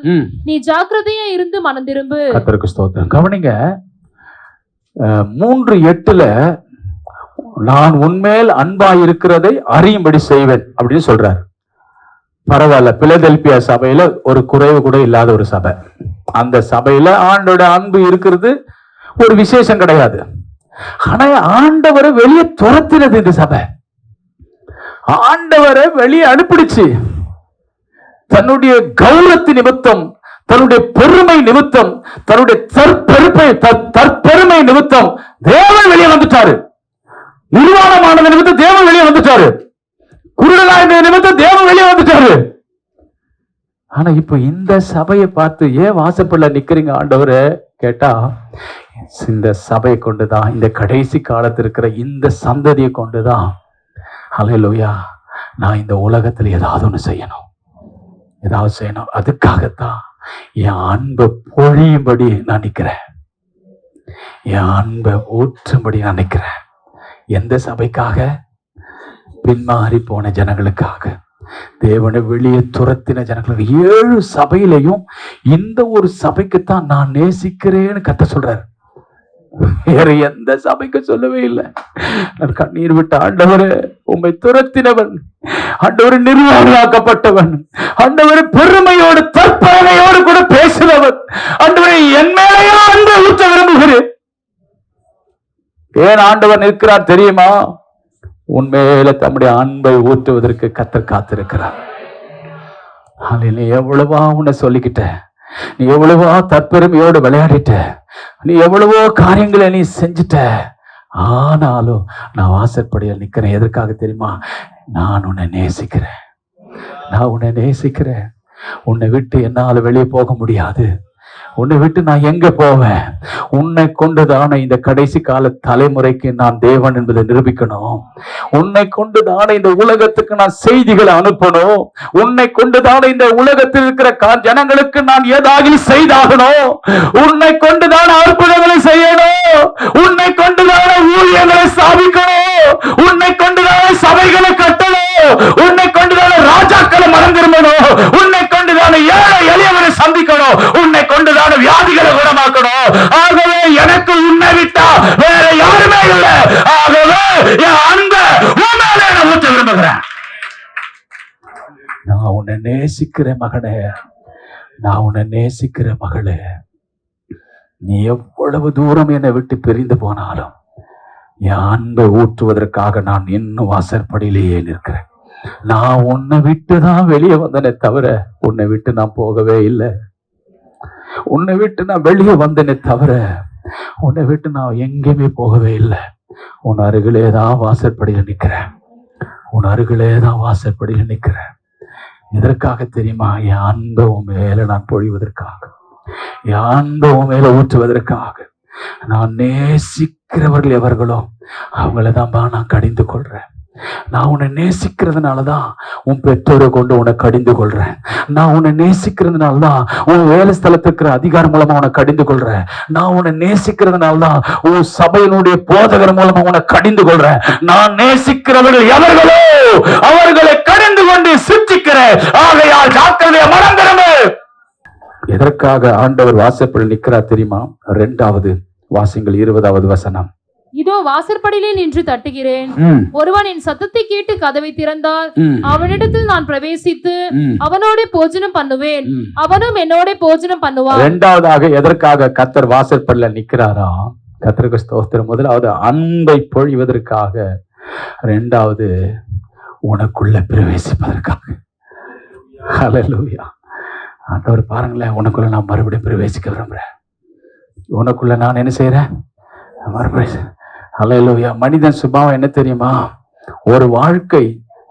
நீ ஜாக்கிரதையா இருந்து மனம் திரும்பு. கர்த்தருக்கு ஸ்தோத்திரம். கவனிங்க, 3:8 நான் உன்மேல் அன்பாய் இருக்கிறதை அறியும்படி செய்வேன் அப்படின்னு சொல்றாரு. பரவாயில்ல, பிலதெல்பியா சபையில ஒரு குறைவு கூட இல்லாத ஒரு சபை. அந்த சபையில ஆண்டோட அன்பு இருக்கிறது ஒரு விசேஷம் கிடையாது. ஆனா ஆண்டவரை வெளியே துரத்தினது இந்த சபை. ஆண்டவரை வெளியே அனுப்பிடுச்சு. தன்னுடைய கௌரவத்து நிமித்தம், தன்னுடைய பெருமை நிமித்தம், தன்னுடைய தற்பெருமை நிமித்தம் தேவன் வெளியே வந்துட்டாரு. நிர்வாணமானது நிமித்தம் தேவன் வெளியே வந்துட்டாரு. குருடனான நிமித்தம் தேவன் வெளியே வந்துட்டாரு. ஆனா இப்ப இந்த சபையை பார்த்து ஏன் வாசப்படல நிக்கிறீங்க ஆண்டவரே கேட்டா, இந்த சபையை கொண்டுதான், இந்த கடைசி காலத்தில் இருக்கிற இந்த சந்ததியை கொண்டுதான் ஹல்லேலூயா நான் இந்த உலகத்துல ஏதாவது ஒண்ணு செய்யணும். அதுக்காகத்தான் என் அன்பை பொழியும்படி நான் நிக்கிறேன். என் அன்பை ஊற்றும்படி நான் நிக்கிறேன். எந்த சபைக்காக? பின்மாறி போன ஜனங்களுக்காக, தேவனை வெளியே துரத்தின ஜனங்களுக்கு. 7 சபையிலையும் இந்த ஒரு சபைக்குத்தான் நான் நேசிக்கிறேன்னு கத்த சொல்றாரு. வேற எந்த சபைக்கு சொல்லவே இல்லை. நான் கண்ணீர் விட்ட ஆண்டவரே, உம்மை துரத்தினவன், ஆண்டவர் நிர்வாகமாக்கப்பட்டவன், ஆண்டவர் பெருமையோடு தற்பெருமையோடு கூட பேசினவன், ஆண்டவரை என் மேலேயோ அன்பை ஊற்ற விரும்புகிறேன். ஏன் ஆண்டவர் நிற்கிறார் தெரியுமா? உண்மையில தம்முடைய அன்பை ஊற்றுவதற்கு கர்த்தர் காத்திருக்கிறார். நீ எவ்வளவா உன்னை சொல்லிக்கிட்ட, நீ எவ்வளவோ தற்பெருமையோடு விளையாடிட்ட, நீ எவ்வளவோ காரியங்களை நீ செஞ்சிட்ட, ஆனாலும் நான் வாசற்படியில் நிக்கிறேன். எதற்காக தெரியுமா? நான் உன்னை நேசிக்கிறேன். உன்னை விட்டு என்னால வெளியே போக முடியாது. உன்னை விட்டு நான் எங்க போவேன்? உன்னை கொண்டுதானே இந்த கடைசி கால தலைமுறைக்கு நான் தேவன் என்பதை நிரூபிக்கணும். உன்னை கொண்டுதானே இந்த உலகத்துக்கு நான் செய்திகளை அனுப்பணும். உன்னை கொண்டுதானே இந்த உலகத்தில் இருக்கிற ஜனங்களுக்கு நான் ஏதாவது செய்தாகணும். உன்னை கொண்டுதானே அற்புதங்களை செய்யணும். உன்னை கொண்டுதானே ஊழியர்களை ஸ்தாபிக்கணும். உன்னை கொண்டுதானே சபைகளை கட்டணும். உன்னை கொண்டுதானே ராஜாக்களை மனம் திரும்பணும். உன்னை கொண்டுதானே ஏழை எளியவரை சந்திக்கணும். உன்னை கொண்டுதானே வியாதிகளை குணமாக்கணும். ஆகவே எனக்கு உன்னை விட்டா வேற யாருமே இல்லை. ஆகவே என் அன்பை உன் மேலே நான் ஊற்ற விரும்புகிறேன். நான் உன்னை நேசிக்கிற மகனே, நான் உன்னை நேசிக்கிற மகளே, நீ எவ்வளவு தூரம் என்னை விட்டு பிரிந்து போனாலும் என் அன்பை ஊற்றுவதற்காக நான் இன்னும் வாசற்படியிலேயே நிற்கிறேன். நான் உன்னை விட்டுதான் வெளியே வந்தனே தவிர உன்னை விட்டு நான் போகவே இல்லை. உன்னை விட்டு நான் வெளியே வந்தனே தவிர உன்னை விட்டு நான் எங்கேயுமே போகவே இல்லை. உன் அருகிலேதான் வாசற்படியில் நிற்கிறேன். எதற்காக தெரியுமா? என் அன்பை உன் மேல நான் பொழிவதற்காக, என் அன்பை உன் மேல ஊற்றுவதற்காக. நான் நேசிக்கிறவர்கள் எவர்களோ அவங்களதான் நான் கடிந்து கொள்றேன். நான் உன்னை நேசிக்கிறதுனாலதான் உன் பெற்றோரை கொண்டு உன்னை கடிந்து கொள்றேன். நான் உன்னை நேசிக்கிறதுனாலதான் உன் வேலை ஸ்தலத்துக்கு அதிகாரம் மூலமா உன்னை கடிந்து கொள்றேன். நான் உன்னை நேசிக்கிறதுனாலதான் உன் சபையினுடைய போதகர் மூலமா உன்னை கடிந்து கொள்றேன். நான் நேசிக்கிறவர்கள் எவர்களோ அவர்களை கடிந்து கொண்டு சிற்றிக்கிறேன். ஆகையால் ஜாக்கிரதையா மனம் திரும்பு. எதற்காக ஆண்டவர் வாசற்படியில் நிற்கிறார் தெரியுமா? 2வது வாசிங்கள் 20வது வசனம். இதோ வாசற்படியிலே நின்று தட்டுகிறேன். ஒருவன் என் சத்தத்தை கேட்டு கதவை திறந்தால் அவனிடத்தில் நான் பிரவேசித்து அவனோட போஜனம் பண்ணுவேன், அவனும் என்னோட போஜனம் பண்ணுவான். 2வதாக எதற்காக கர்த்தர் வாசற்படியில நிற்கிறாரா? கர்த்தருக்கு ஸ்தோத்திரம். முதலாவது அன்பை பொழிவதற்காக, 2வது உனக்குள்ள பிரவேசிப்பதற்காக. ஹல்லேலூயா. ஆண்டவர் பாருங்களேன், உனக்குள்ள நான் மறுபடியும் பிரவேசிக்க விரும்புறேன். உனக்குள்ள நான் என்ன செய்யறேன்? மறுபடியும். ஹல்லேலூயா. மனிதன் சுபாவம் என்ன தெரியுமா? ஒரு வாழ்க்கை,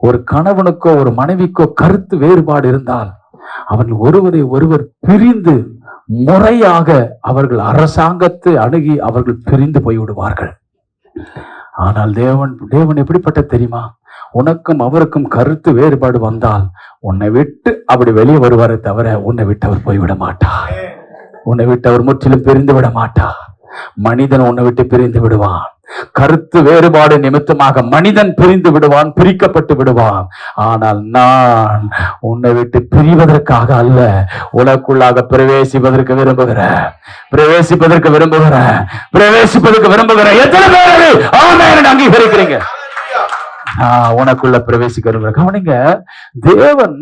ஒரு கணவனுக்கோ ஒரு மனைவிக்கோ கருத்து வேறுபாடு இருந்தால் அவர்கள் ஒருவரை ஒருவர் பிரிந்து முறையாக அவர்கள் அரசாங்கத்தை அணுகி அவர்கள் பிரிந்து போய்விடுவார்கள். ஆனால் தேவன் எப்படிப்பட்ட தெரியுமா? உனக்கும் அவருக்கும் கருத்து வேறுபாடு வந்தால் உன்னை விட்டு அப்படி வெளியே வருவாரே தவிர உன்னை விட்டு அவர் போய்விட மாட்டார். உன்னை விட்டு அவர் முற்றிலும் பிரிந்து விட மாட்டார். மனிதன் உன்னை விட்டு பிரிந்து விடுவான். கருத்து வேறுபாடு நிமித்தமாக மனிதன் பிரிந்து விடுவான், பிரிக்கப்பட்டு விடுவான். ஆனால் நான் உன்னை விட்டு பிரிவதற்காக அல்ல, உனக்குள்ளாக பிரவேசிப்பதற்கு விரும்புகிறேன். எத்தனை பேர் ஆமென் அங்கீகரிக்கிறீங்க? உனக்குள்ள பிரவேசிக்க விரும்புகிறேன். கவனிங்க, தேவன்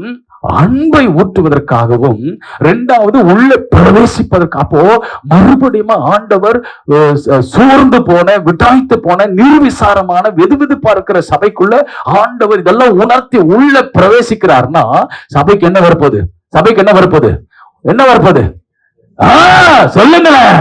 அன்பை ஊற்றுவதற்காகவும் இரண்டாவது உள்ள பிரவேசிப்பதற்கு. அப்போ மறுபடியும் ஆண்டவர் சோர்ந்து போன, விட்டாய்த்து போன, நிர்விசாரமான, வெதுவெதுப்பா இருக்கிற சபைக்குள்ள ஆண்டவர் இதெல்லாம் உணர்த்தி உள்ள பிரவேசிக்கிறார்னா சபைக்கு என்ன வரப்போகுது? என்ன வரப்போகுது? சொல்லுங்களேன்.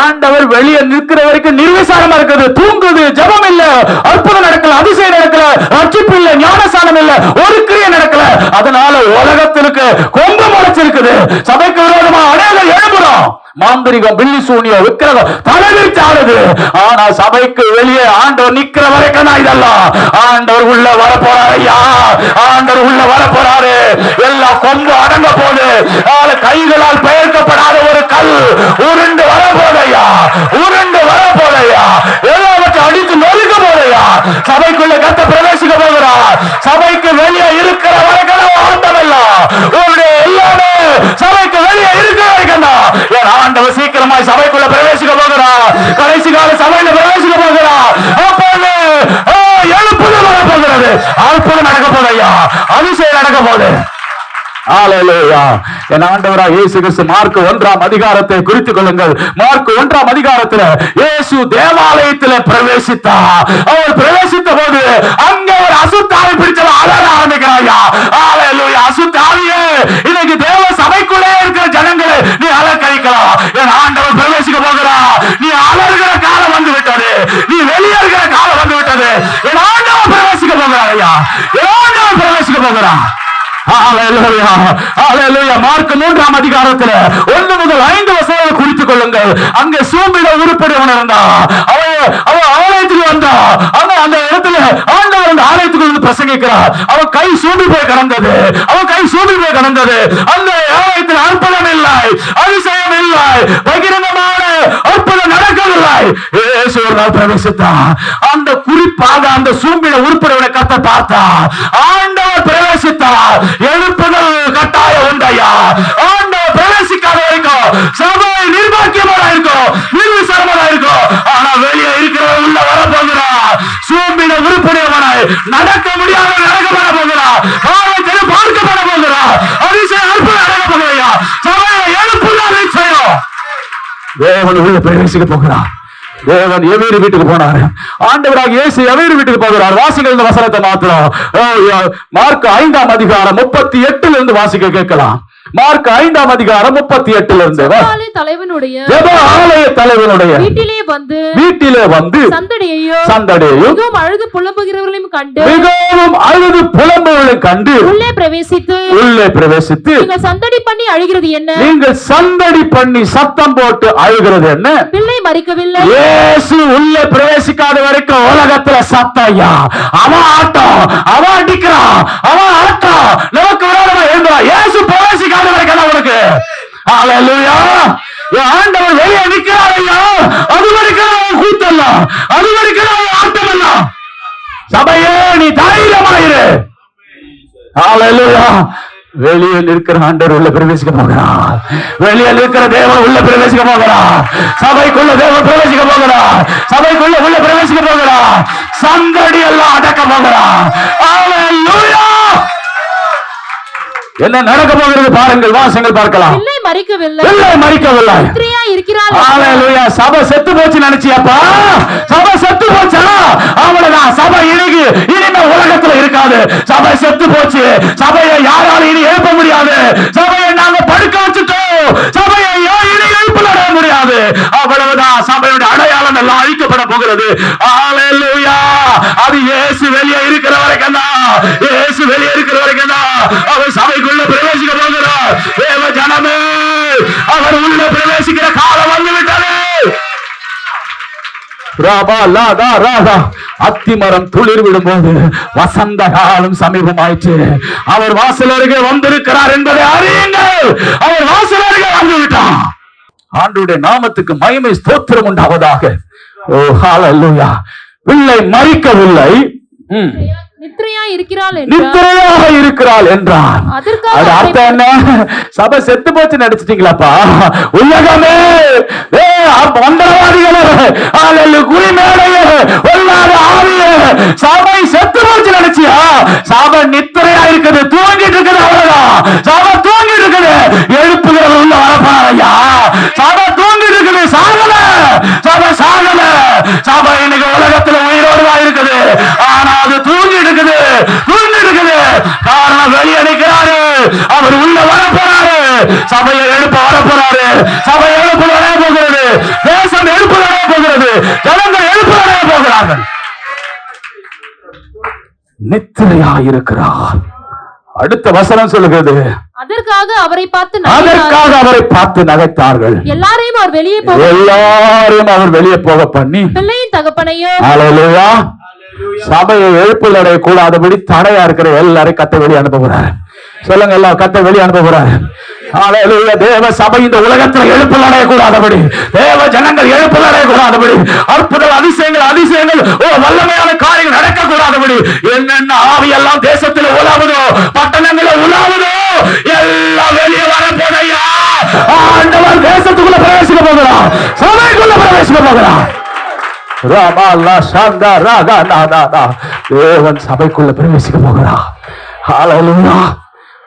ஆண்டவர் வெளியே நிற்கிற வரைக்கும் நிர்விசாரமா இருக்குது, தூங்குது, ஜெபம் இல்ல, அற்புதம் நடக்கல, அதிசயம் நடக்கல, ரட்சிப்பு இல்ல, ஞானசானம் இல்ல, ஒரு கிரியை நடக்கல. அதனால உலகத்திற்கு கொம்பு முளைச்சிருக்குது. சபைக்கு விரோதமா அநேகர் எழுப்புறோம். மாந்திரிகம், பில்லி சூனியம், விக்கிரகம் தலைவிரிச்சு ஆடுது. ஆனா சபைக்கு வெளியே ஆண்டவர் நிக்கிற வரைக்கும் தான் இதெல்லாம். ஆண்டவர் உள்ள வர போறாரு ஐயா, ஆண்டவர் உள்ள வர போறாரு. எல்லா கொம்பு அடங்க போது, கைகளால் பெயர்க்கப்படாத ஒரு கல் உருண்டு வர போதையா, எல்லாவற்றையும் அடித்து நொறுக்க போதையா. சபைக்குள்ள கத்த பிரவேசிக்க போகிறார். சபைக்கு வெளியே இருக்கிற வரைக்கும் ஆண்டவெல்லாம் உங்களுடைய எல்லாமே சபைக்கு வெளியே இருக்கிற வரைக்கும் தான். ஆண்டவர் சீக்கிரமாய் சபைக்குள்ள பிரவேசிக்க போகிறார். கடைசி கால சபையில பிரவேசிக்க போகிறார். அப்போது எழுப்புதல் வர போகிறது. அற்புதம் நடக்க போதையா, அதிசயம் நடக்க போகுது. என் ஆண்டவராக இயேசு கிறிஸ்து மார்க் 1ஆம் அதிகாரத்தை குறித்துக் கொள்ளுங்கள். மார்க் 1ஆம் அதிகாரத்தில் இயேசு தேவாலயத்தில் பிரவேசித்தார். அவர் பிரவேசித்த போது அங்க ஒரு அசுத்தாவை பிடிச்சவன் அலற ஆரம்பிக்கிறாயா. அசுத்தாவியே, இன்னைக்கு தேவ சபைக்குள்ளே இருக்கிற ஜனங்களை நீ அலக்கழிக்கலாம். என் ஆண்டவர் பிரவேசிக்க போகிறார். நீ அலறுகிற காலம் வந்து விட்டது, நீ வெளியேறுகிற காலம் வந்து விட்டது. என் ஆண்டவர் பிரவேசிக்க போகிறார் ஐயா, என் ஆண்டவர் பிரவேசிக்க போகிறார். மார்க் 3ஆம் அதிகாரத்தில் 1 முதல் 5 வசனங்களை குறித்துக் கொள்ளுங்கள். அங்கே சூம்பிட உருப்படியவன் இருந்தான். அவன் ஆலயத்துக்கு வந்தான். அந்த இடத்துல ஆண்டவர் அந்த ஆலயத்துக்கு வந்து பிரசங்கிக்கிறார். அவன் கை சூம்பி போய் கடந்தது. அந்த ஆலயத்தில் அற்புதம் இல்லை, அதிசயம் இல்லை, பகிரங்கமான அற்புதம் நடக்கவில்லை. இயேசு ஒரு நாள் பிரவேசித்தார். அந்த குறிப்பாக அந்த சூம்பிட உருப்படியவனை கத்த பார்த்தார். ஆண்டவர் பிரவேசித்தார். எழுப்புதல் கட்டாயம் உண்டையா. ஆண்டவர் பிரவேசிக்காத வரைக்கும் சபை நிர்வாக்கியமாக இருக்கும், நிர்விசாரமாக இருக்கும். ஆனா வெளியே இருக்கிறவன் உள்ள வர போகிறார். சூம்பின உருப்படியவனை நடக்க முடியாத நடக்கப்பட போகிறார். ஆலயத்தில் பார்க்கப்பட போகிறார். அதிசயம் அற்புதம் நடக்க போகிறாயா. சபையை எழுப்புதல் நிச்சயம். தேவன் உள்ள பிரவேசிக்க போகிறார். தேவன் எவீரு வீட்டுக்கு போனார். ஆண்டவராக இயேசு எவீரு வீட்டுக்கு போகிறார். வாசிகள் இந்த வசனத்தை மாத்திரம் மார்க் 5ஆம் அதிகாரம் 38 இருந்து வாசிக்க கேட்கலாம். மார்க் 5ஆம் அதிகாரம் 38 இருந்து ஆலய தலைவனுடைய வீட்டிலே வந்து சந்தடியையும் மிகவும் அழுது புலம்புகிறவர்களையும் கண்டு உள்ளே பிரவேசித்து நீங்கள் சந்தடி பண்ணி அழுகிறது என்ன? நீங்கள் சந்தடி பண்ணி சத்தம் போட்டு அழுகிறது என்ன? பிள்ளை மரிக்கவில்லை. இயேசு உள்ளே பிரவேசிக்காத வரைக்கும் உலகத்துல சத்தையா, அவன் ஆட்டம், அவன் அடிக்கிறான், அவன் ஆட்டம், நமக்கு விரோதமா எழுந்துறான். இயேசு பிரவேசிக்காத வரைக்கும் அவனுக்கு ஆண்டவர் வெளியே நிற்கிறார் ஐயா. அது வரைக்கும் அவன் கூத்தல்லாம், அது வரைக்கும் அவன் ஆட்டம் எல்லாம். சபையே நீ தைரியமாயிரு. வெளியே நிற்கிற ஆண்டவர் உள்ள பிரவேசிக்க போகிறார். வெளியே நிற்கிற தேவன் உள்ள பிரவேசிக்க போகிறார். சபைக்குள்ள தேவன் பிரவேசிக்க போகிறார். சபைக்குள்ள உள்ள பிரவேசிக்க போகிறார். சந்தடி எல்லாம் அடக்க போகிறார். என்ன நடக்க போகிறது பாருங்கள், வாசங்கள் பார்க்கலாம். இல்லை மரிக்கவில்லை. சபை செத்து போச்சு நினைச்சியாப்பா? சபை செத்து போச்சா? அவ்வளவுதான். சபை இனிமே உலகத்துல இருக்காது. சபை செத்து போச்சு. சபையை யாராலும் இனி எழுப்ப முடியாது. சபையை நாங்க படுக்க வச்சுட்டோம். சபையை இனி எழுப்ப முடியாது. அவ்வளவுதான். சபையுடைய அடையாளம் எல்லாம் அழிக்கப்பட போகிறது. அது இயேசு வெளியே இருக்கிற வரைக்கும் தான். இயேசு வெளியே இருக்கிற வரைக்கும் தான் அவர் சபைக்குள்ள பிரவேசிக்க போகிறார். தேவ ஜனமே, அவர் உள்ள பிரவேசிக்கிற காலம் வந்து விட்டது. ராபா லாதா ராதா. அத்திமரம் துளிர் விடும்போது வசந்த காலம் சமீபமாயிற்று. அவர் வாசல் அருகே வந்திருக்கிறார் என்பதை அறியுங்கள். அவர் வாசல் அருகே வந்து விட்டார். ஆண்டவருடைய நாமத்துக்கு மகிமை ஸ்தோத்திரம் உண்டாவதாக. ஓ ஹalleluya. பிள்ளை மரிக்கவில்லை, நித்திரையாக இருக்கிறாள் என்றார். அது அர்த்தம் என்ன? சபை செத்து போச்சு நடிச்சிட்டீங்களாப்பா? உலகமே, மந்திரவாதிகளே, குறிமேடையே, சபை செத்து போச்சு நினைச்சியா? சபை நித்திரையா இருக்குது, தூங்கிட்டு இருக்குது. அவ்வளவுதான். சபை தூங்கிட்டு இருக்குது. எழுப்புகள் உள்ள வரப்பாறையா? சபை தூங்கிட்டு இருக்குது. சாகல, சபை சாகல. சபை இன்னைக்கு உலகத்துல உயிரோடுதான் இருக்குது. ஆனா அது தூங்கி இருக்குது. காரணம் வெளியே நிற்கிறாரு. அவர் உள்ள வரப்போறாரு. சபையை எழுப்ப வரப்போறாரு. சபை எழுப்பு வர போகிறது. தேசம் எழுப்பு வர போகிறது. ஜனங்கள் எழுப்பு வர போகிறார்கள். நித்திரையா இருக்கிறார். அடுத்த வசனம் சொல்லுகிறது, அதற்காக அவரை பார்த்து நகைத்தார்கள். எல்லாரையும் அவர் வெளியே போக பண்ணி பிள்ளையின் தகப்பனையும் ஹalleluya சபையை எழுப்புதல் அடைய கூடாதபடி தடையா இருக்கிற எல்லாரையும் கத்த வெளியே அனுப்புகிறார். சொல்லுங்க, எல்லாம் கத்த வெளியே அனுப்புகிறார். ஹalleluya. தேவ சபை இந்த உலகத்தில் எழுப்புதல் அடைய கூடாதபடி, தேவ ஜனங்கள் எழுப்புதல் அடைய கூடாதபடி, அற்புதங்கள் அதிசயங்கள் வல்லமையான காரியங்கள் நடக்க கூடாதபடி, என்னென்ன ஆவி எல்லாம் தேசத்தில் உலாவுதோ, பட்டணங்களில் உலாவுதோ, எல்லாம் வெளியே வர போதையா. ஆண்டவர் தேசத்துக்குள்ள பிரவேசிக்க போகிறார். சபைக்குள்ள பிரவேசிக்க போகிறார். தேவன் சபைக்குள்ள பிரவேசிக்க போகிறார். ஹalleluya.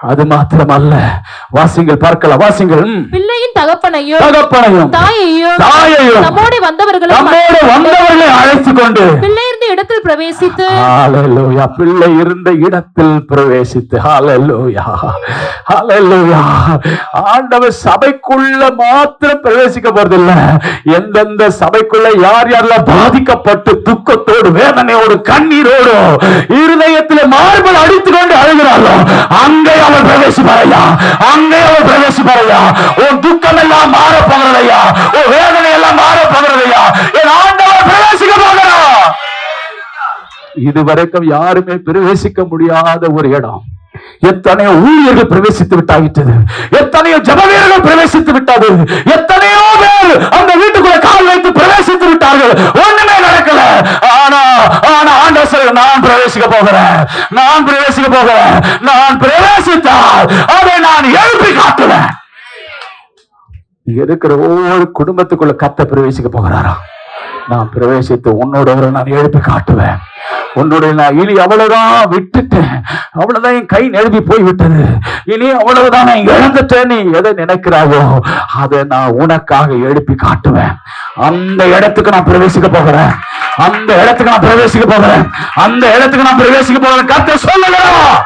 அது மாத்திரமல்ல, வாசிங்கள், பார்க்கலாம், வாசிங்கள். பிள்ளையின் தகப்பனையும் தாயையும் நம்மோடு வந்தவர்களை அழைத்துக் கொண்டு பிள்ளை இருந்த இடத்தில் பிரவேசித்து ஹalleluya பிள்ளை இருந்த இடத்தில் பிரவேசித்து ஹalleluya ஹalleluya. ஆண்டவர் சபைக்குள்ள மாத்திரம் பிரவேசிக்க போறதில்ல, எந்தெந்த சபைக்குள்ள யார் யாரெல்லாம் பாதிக்கப்பட்டு துக்கத்தோடு வேதனையோடு கண்ணீரோடு இருதயத்தில் மார்பல் அடித்துக் கொண்டு அழுகிறாரோ அங்கே அவர் பிரவேசிப்பாரையா. அங்கே அவர் பிரவேசிப்பாரையா. உன் துக்கம் எல்லாம் மாற போகிறதையா, உன் வேதனை எல்லாம் மாற போகிறதையா. என் ஆண்டவர் பிரவேசிக்க போகிறார். இதுவரைக்கும் யாருமே பிரவேசிக்க முடியாத ஒரு இடம். எத்தனையோ ஊழியர்கள் பிரவேசித்து விட்டாகிட்டது. எத்தனையோ ஜபவீரர்கள் பிரவேசித்து விட்டது. எத்தனையோ பேர் அந்த வீட்டுக்குள்ள கால் வைத்து பிரவேசித்து விட்டார்கள். ஒண்ணுமே நடக்கல. ஆனா ஆண்டவர் சொல்ற, நான் பிரவேசிக்க போகிறேன். நான் பிரவேசித்தால் அதை நான் எழுப்பி காட்டுவேன். இருக்கிற ஒவ்வொரு குடும்பத்துக்குள்ள கத்த பிரவேசிக்க போகிறாரா? நான் பிரவேசித்து உன்னோட நான் எழுப்பி காட்டுவேன். உன்னுடைய நான் இனி அவ்வளவுதான் விட்டுட்டேன், அவ்வளவுதான் என் கை நழுவி போய்விட்டது, இனி அவ்வளவுதான் நான் இழந்துட்டேன். நீ எதை நினைக்கிறாயோ அதை நான் உனக்காக எழுப்பி காட்டுவேன். அந்த இடத்துக்கு நான் பிரவேசிக்க போகிறேன். அந்த இடத்துக்கு நான் பிரவேசிக்க போகிறேன். கர்த்தர் சொல்லுகிறார்.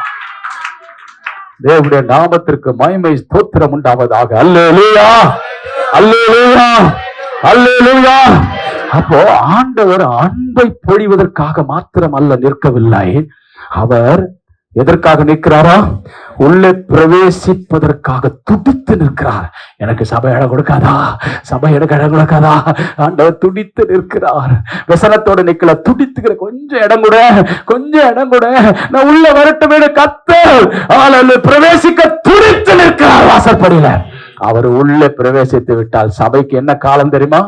தேவனுடைய நாமத்திற்கு மகிமை ஸ்தோத்திரம் உண்டாவதாக. அல்லேலூயா, அல்லேலூயா, அல்லேலூயா. அப்போ ஆண்டவர் அன்பை பொழிவதற்காக மாத்திரம் அல்ல நிற்கவில்லை, அவர் எதற்காக நிற்கிறாரா? உள்ளே பிரவேசிப்பதற்காக துடித்து நிற்கிறார். எனக்கு சபை இடம் கொடுக்காதா? எனக்கு இடம் கொடுக்காதா? ஆண்டவர் துடித்து நிற்கிறார். வசனத்தோட நிக்கல, துடித்துக்கிற கொஞ்சம் இடம் கூட நான் உள்ள வரட்டும் கத்தர் பிரவேசிக்க துடித்து நிற்கிறார் வாசற்படியில. அவர் உள்ளே பிரவேசித்து விட்டால் சபைக்கு என்ன காலம் தெரியுமா?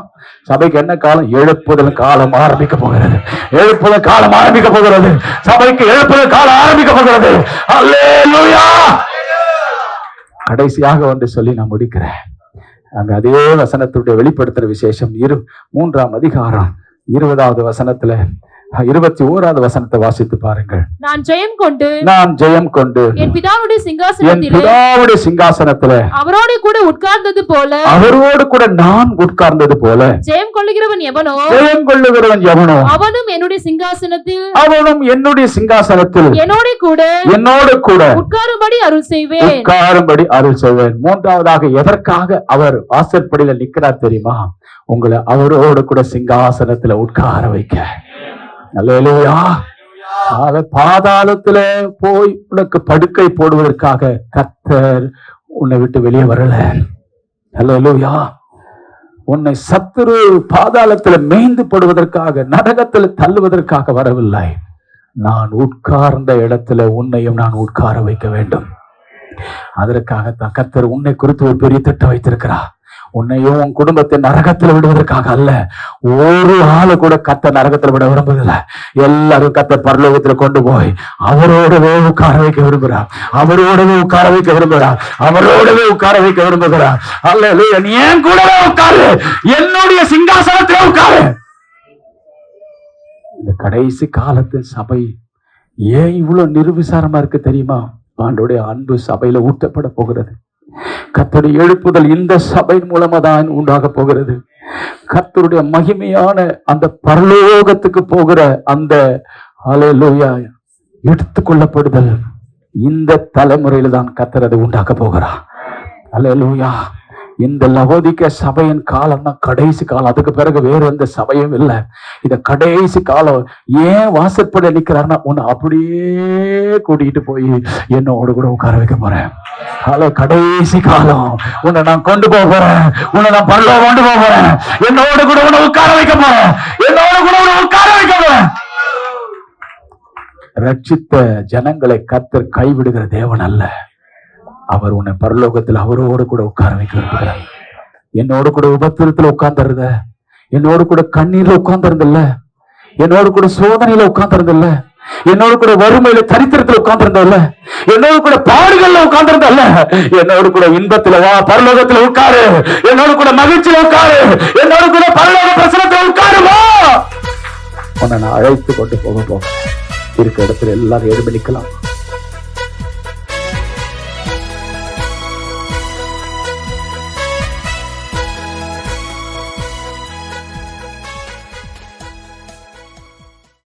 சபைக்கு என்ன காலம்? எழுப்புதல் காலம் ஆரம்பிக்க போகிறது. சபைக்கு எழுப்புதல் காலம் ஆரம்பிக்க போகிறது. அல்லேலூயா. கடைசியாக ஒன்று சொல்லி நான் முடிக்கிறேன். அங்க அதே வசனத்துடைய வெளிப்படுத்துற விசேஷம் 3ஆம் அதிகாரம் 20வது வசனத்துல 21வது வசனத்தை வாசித்து பாருங்கள். நான் ஜெயம் கொண்டு என் பிதாவுடைய சிங்காசனத்திலே அவரோடு கூட நான் உட்கார்ந்தது போல ஜெயம் கொள்ளுகிறவன் எவனோ அவனும் என்னுடைய சிங்காசனத்தில் என்னோடு கூட உட்காரும்படி அருள் செய்வேன். 3ஆவதாக எதற்காக அவர் வாசற்படியில நிற்கிறார் தெரியுமா? உங்களை அவரோடு கூட சிங்காசனத்துல உட்கார வைக்க. அல்லேலூயா. பாதாளத்துல போய் உனக்கு படுக்கை போடுவதற்காக கர்த்தர் உன்னை விட்டு வெளியே வரல. அல்லேலூயா. உன்னை சத்துரு பாதாளத்துல மேய்ந்து போடுவதற்காக, நரகத்துல தள்ளுவதற்காக வரவில்லை. நான் உட்கார்ந்த இடத்துல உன்னையும் நான் உட்கார வைக்க வேண்டும். அதற்காகத்தான் கர்த்தர் உன்னை குறித்து ஒரு பெரிய திட்டம் வைத்திருக்கிறார். உன்னையும் உன் குடும்பத்தை நரகத்துல விடுவதற்காக அல்ல. ஒரு ஆளு கூட கர்த்தர் நரகத்துல விட விரும்புதில்லை. எல்லாரும் கர்த்தர் பரலோகத்துல கொண்டு போய் அவரோடவே உட்கார வைக்க விரும்புகிறார். அவரோடவே உட்கார வைக்க விரும்புகிறார். அவரோடவே உட்கார வைக்க விரும்புகிறார். அல்லேலூயா. நீ ஏன் கூடவே உட்காரு, என்னுடைய சிங்காசனத்திலே உட்காரு. இந்த கடைசி காலத்தின் சபை ஏன் இவ்வளவு நிர்விசாரமா இருக்கு தெரியுமா? ஆண்டோடைய அன்பு சபையில ஊட்டப்பட போகிறது. கர்த்தருடைய எழுப்புதல் இந்த சபையின் மூலமா தான் உண்டாக போகிறது. கர்த்தருடைய மகிமையான அந்த பரலோகத்துக்கு போகிற அந்த ஹல்லேலூயா எடுத்துக்கொள்ளப்படுதல் இந்த தலைமுறையில தான் கர்த்தர் அதை உண்டாக்க போகிறார். ஹல்லேலூயா. இந்த லவோதிக்கேயா சபையின் காலம் தான் கடைசி காலம். அதுக்கு பிறகு வேற எந்த சபையும் இல்லை. இந்த கடைசி காலம். ஏன் வாசற்பட நிக்கிறாருன்னா, உன்னை அப்படியே கூட்டிட்டு போய் என்னோட கூட உட்கார வைக்க போறேன். கடைசி காலம். உன்னை நான் கொண்டு போறேன். உன்னை நான் பரலோகம் கொண்டு போறேன். என்னோட கூட உன்னை உட்கார வைக்க போறேன். என்னோட கூட உன்னை உட்கார வைக்க போறேன். ரட்சித்த ஜனங்களை கர்த்தர் கைவிடுகிற தேவன் அல்ல. அவர் உன்னை பரலோகத்தில் அவரோடு கூட உட்கார வைக்க விரும்புகிறார். என்னோடு கூட உபத்திரத்துல உட்கார்ந்துருந்த, என்னோடு கூட கண்ணீர்ல உட்கார்ந்திருந்தல்ல, என்னோடு கூட சோதனையில உட்கார்ந்திருந்தல்ல, என்னோடு கூட வறுமையில தரித்திரத்துல உட்கார்ந்திருந்தல்ல, என்னோடு கூட பாடுகள்ல உட்கார்ந்திருந்தல்ல, என்னோடு கூட இன்பத்துல வா பரலோகத்துல உட்காரு, என்னோடு கூட மகிழ்ச்சியில உட்காரு, என்னோடு கூட பரலோக பிரசனத்துல உட்காருவா. உன்னை நான் அழைத்து கொண்டு போக இருக்க இடத்துல எல்லாரும் எழுப்பி நிக்கலாம்.